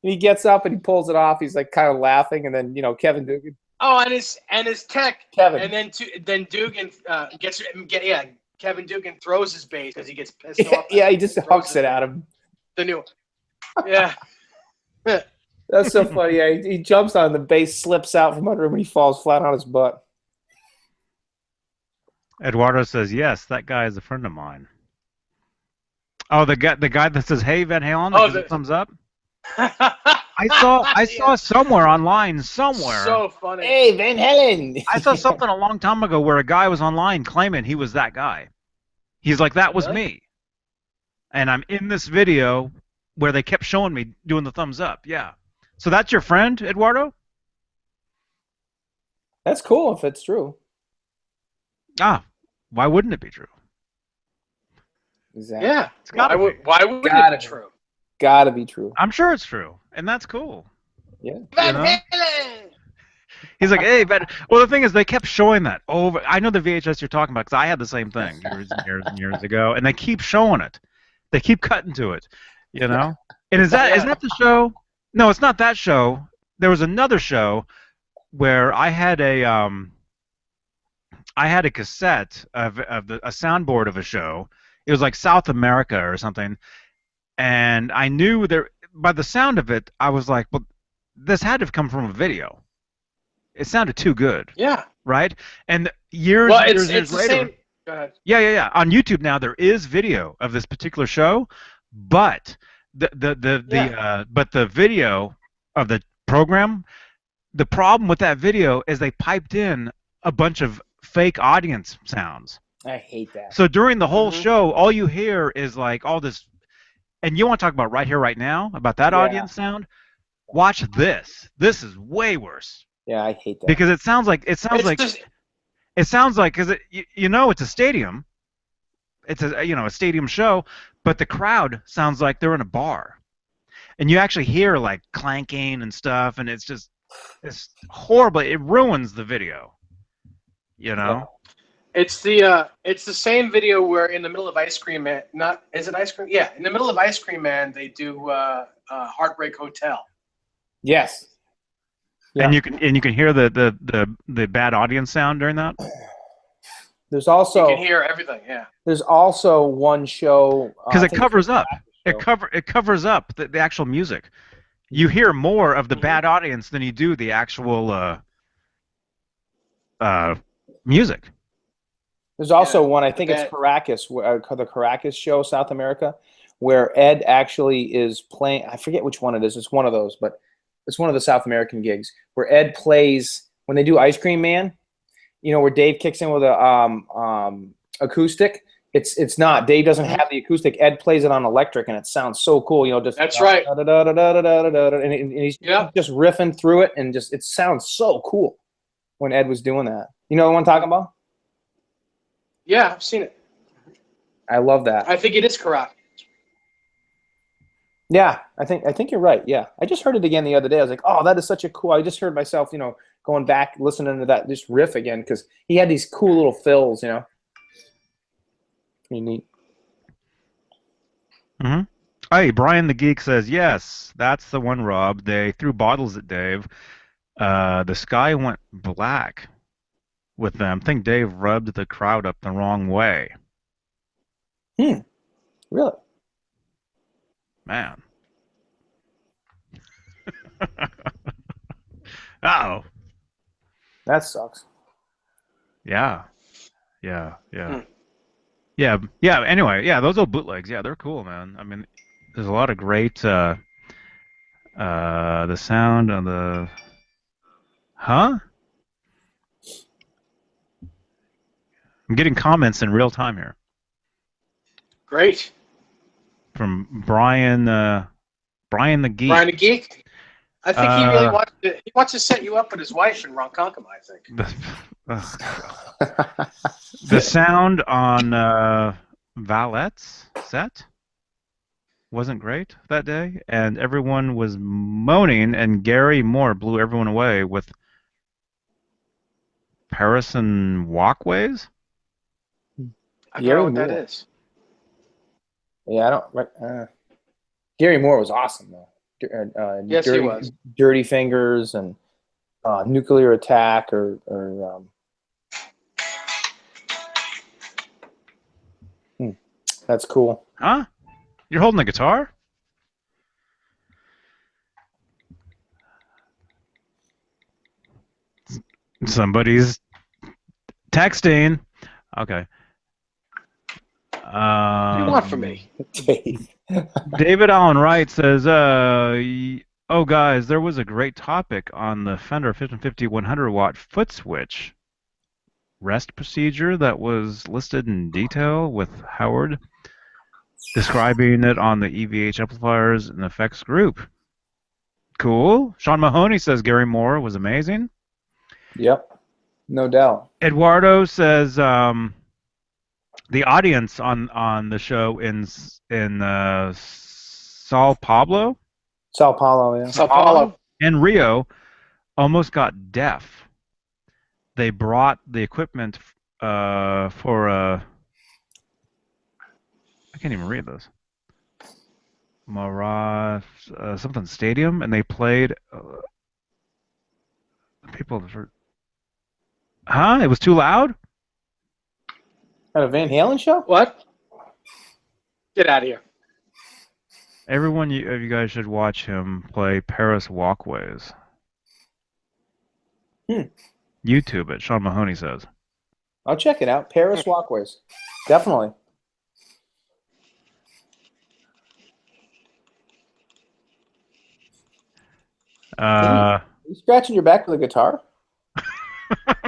he gets up and he pulls it off. He's like kind of laughing, and then Kevin Dugan. Oh, and his tech, Kevin. and then Dugan Kevin Dugan throws his base because he gets pissed off. Yeah, he just hucks it at him. The new, yeah. That's so funny. Yeah, he jumps on the base, slips out from under him, and he falls flat on his butt. Eduardo says, yes, that guy is a friend of mine. Oh, the guy that says, hey, Van Halen, that gives a thumbs up? I saw somewhere online, somewhere. So funny. Hey, Van Halen. I saw something a long time ago where a guy was online claiming he was that guy. He's like, that was me. And I'm in this video where they kept showing me doing the thumbs up. Yeah. So that's your friend, Eduardo? That's cool if it's true. Ah, why wouldn't it be true? Exactly. Yeah. Why wouldn't it be true? Gotta be true. I'm sure it's true, and that's cool. Yeah. Van Halen! He's like, hey, well, the thing is, they kept showing that over. I know the VHS you're talking about because I had the same thing years and years and years ago, and they keep showing it. They keep cutting to it, And isn't that the show? No, it's not that show. There was another show where I had a cassette of a soundboard of a show. It was like South America or something, and I knew there by the sound of it. I was like, well, this had to have come from a video. It sounded too good. Yeah. Right? And years later. Same. Go ahead. Yeah. On YouTube now there is video of this particular show, but the video of the program, the problem with that video is they piped in a bunch of fake audience sounds. I hate that. So during the whole show, all you hear is like all this, and you want to talk about right here, right now, about that audience sound? Watch this. This is way worse. Yeah, I hate that. Because it sounds like because it's a stadium. It's a stadium show, but the crowd sounds like they're in a bar, and you actually hear like clanking and stuff, and it's horrible. It ruins the video. Yeah. It's the same video where in the middle of Ice Cream Man, is it Ice Cream? Yeah, in the middle of Ice Cream Man, they do Heartbreak Hotel. Yes. Yeah. And you can hear the bad audience sound during that. There's also you can hear everything. Yeah. There's also one show because it covers up. It covers up the actual music. You hear more of the bad audience than you do the actual music. There's also one, I think it's Caracas, the Caracas show, South America, where Ed actually is playing. I forget which one it is. It's one of those, but it's one of the South American gigs where Ed plays when they do Ice Cream Man. Where Dave kicks in with a acoustic. It's not. Dave doesn't have the acoustic. Ed plays it on electric, and it sounds so cool. Just that's right. And he's just riffing through it, and it sounds so cool when Ed was doing that. You know what I'm talking about? Yeah, I've seen it. I love that. I think it is correct. Yeah, I think you're right. Yeah, I just heard it again the other day. I was like, oh, that is such a cool. I just heard myself, going back listening to that just riff again because he had these cool little fills, Pretty neat. Mm-hmm. Hey, Brian the Geek says yes, that's the one. Rob, they threw bottles at Dave. The sky went black with them. I think Dave rubbed the crowd up the wrong way. Really? Man. Uh-oh. That sucks. Yeah. Anyway, those old bootlegs, they're cool, man. I mean, there's a lot of great the sound of the I'm getting comments in real time here. Great. From Brian the Geek. Brian the Geek? I think he really wants to set you up with his wife in Ronkonkoma, I think. The sound on Valet's set wasn't great that day, and everyone was moaning, and Gary Moore blew everyone away with Paris and Walkways? I don't know what that is. Yeah, I don't. Gary Moore was awesome, though. Yes, he was. Dirty Fingers and Nuclear Attack that's cool. Huh? You're holding the guitar? Somebody's texting. Okay. What do you want from me? David Allen Wright says, oh, guys, there was a great topic on the Fender 1550 100-watt foot switch rest procedure that was listed in detail with Howard describing it on the EVH amplifiers and effects group. Cool. Sean Mahoney says Gary Moore was amazing. Yep, no doubt. Eduardo says the audience on the show in Sao Paulo. Sao Paulo, yeah. Sao Paulo. In Rio almost got deaf. They brought the equipment for a... I can't even read this. Marat something stadium, and they played. People, huh? It was too loud. At a Van Halen show? What? Get out of here. Everyone, you guys should watch him play Paris Walkways. YouTube it. Sean Mahoney says. I'll check it out. Paris Walkways, definitely. Are you scratching your back with a guitar?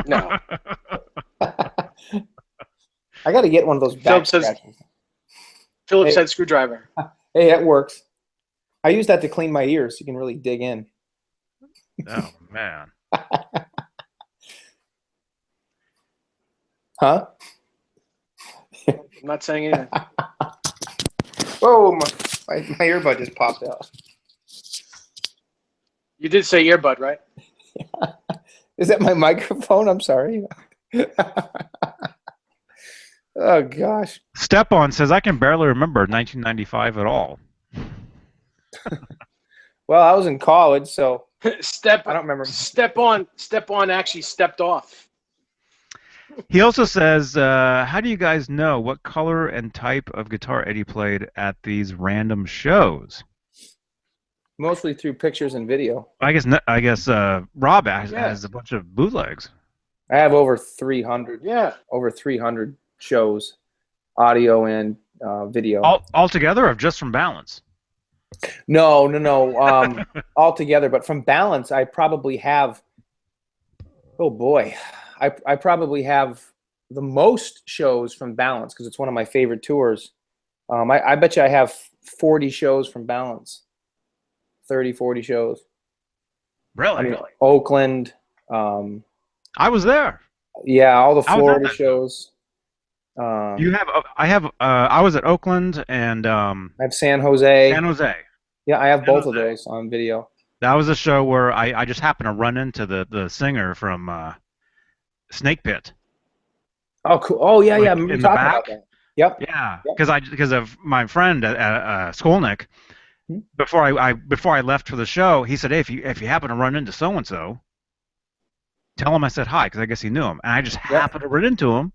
No. I got to get one of those back scratchers. Phillips head screwdriver. Hey, that works. I use that to clean my ears. You can really dig in. Oh, man. Huh? I'm not saying anything. Whoa, my earbud just popped out. You did say earbud, right? Is that my microphone? I'm sorry. Oh, gosh. Step On says, I can barely remember 1995 at all. Well, I was in college, so I don't remember. Step On actually stepped off. He also says, how do you guys know what color and type of guitar Eddie played at these random shows? Mostly through pictures and video. I guess Rob has a bunch of bootlegs. I have over 300. Yeah. Over 300 shows, audio and video. All together or just from Balance? No. All together. But from Balance, I probably have, oh boy, I probably have the most shows from Balance because it's one of my favorite tours. I bet you I have 40 shows from Balance. 30, 40 shows. Really? I mean, Oakland. I was there. Yeah, all the Florida shows. I was at Oakland and I have San Jose. San Jose. Yeah, I have both of those on video. That was a show where I just happened to run into the singer from Snake Pit. Oh, cool. Oh, yeah, like yeah. I remember in the talking back. about that. Yep. Yeah, because of my friend Skolnick. Before I left for the show, he said, "Hey, if you happen to run into so and so, tell him I said hi," because I guess he knew him, and I just happened to run into him,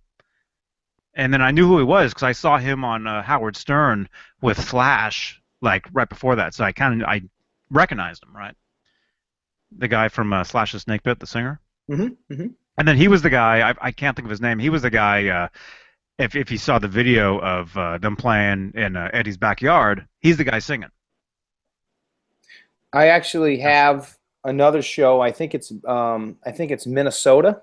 and then I knew who he was because I saw him on Howard Stern with Slash like right before that, so I recognized him, right? The guy from Slash's Snake Pit, the singer. And then he was the guy I can't think of his name. He was the guy. If you saw the video of them playing in Eddie's backyard, he's the guy singing. I actually have another show. I think it's Minnesota.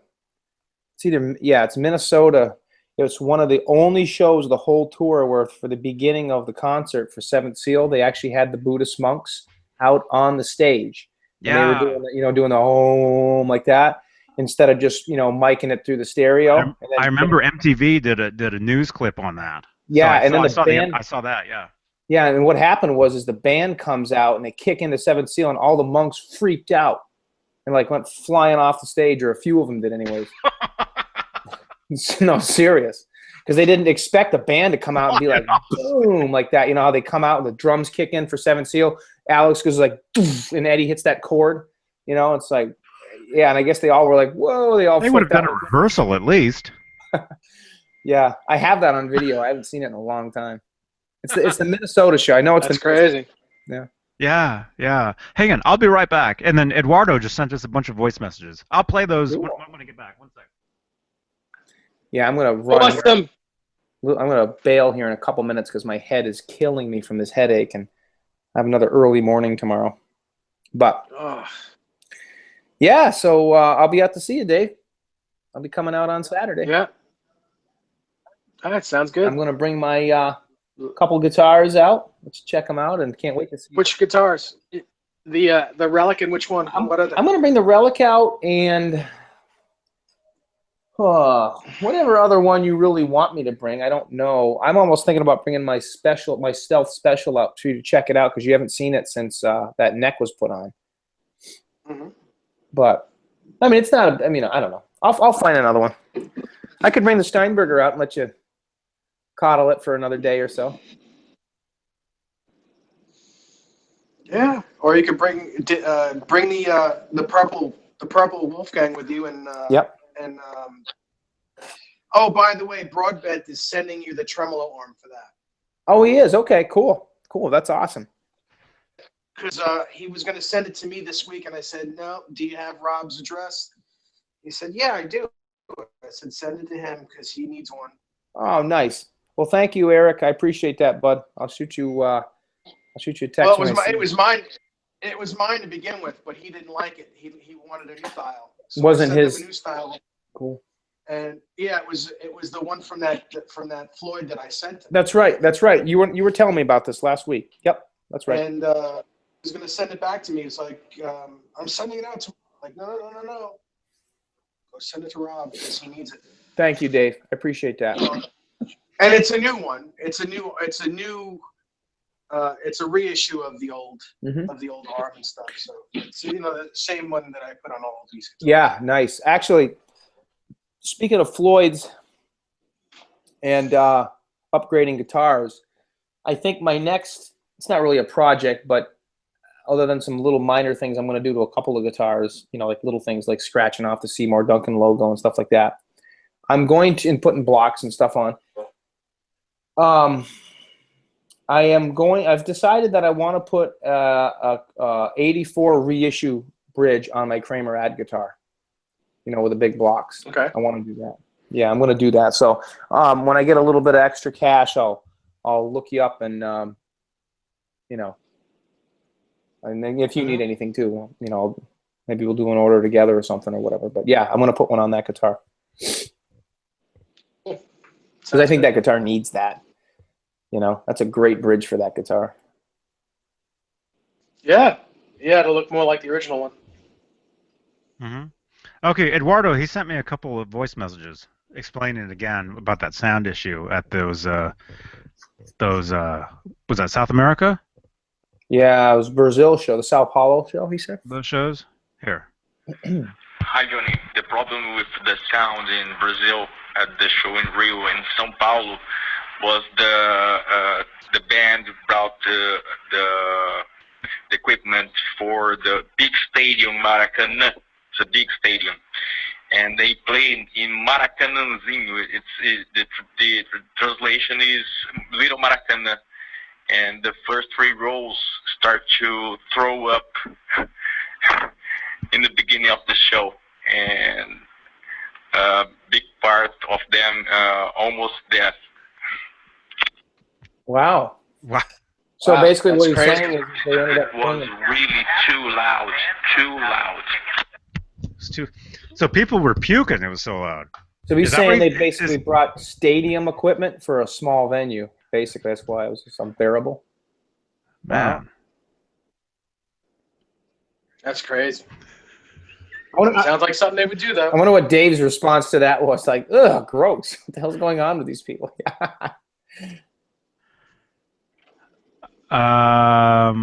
It's Minnesota. It's one of the only shows the whole tour where for the beginning of the concert for Seventh Seal, they actually had the Buddhist monks out on the stage. Yeah. And they were doing the home like that instead of just, micing it through the stereo. I remember MTV did a news clip on that. Yeah, so and then I saw that, yeah. Yeah, and what happened was the band comes out and they kick into Seventh Seal and all the monks freaked out and went flying off the stage, or a few of them did anyways. No, serious. because they didn't expect a band to come out and be like boom like that. You know how they come out and the drums kick in for Seven Seal. Alex goes like, doof, and Eddie hits that chord. You know, it's like, yeah. And I guess they all were like, whoa. They all They would have flipped done out. a reversal at least. Yeah, I have that on video. I haven't seen it in a long time. It's the Minnesota show. I know it's That's crazy. Yeah, yeah. Hang on, I'll be right back. And then Eduardo just sent us a bunch of voice messages. I'll play those when I get back. 1 second. Yeah, I'm gonna run. Awesome. I'm gonna bail here in a couple minutes because my head is killing me from this headache, and I have another early morning tomorrow. But yeah, so I'll be out to see you, Dave. I'll be coming out on Saturday. Yeah. All right, sounds good. I'm gonna bring my couple guitars out. Let's check them out, and can't wait to see. Which guitars? The Relic and which one? I'm What are they? gonna bring the Relic out and whatever other one you really want me to bring. I don't know. I'm almost thinking about bringing my stealth special out to you to check it out because you haven't seen it since that neck was put on. Mm-hmm. But I mean, it's not. I don't know. I'll find another one. I could bring the Steinberger out and let you coddle it for another day or so. Yeah, or you could bring the purple Wolfgang with you and Yep. And oh, by the way, Broadbent is sending you the tremolo arm for that. Oh, he is. Okay, cool. That's awesome. Because he was going to send it to me this week, and I said, no. Do you have Rob's address? He said, yeah, I do. I said, send it to him because he needs one. Oh, nice. Well, thank you, Eric. I appreciate that, bud. I'll shoot you a text. Well, it was mine. It was mine to begin with, but he didn't like it. He wanted a new style. So wasn't I sent his him a new style. Cool. And yeah, it was the one from that Floyd that I sent him. That's right. You were telling me about this last week. Yep, that's right. And he's going to send it back to me. He's like, I'm sending it out to him. I'm like, no. Go send it to Rob because he needs it. Thank you, Dave. I appreciate that. And it's a new one. It's a reissue of the old arm and stuff. So it's the same one that I put on all of these guitars. Yeah, nice. Actually, speaking of Floyd's and upgrading guitars, I think my next, it's not really a project, but other than some little minor things I'm going to do to a couple of guitars, like little things like scratching off the Seymour Duncan logo and stuff like that. I'm going to, and putting blocks and stuff on. I've decided that I want to put a 84 reissue bridge on my Kramer Ad guitar, with the big blocks. Okay. I want to do that. Yeah, I'm going to do that. So when I get a little bit of extra cash, I'll look you up and, and then if you need anything too, maybe we'll do an order together or something or whatever. But yeah, I'm going to put one on that guitar. Because I think that guitar needs that. That's a great bridge for that guitar. Yeah, it'll look more like the original one. Mm-hmm. Okay, Eduardo, he sent me a couple of voice messages explaining again about that sound issue at those was that South America? Yeah, it was Brazil show, the Sao Paulo show, he said. Those shows? Here. Hi, Johnny. The problem with the sound in Brazil at the show in Rio and São Paulo was the band brought the equipment for the big stadium Maracanã. It's a big stadium, and they played in Maracanãzinho. The translation is Little Maracanã, and the first 3 rows start to throw up in the beginning of the show, and a big part of them almost deaf. Wow. Wow. So basically what he's crazy. saying is they ended up It was really too loud. So people were puking, it was so loud. So he's Is that saying what they he- basically brought stadium equipment for a small venue. Basically, that's why it was just unbearable. Man. That's crazy. I Sounds like something they would do, though. wonder what Dave's response to that was. Like, ugh, gross. What the hell's going on with these people? Yeah,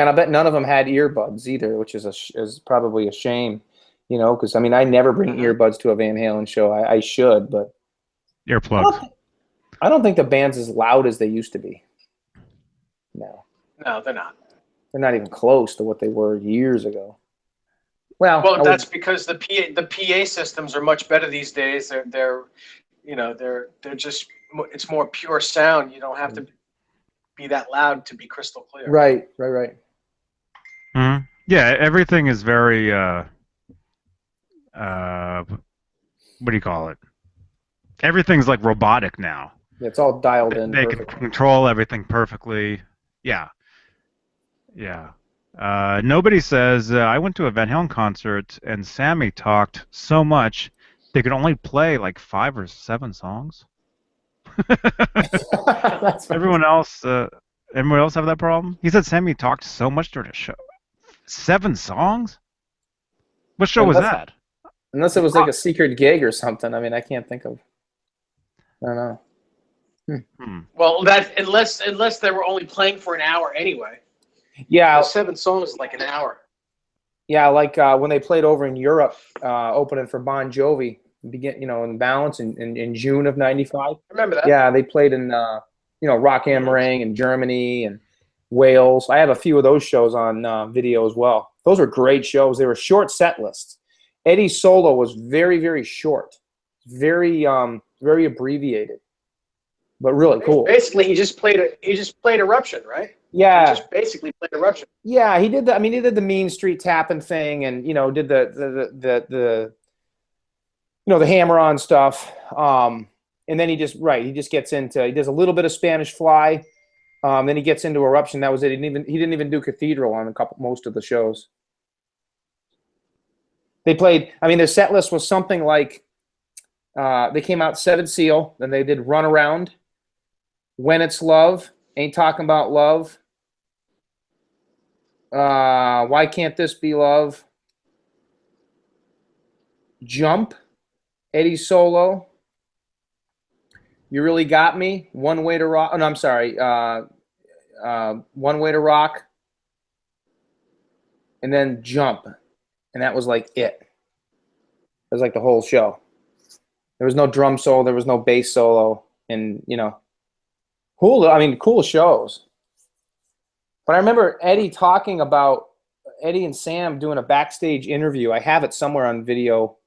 and I bet none of them had earbuds either, which is probably a shame, because I never bring earbuds to a Van Halen show. I should, but Earplugs. I don't think the band's as loud as they used to be. No. No, they're not. They're not even close to what they were years ago. Well, Well, that's because the PA systems are much better these days. They're just, it's more pure sound. You don't have to be that loud to be crystal clear. right. Mhm. Yeah, everything is very what do you call it? Everything's like robotic now. It's all dialed in. They can Perfect. control everything perfectly. Yeah. Nobody says I went to a Van Halen concert and Sammy talked so much they could only play like 5 or 7 songs. That's funny. Everyone else have that problem? He said Sammy talked so much during the show. 7 songs? What show was that? Unless it was like a secret gig or something. I mean, I can't think of. I don't know. Well, that unless they were only playing for an hour anyway. Yeah, 7 songs is like an hour. yeah. Like when they played over in Europe, opening for Bon Jovi, in Balance in June of '95. Remember that? Yeah, they played in Rock am Ring in Germany and Wales. I have a few of those shows on video as well. Those were great shows. They were short set lists. Eddie's solo was very, very short, very very abbreviated, but really cool. Basically, he just played Eruption, right? Yeah, He just basically played Eruption. yeah. He did he did the Mean Street tapping thing, and did the the hammer on stuff. And then he just gets into, he does a little bit of Spanish Fly. Then he gets into Eruption. That was it. He didn't even do Cathedral on most of the shows. They played, their set list was something like, they came out Seven Seal, then they did Run Around, When It's Love, Ain't Talking About Love, Why Can't This Be Love, Jump, Eddie Solo, You Really Got Me, One Way to Rock. Oh, no, I'm sorry. One Way to Rock, and then Jump. And that was like it. It was like the whole show. There was no drum solo. There was no bass solo. And, cool shows. But I remember Eddie and Sam doing a backstage interview. I have it somewhere on video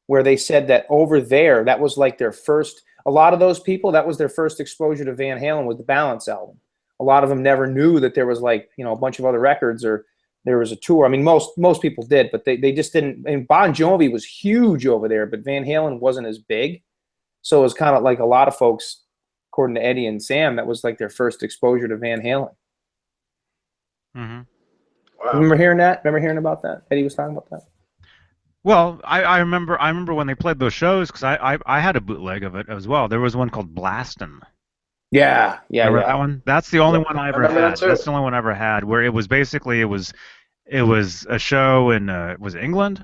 where they said that over there, that was like their first, a lot of those people, that was their first exposure to Van Halen with the Balance album. A lot of them never knew that there was like, a bunch of other records or there was a tour. Most people did, but they just didn't. And Bon Jovi was huge over there, but Van Halen wasn't as big. So it was kind of like a lot of folks, according to Eddie and Sam, that was like their first exposure to Van Halen. Mm-hmm. Wow. Remember hearing that? Remember hearing about that? Eddie was talking about that. Well, I remember when they played those shows because I had a bootleg of it as well. There was one called Blastin'. Yeah. Remember that one? That's the only one I ever remember had. that too. That's the only one I ever had where it was basically it was a show in was it England?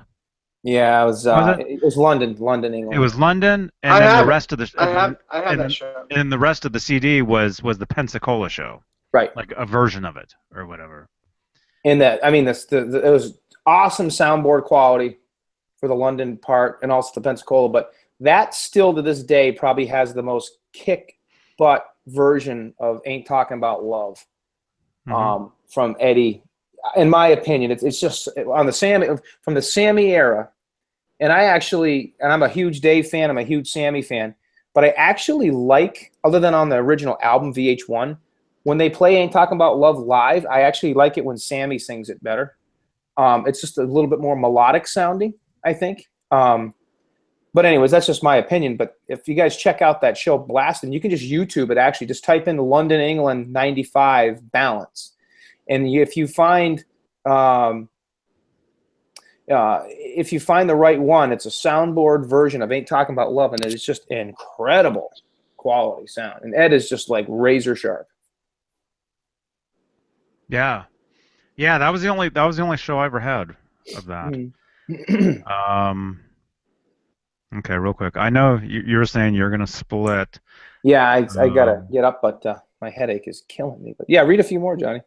Yeah, it Was it? it was London, England. It was London, and I then have the it. rest of the I have and, that show. and the rest of the CD was the Pensacola show, Right. like a version of it or whatever. And that, it was awesome soundboard quality for the London part and also the Pensacola, but that still to this day probably has the most kick butt version of Ain't Talking About Love from Eddie. In my opinion, it's just on the from the Sammy era. And I'm a huge Dave fan. I'm a huge Sammy fan, but I actually like, other than on the original album VH1, when they play Ain't Talking About Love live, I actually like it when Sammy sings it better. It's just a little bit more melodic sounding, I think. But anyways, that's just my opinion. But if you guys check out that show Blastin', you can just YouTube it. Actually, just type in London, England '95 Balance, and if you find the right one, it's a soundboard version of Ain't Talking About Love, and it's just incredible quality sound. And Ed is just like razor sharp. Yeah, that was the only show I ever had of that. Okay, real quick. I know you're saying you're gonna split. Yeah, I gotta get up, but my headache is killing me. But yeah, read a few more, Johnny.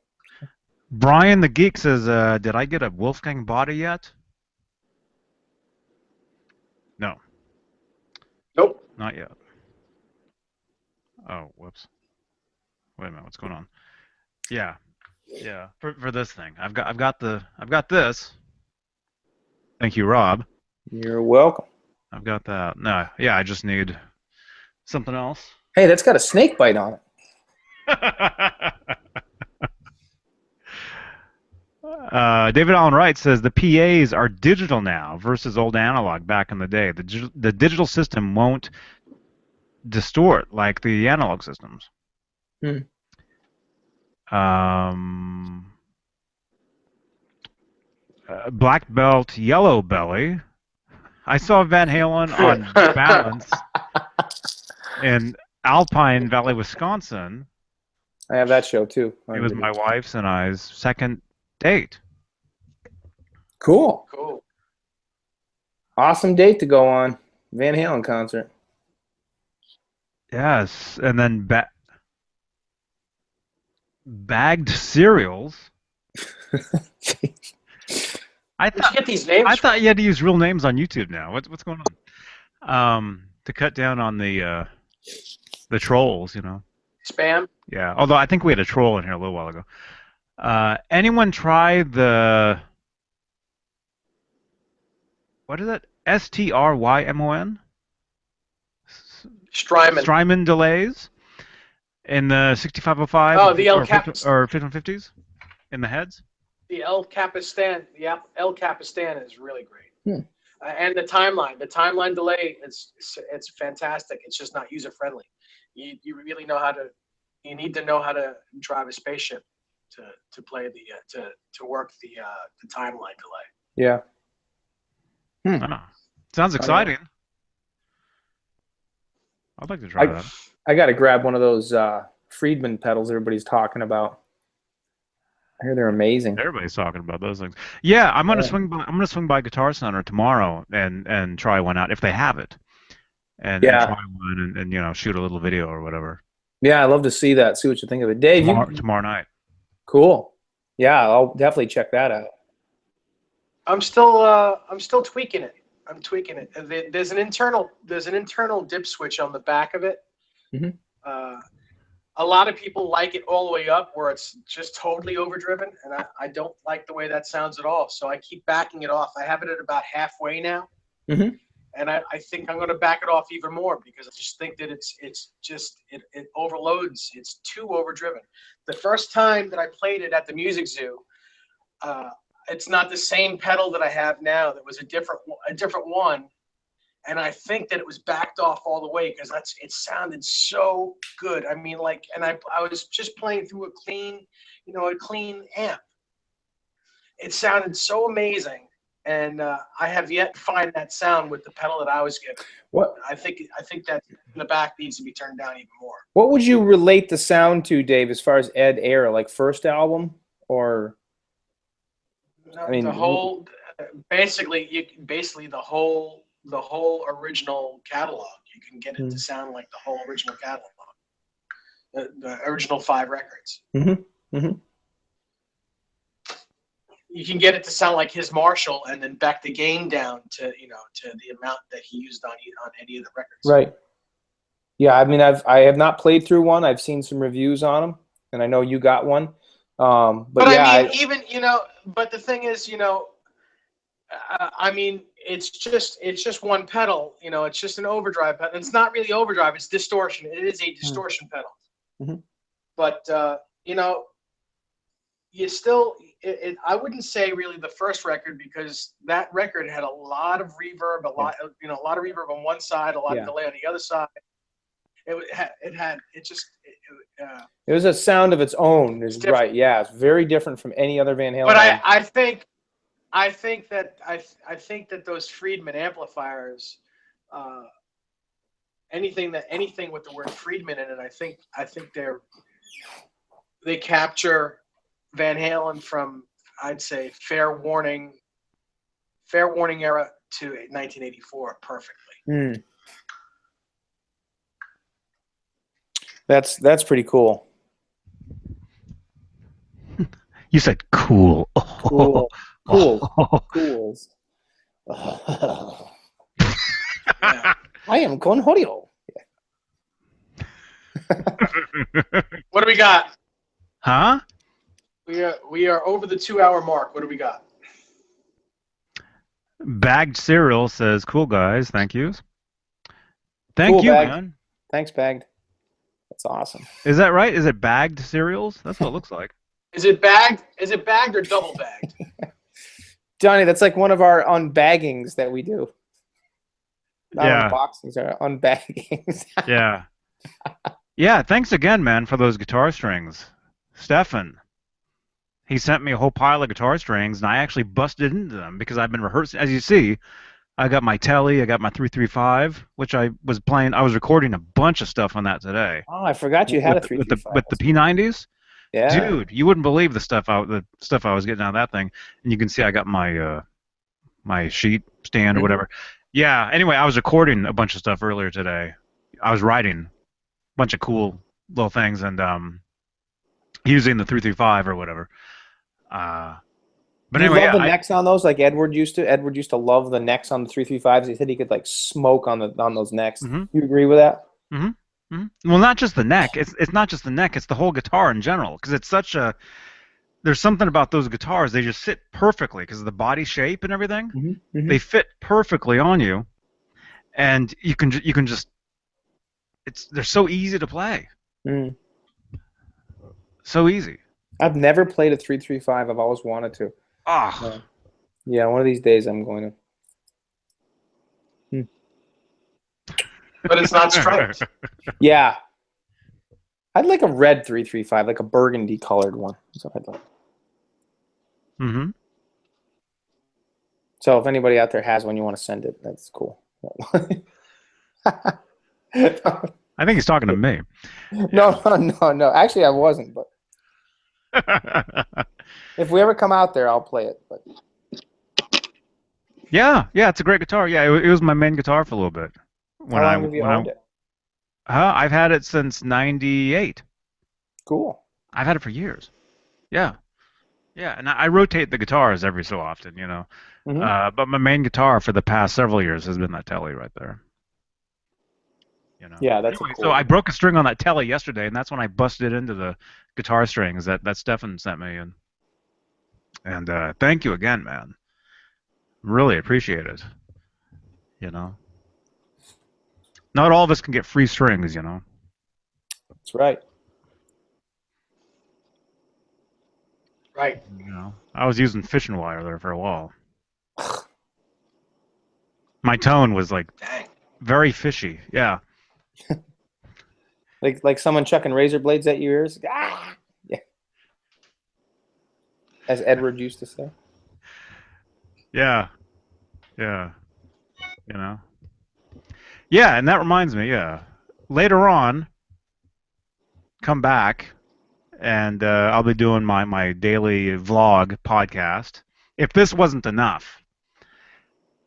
Brian the Geek says, "Did I get a Wolfgang body yet?" No. Nope. Not yet. Oh, whoops. Wait a minute. What's going on? Yeah. Yeah. For this thing, I've got this. Thank you, Rob. You're welcome. I've got that. No, yeah, I just need something else. Hey, that's got a snake bite on it. David Allen Wright says the PAs are digital now versus old analog back in the day. The digital system won't distort like the analog systems. Black belt, yellow belly. I saw Van Halen on Balance in Alpine Valley, Wisconsin. I have that show too. It was my wife's and I's second date. Cool. Cool. Awesome date to go on. Van Halen concert. Yes, and then bagged cereals. I thought get these names. I thought you had to use real names on YouTube now. What's going on? To cut down on the trolls, you know. Spam. Yeah. Although I think we had a troll in here a little while ago. Anyone try the what is it? Strymon? Strymon delays in the 6505 Oh, the El or 5150s in the heads. The El Capistan is really great. And the timeline delay, it's fantastic. It's just not user friendly. You really you need to know how to drive a spaceship to play to work the timeline delay. Yeah. Oh, sounds exciting. I'd like to try that. I got to grab one of those Friedman pedals everybody's talking about. I hear they're amazing. Everybody's talking about those things. Yeah, I'm gonna swing by. I'm gonna swing by Guitar Center tomorrow and try one out if they have it, and try one and you know shoot a little video or whatever. Yeah, I'd love to see that. See what you think of it, Dave. Tomorrow night. Cool. Yeah, I'll definitely check that out. I'm still tweaking it. I'm tweaking it. There's an internal dip switch on the back of it. A lot of people like it all the way up where it's just totally overdriven, and I don't like the way that sounds at all. So I keep backing it off. I have it at about halfway now, and I think I'm going to back it off even more because I just think that it overloads. It's too overdriven. The first time that I played it at the Music Zoo, it's not the same pedal that I have now. That was a different one. And I think that it was backed off all the way because it sounded so good. I mean, and I was just playing through a clean amp. It sounded so amazing, and I have yet to find that sound with the pedal that I was given. What I think that the back needs to be turned down even more. What would you relate the sound to, Dave, as far as Ed Air, like first album or? No, I mean, the whole the whole original catalog. You can get it to sound like the whole original catalog, the original 5 records. You can get it to sound like his Marshall, and then back the gain down to the amount that he used on any of the records. Right. Yeah, I mean, I have not played through one. I've seen some reviews on them, and I know you got one. But yeah, I mean, but the thing is, I mean, it's just one pedal, it's just an overdrive pedal. It's not really overdrive, it's distortion. It is a distortion pedal. But, you still, I wouldn't say really the first record because that record had a lot of reverb, a lot of reverb on one side, a lot of delay on the other side. It was a sound of its own. Is right. Yeah, it's very different from any other Van Halen. But I think that those Friedman amplifiers, anything with the word Friedman in it, I think they capture Van Halen from, I'd say, fair warning era to 1984 perfectly. That's pretty cool. You said cool. Cool. Cools. I am con Horio. What do we got? Huh? We are over the 2-hour mark. What do we got? Bagged cereal says, "Cool guys, thank yous." Thank Cool, you, Bagged. man. Thanks, Bagged. That's awesome. Is that right? Is it bagged cereals? That's what it looks like. Is it bagged? Is it bagged or double bagged? Johnny, that's like one of our unbaggings that we do. Not Yeah. unboxings, or unbaggings. Yeah. Yeah, thanks again, man, for those guitar strings. Stefan, he sent me a whole pile of guitar strings, and I actually busted into them because I've been rehearsing. As you see, I got my Telly, I got my 335, which I was playing. I was recording a bunch of stuff on that today. Oh, I forgot you had a 335. With the P90s. Yeah. Dude, you wouldn't believe the stuff I was getting out of that thing. And you can see I got my my sheet stand or whatever. Yeah. Anyway, I was recording a bunch of stuff earlier today. I was writing a bunch of cool little things and using the 335 or whatever. But Do you anyway, love the necks on those like Edward used to? Edward used to love the necks on the 335s. He said he could like smoke on those necks. Mm-hmm. You agree with that? Mm-hmm. Well, not just the neck. It's not just the neck. It's the whole guitar in general. Because it's such a there's something about those guitars. They just sit perfectly because of the body shape and everything. Mm-hmm. They fit perfectly on you, and you can just they're so easy to play. Mm. So easy. I've never played a 335. I've always wanted to. Oh. Yeah, one of these days I'm going to. But it's not striped. Yeah. I'd like a red 335, like a burgundy colored one. That's what I'd like. Mm-hmm. So if anybody out there has one, you want to send it, that's cool. I think he's talking to me. No. Actually, I wasn't, but if we ever come out there, I'll play it. But yeah, it's a great guitar. Yeah, it was my main guitar for a little bit. How long have you owned it? I've had it since '98. Cool. I've had it for years. Yeah, and I rotate the guitars every so often, you know. Mm-hmm. But my main guitar for the past several years has been that Telly right there. You know. Yeah, that's anyway, cool. So I broke a string on that Telly yesterday, and that's when I busted into the guitar strings that Stefan sent me, and thank you again, man. Really appreciate it. You know. Not all of us can get free strings, you know. That's right. Right. You know, I was using fishing wire there for a while. My tone was like very fishy. Yeah. Like someone chucking razor blades at your ears. Ah! Yeah. As Edward used to say. Yeah. You know. Yeah, and that reminds me. Yeah, later on, come back, and I'll be doing my daily vlog podcast. If this wasn't enough,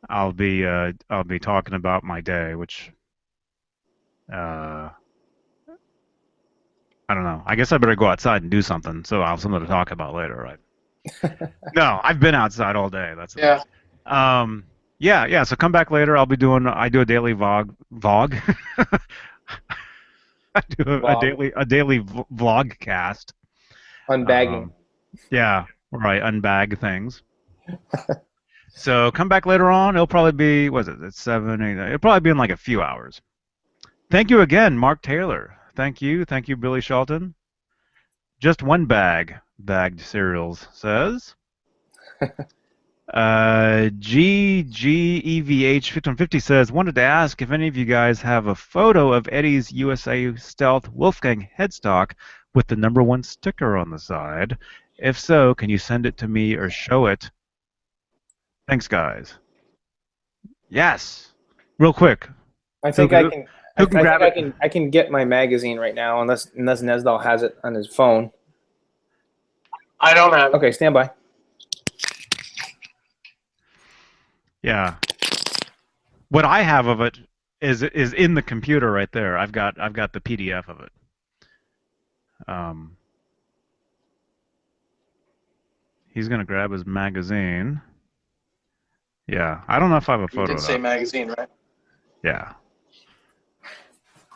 I'll be talking about my day, which I don't know. I guess I better go outside and do something, so I'll have something to talk about later, right? No, I've been outside all day. That's Yeah. Yeah. So come back later. I do a daily vlog. I do a daily vlog cast. Unbagging. Yeah, right. Unbag things. So come back later on. It'll probably be It's 7, 8. It'll probably be in like a few hours. Thank you again, Mark Taylor. Thank you, Billy Shelton. Just one bagged cereals says. GGEVH5150 says, wanted to ask if any of you guys have a photo of Eddie's USA Stealth Wolfgang headstock with the #1 sticker on the side. If so, can you send it to me or show it? Thanks, guys. Yes. Real quick. I think I can. Who can grab it? I can get my magazine right now, unless Nesdal has it on his phone. I don't have it. Okay, stand by. Yeah. What I have of it is in the computer right there. I've got the PDF of it. He's gonna grab his magazine. Yeah, I don't know if I have a photo. You did of say that. magazine, right? Yeah.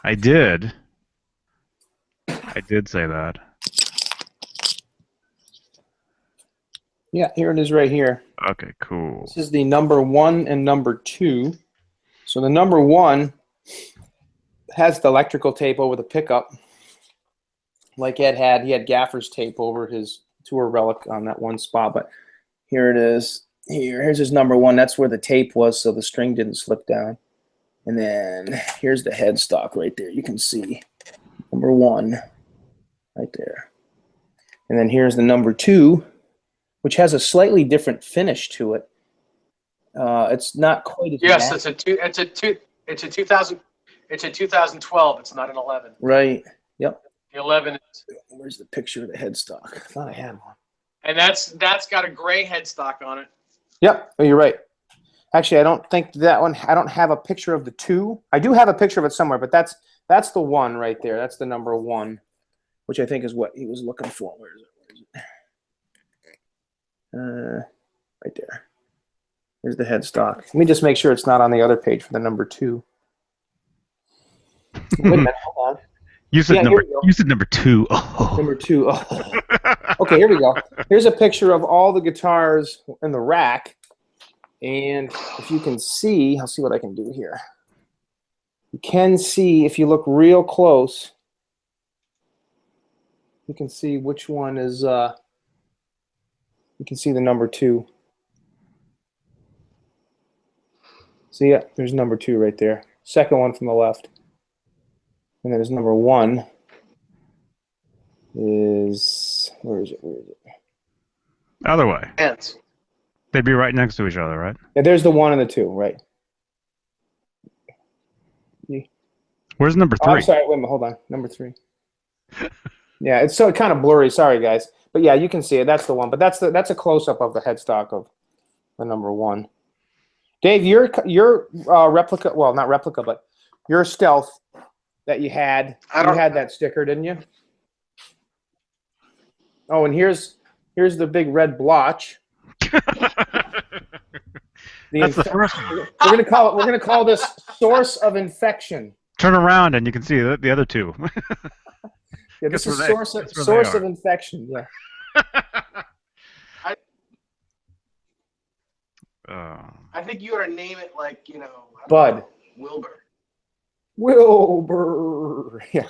I did. I did say that. Yeah, here it is right here. Okay, cool. This is the number 1 and number 2. So the number 1 has the electrical tape over the pickup. Like Ed had, he had gaffer's tape over his tour relic on that one spot. But here it is. Here's his number 1. That's where the tape was, so the string didn't slip down. And then here's the headstock right there. You can see number 1 right there. And then here's the number 2, which has a slightly different finish to it. It's not quite as Yes, matte. it's a 2000. It's a 2012. It's not an 11. Right. Yep. The 11 is, Where's the picture of the headstock? I thought I had one. and that's got a gray headstock on it. Yep. Oh, you're right. Actually, I don't think that one. I don't have a picture of the 2. I do have a picture of it somewhere, but that's the 1 right there. That's the number 1, which I think is what he was looking for. Where is it? Right there. There's the headstock. Let me just make sure it's not on the other page for the number 2. Wait a minute. Hold on. You said Yeah, number. here we go. You said number 2. Oh. Number 2. Oh. Okay, here we go. Here's a picture of all the guitars in the rack. And if you can see, I'll see what I can do here. You can see, if you look real close, you can see which one is, you can see the number 2. See, yeah, there's number 2 right there. Second one from the left. And then there's number 1 is, where is it? Other way. Hands. They'd be right next to each other, right? Yeah, there's the 1 and the 2, right. Where's number Oh, 3? I'm sorry, wait a minute, hold on. Number 3. Yeah, it's so kind of blurry. Sorry, guys. But yeah, you can see it. That's the one. But that's a close-up of the headstock of the number 1. Dave, your replica, well, not replica, but your Stealth that you had that sticker, didn't you? Oh, and here's the big red blotch. That's the first one. We're gonna call this source of infection. Turn around and you can see the other 2. Yeah, this is Guess source where they of are. infection. Yeah. I think you ought to name it like, you know, I don't Bud. know, Wilbur. Wilbur. Yeah.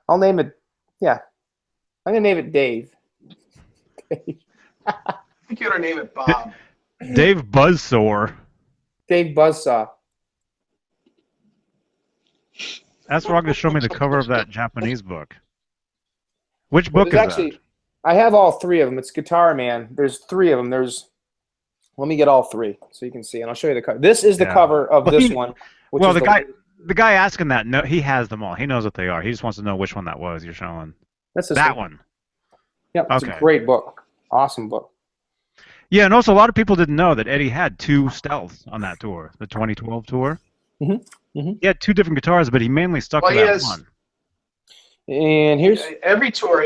I'll name it. Yeah. I'm gonna name it Dave. I think you ought to name it Bob. Dave Buzzsaw. Dave Buzzsaw. That's wrong to show me the cover of that Japanese book. Which book is There's actually, I have all 3 of them. It's Guitar Man. There's 3 of them. Let me get all 3 so you can see, and I'll show you the cover. This is the Yeah. cover of Well, this he- one. Which Well, is the guy asking that, no, he has them all. He knows what they are. He just wants to know which one that was you're showing. that's this That one. Yep, it's Okay. a great book. Awesome book. Yeah, and also a lot of people didn't know that Eddie had 2 Stealths on that tour, the 2012 tour. Mhm, mhm. He had 2 different guitars, but he mainly stuck Well, to he that has- one. And here's Every tour,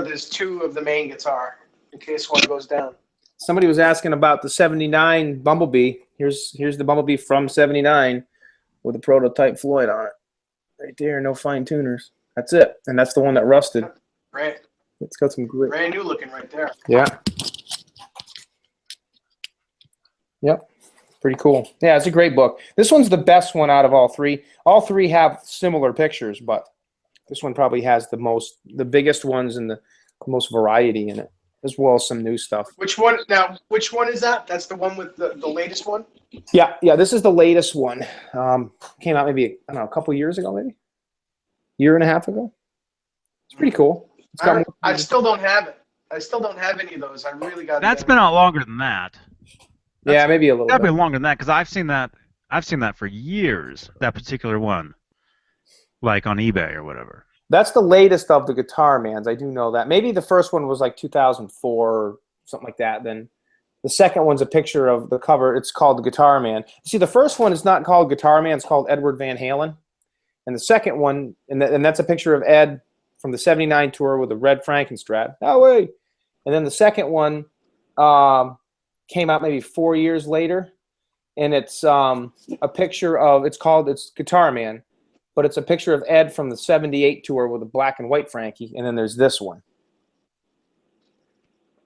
there's 2 of the main guitar in case one goes down. somebody was asking about the 79 Bumblebee. Here's the Bumblebee from 79 with a prototype Floyd on it. Right there, no fine tuners. That's it. And that's the one that rusted. Brand, It's got some great. brand new looking right there. Yeah. Yep. Pretty cool. Yeah, it's a great book. This one's the best one out of all 3. All 3 have similar pictures, but this one probably has the biggest ones and the most variety in it, as well as some new stuff. Which one is that? That's the one with the latest one? Yeah, this is the latest one. Came out maybe, I don't know, a couple years ago, maybe? Year and a half ago? It's pretty cool. It's got I still don't have it. I still don't have any of those. I really got That's been out longer than that. yeah, maybe a little Gotta be bit. longer than that because I've seen that for years. That particular one, like on eBay or whatever. That's the latest of the Guitar Mans. I do know that. Maybe the first one was like 2004 or something like that. Then the second one's a picture of the cover. It's called the Guitar Man. See, the first one is not called Guitar Man. It's called Edward Van Halen. And the second one, and that's a picture of Ed from the 79 tour with a red Frankenstrat. Oh, wait. And then the second one came out maybe 4 years later. And it's a picture of, it's Guitar Man. but it's a picture of Ed from the '78 tour with a black and white Frankie, and then there's this one,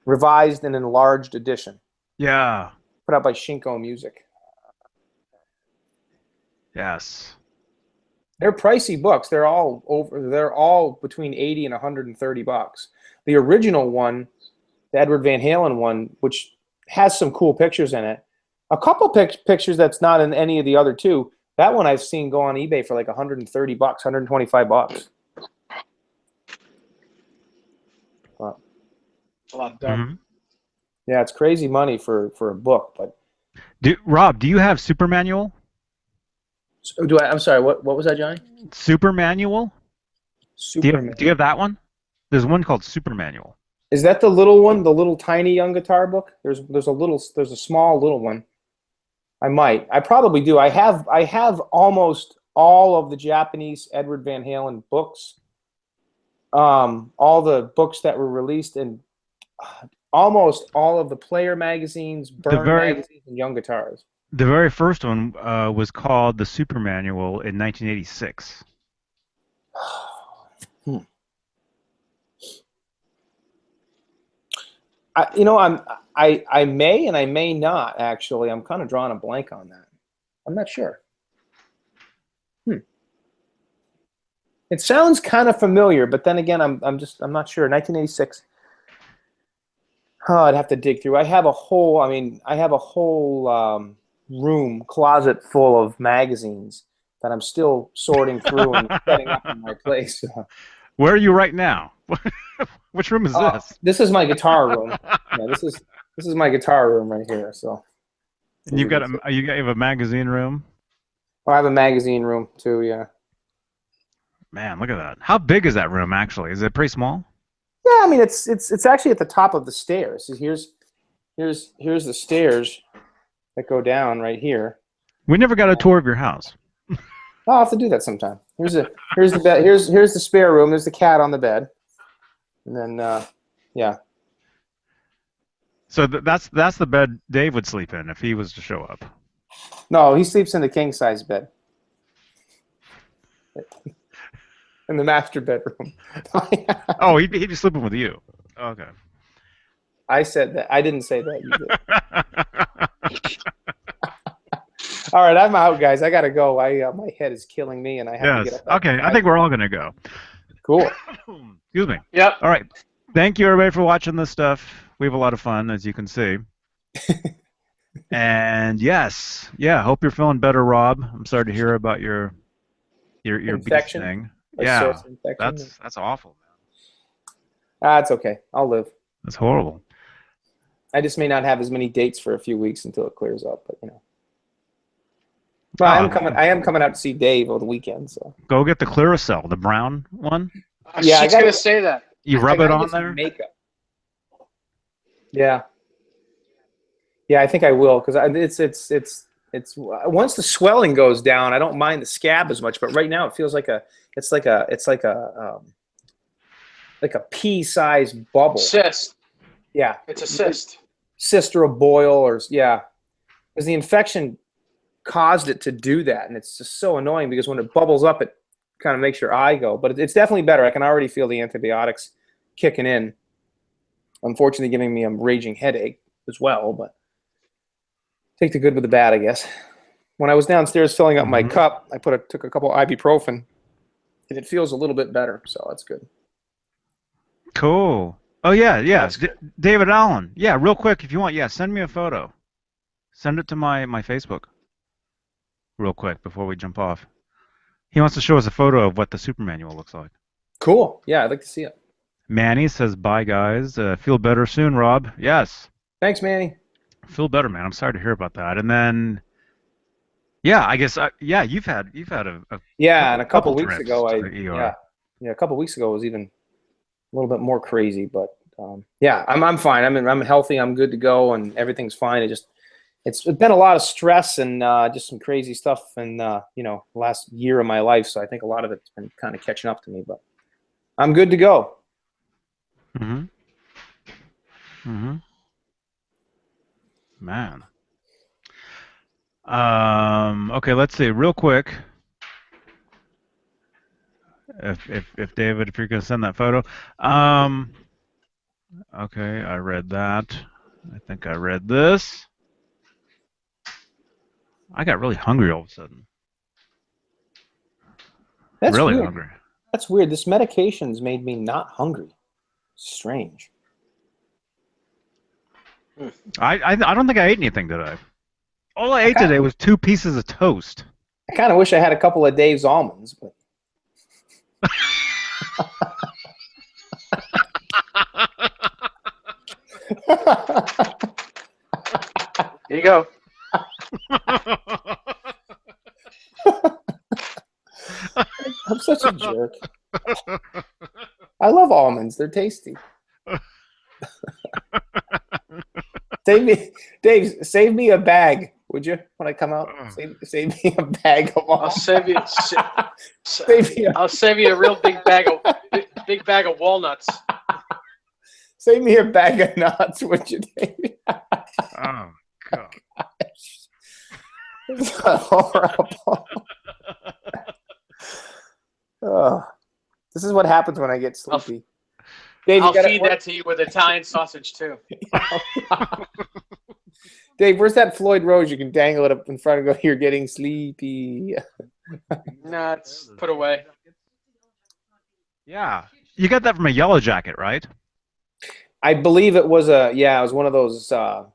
revised and enlarged edition, Yeah. put out by Shinko Music. Yes. They're pricey books. They're all between 80 and 130 bucks. The original one, the Edward Van Halen one, which has some cool pictures in it. A couple pictures that's not in any of the other two. That one I've seen go on eBay for like 130 bucks, 125 bucks. A lot of dough. Mm-hmm. Yeah, it's crazy money for a book, but Rob, do you have Super Manual? I'm sorry, what was that, Johnny? Super Manual? Do Superman. you have that one? There's one called Super Manual. Is that the little one, the little tiny young guitar book? There's a small little one. I probably do. I have almost all of the Japanese Edward Van Halen books. All the books that were released, and almost all of the Player magazines, Burn magazines, and Young Guitars. The very first one was called the Super Manual in 1986. I may and I may not, actually. I'm kind of drawing a blank on that. I'm not sure. It sounds kind of familiar, but then again, I'm not sure. 1986. Oh, I'd have to dig through. I have a whole room, closet full of magazines that I'm still sorting through and setting up in my place. Where are you right now? Which room is this? This is my guitar room. Yeah, this is my guitar room right here. So. And you have a magazine room? Oh, I have a magazine room too. Yeah. Man, look at that. How big is that room actually? Is it pretty small? Yeah, I mean it's actually at the top of the stairs. Here's the stairs that go down right here. We never got a tour of your house. I'll have to do that sometime. Here's the bed. Here's the spare room. There's the cat on the bed, and then yeah. So that's the bed Dave would sleep in if he was to show up. No, he sleeps in the king size bed. In the master bedroom. Oh, he'd be sleeping with you. Okay. I said that. I didn't say that. You did. All right, I'm out, guys. I gotta go. My head is killing me, and I have to get up. Okay, I think we're all gonna go. Cool. Excuse me. Yep. All right. Thank you, everybody, for watching this stuff. We have a lot of fun, as you can see. And yes, yeah. Hope you're feeling better, Rob. I'm sorry to hear about your Infection? bee thing. A Yeah, source infection? that's awful, Ah, man. it's okay. I'll live. That's horrible. I just may not have as many dates for a few weeks until it clears up, but you know. Well, I am coming out to see Dave over the weekend, so. Go get the Clearasil, the brown one. I was just gonna say that. You rub it on there. Makeup. Yeah. Yeah, I think I will because it's once the swelling goes down, I don't mind the scab as much. But right now, it feels like it's like a pea-sized bubble. Cyst. Yeah. It's a cyst. Cyst or a boil, or yeah, because the infection caused it to do that, and it's just so annoying because when it bubbles up, it kind of makes your eye go. But it's definitely better. I can already feel the antibiotics kicking in. Unfortunately, giving me a raging headache as well, but take the good with the bad, I guess. When I was downstairs filling up my cup, I took a couple ibuprofen, and it feels a little bit better, so that's good. Cool. Oh yeah. David Allen. Yeah, real quick, if you want, send me a photo. Send it to my Facebook. Real quick before we jump off. He wants to show us a photo of what the Super Manual looks like. Cool. Yeah, I'd like to see it. Manny says, bye, guys. Feel better soon, Rob. Yes. Thanks, Manny. Feel better, man. I'm sorry to hear about that. And then, yeah, I guess, you've had a and a couple weeks trips ago, to the ER. a couple weeks ago it was even a little bit more crazy, but yeah, I'm fine. I'm healthy. I'm good to go, and everything's fine. It's been a lot of stress and just some crazy stuff in last year of my life. So I think a lot of it's been kind of catching up to me, but I'm good to go. Man. Okay, let's see. Real quick. If David, if you're gonna send that photo. Um, okay, I read that. I think I read this. I got really hungry all of a sudden. That's Really weird. hungry. That's weird. This medication's made me not hungry. Strange. I don't think I ate anything today. All I ate today was 2 pieces of toast. I kind of wish I had a couple of Dave's almonds, but Here you go. I'm such a jerk. I love almonds. They're tasty. Save me a bag, would you? When I come out, save me a bag of I'll almonds. save you. I'll save you a real big bag of walnuts. Save me a bag of nuts, would you, Dave? Oh God. This is horrible. Oh, this is what happens when I get sleepy. Dave, I'll feed that to you with Italian sausage too. Dave, where's that Floyd Rose? You can dangle it up in front and go, "You're getting sleepy." Nah, it's put away. Yeah, you got that from a Yellow Jacket, right? I believe it was it was one of those, those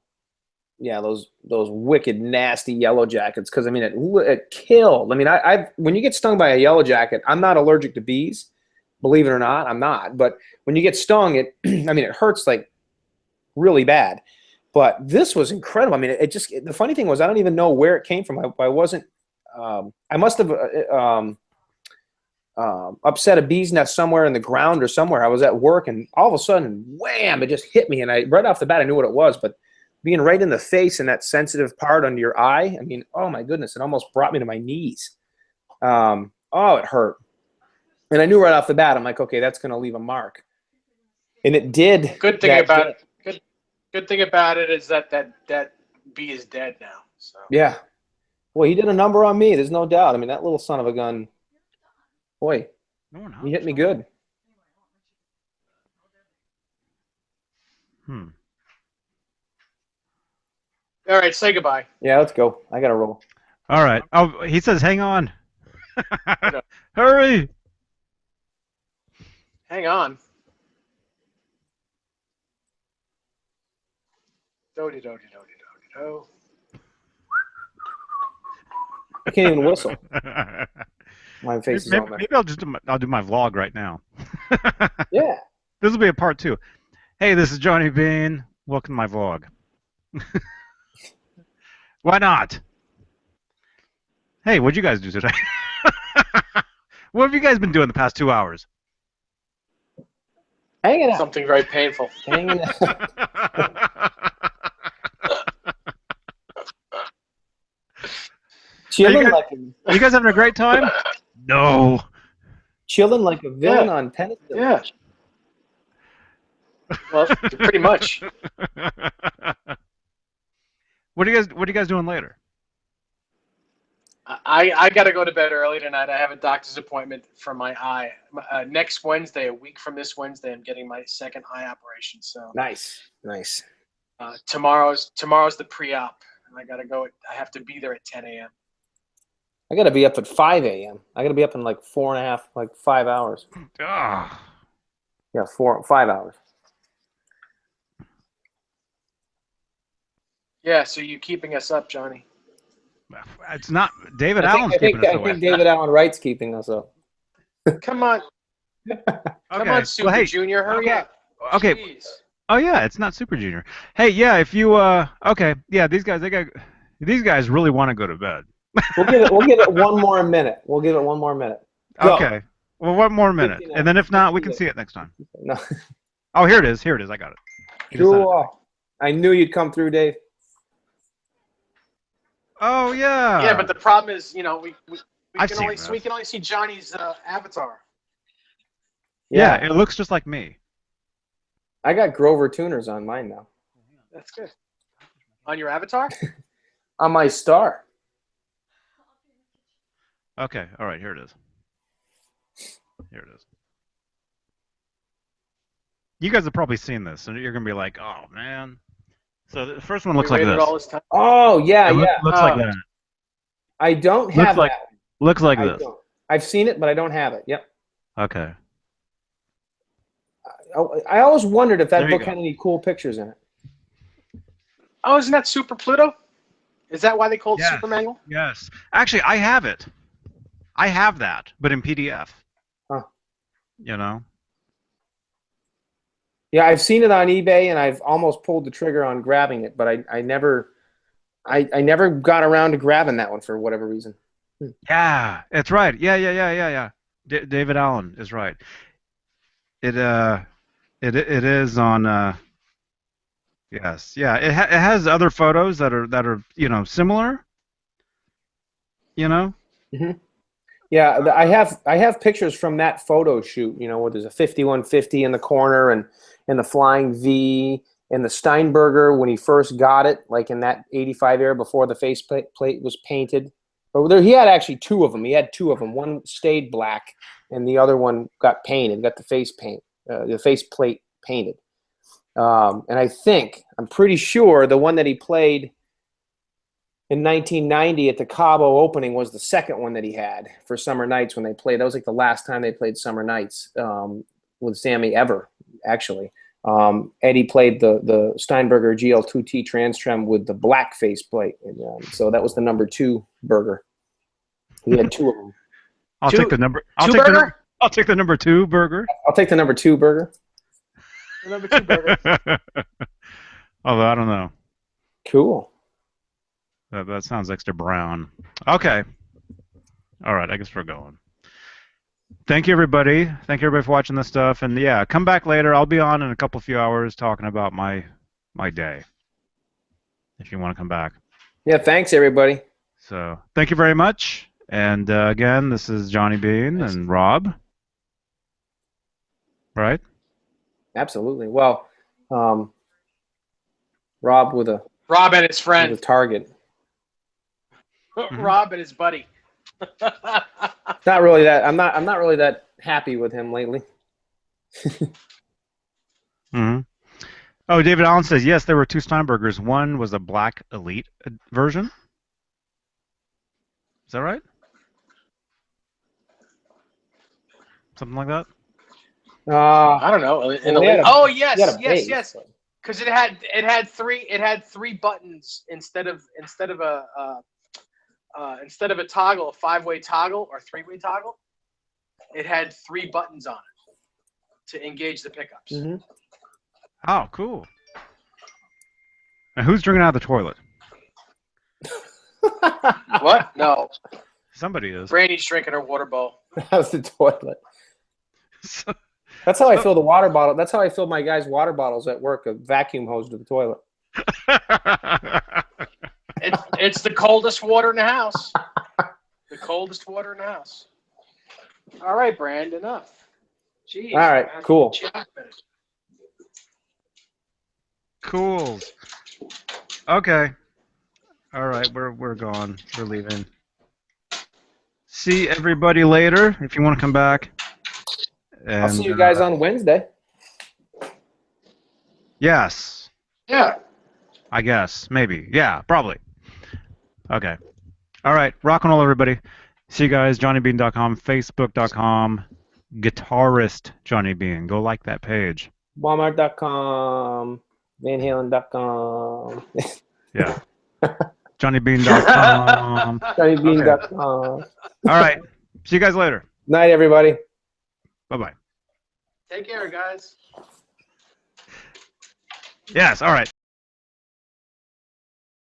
wicked, nasty Yellow Jackets. Because I mean, it killed. I mean, when you get stung by a Yellow Jacket, I'm not allergic to bees. Believe it or not, I'm not. But when you get stung, it hurts like really bad. But this was incredible. I mean, the funny thing was, I don't even know where it came from. I wasn't. I must have upset a bee's nest somewhere in the ground or somewhere. I was at work, and all of a sudden, wham! It just hit me, and right off the bat, I knew what it was. But being right in the face and that sensitive part under your eye, I mean, oh my goodness, it almost brought me to my knees. Oh, it hurt. And I knew right off the bat, I'm like, okay, that's going to leave a mark. And it did. Good thing about it. Good thing about it is that bee is dead now. So. Yeah. Well, he did a number on me. There's no doubt. I mean, that little son of a gun. Boy, he hit me good. All right, say goodbye. Yeah, let's go. I got to roll. All right. Oh, he says, hang on. Hurry. Hang on. Do. I can't even whistle. My face is on there. Maybe I'll do my vlog right now. Yeah. This will be a part 2. Hey, this is Johnny Beane. Welcome to my vlog. Why not? Hey, what'd you guys do today? What have you guys been doing the past 2 hours? Hanging out. Something very painful. Hanging out. Chilling you guys having a great time? No. Chilling like a villain on penicillin. Yeah. Well, pretty much. What are you guys doing later? I got to go to bed early tonight. I have a doctor's appointment for my eye. Next Wednesday, a week from this Wednesday, I'm getting my second eye operation. So nice. Tomorrow's the pre-op, and I got to go. I have to be there at 10 a.m. I got to be up at 5 a.m. I got to be up in like 5 hours. Oh. Yeah, 5 hours. Yeah, so you're keeping us up, Johnny. It's not David Allen's keeping us away. I think David Allen Wright's keeping us up. Come on. Come on, Super Junior, hurry up. Okay. Jeez. Oh yeah, it's not Super Junior. Hey, yeah, if you okay, yeah, these guys really want to go to bed. We'll give it one more minute. We'll give it one more minute. Go. Okay. Well, one more minute, and then if not, we can see it next time. No. Oh, here it is. Here it is. I got it. Cool. I knew you'd come through, Dave. Oh yeah. Yeah, but the problem is, we can only see Johnny's avatar. Yeah, it looks just like me. I got Grover tuners on mine now. That's good. On your avatar? On my star. Okay. All right. Here it is. Here it is. You guys have probably seen this, and you're gonna be like, "Oh man." So the first one looks We like waited this. all this time. Oh yeah, It yeah. looks like that. I don't Looks have like that. looks like I this. don't. I've seen it, but I don't have it. Yep. Okay. I always wondered if that There you book go. had any cool pictures in it. Oh, isn't that Super Pluto? Is that why they call it Yes. Super Manual? Yes. Actually, I have it. I have that, but in PDF. Huh. You know. Yeah, I've seen it on eBay, and I've almost pulled the trigger on grabbing it, but I never got around to grabbing that one for whatever reason. Yeah, it's right. Yeah. David Allen is right. It it is on yes. Yeah, it has other photos that are, similar, you know? Yeah, I have pictures from that photo shoot. Where there's a 5150 in the corner, and the flying V, and the Steinberger when he first got it, like in that '85 era before the faceplate was painted. Or he had actually two of them. He had two of them. One stayed black, and the other one got painted. Got the the faceplate painted. And I'm pretty sure the one that he played in 1990 at the Cabo opening was the second one that he had for Summer Nights when they played. That was like the last time they played Summer Nights with Sammy ever, actually. Eddie played the Steinberger GL2T Transtrem with the black faceplate. And, so that was the number 2 burger. He had two of them. I'll take the number. I'll Two take the burger? I'll take the number 2 burger. I'll take the number 2 burger. The number 2 burger. Although I don't know. Cool. That sounds extra brown. Okay. All right, I guess we're going. Thank you, everybody. Thank you, everybody, for watching this stuff. And yeah, come back later. I'll be on in a few hours talking about my day. If you want to come back. Yeah, thanks, everybody. So thank you very much. And again, this is Johnny Beane and Rob. Right? Absolutely. Well, Rob with a his friend. with a target. Rob and his buddy. Not really that. I'm not really that happy with him lately. Oh, David Allen says yes. There were 2 Steinbergers. One was a black elite version. Is that right? Something like that. I don't know. Yes. Because it had 3 buttons instead of a toggle, a 5-way toggle or 3-way toggle. It had 3 buttons on it to engage the pickups. Mm-hmm. Oh, cool. And who's drinking out of the toilet? What? No. Somebody is. Brandy's drinking her water bowl. How's the toilet? That's how I fill the water bottle. That's how I fill my guys' water bottles at work. A vacuum hose to the toilet. It's the coldest water in the house. The coldest water in the house. All right, Brand, enough. Jeez. All right, cool. Cool. Okay. All right, we're gone. We're leaving. See everybody later if you want to come back. And, I'll see you guys on Wednesday. Yes. Yeah. I guess. Maybe. Yeah, probably. Okay. All right. Rock and roll, everybody. See you guys. JohnnyBeane.com, Facebook.com, Guitarist Johnny Beane. Go like that page. Walmart.com, VanHalen.com. Yeah. JohnnyBeane.com. JohnnyBeane.com. All right. See you guys later. Night, everybody. Bye-bye. Take care, guys. Yes. All right.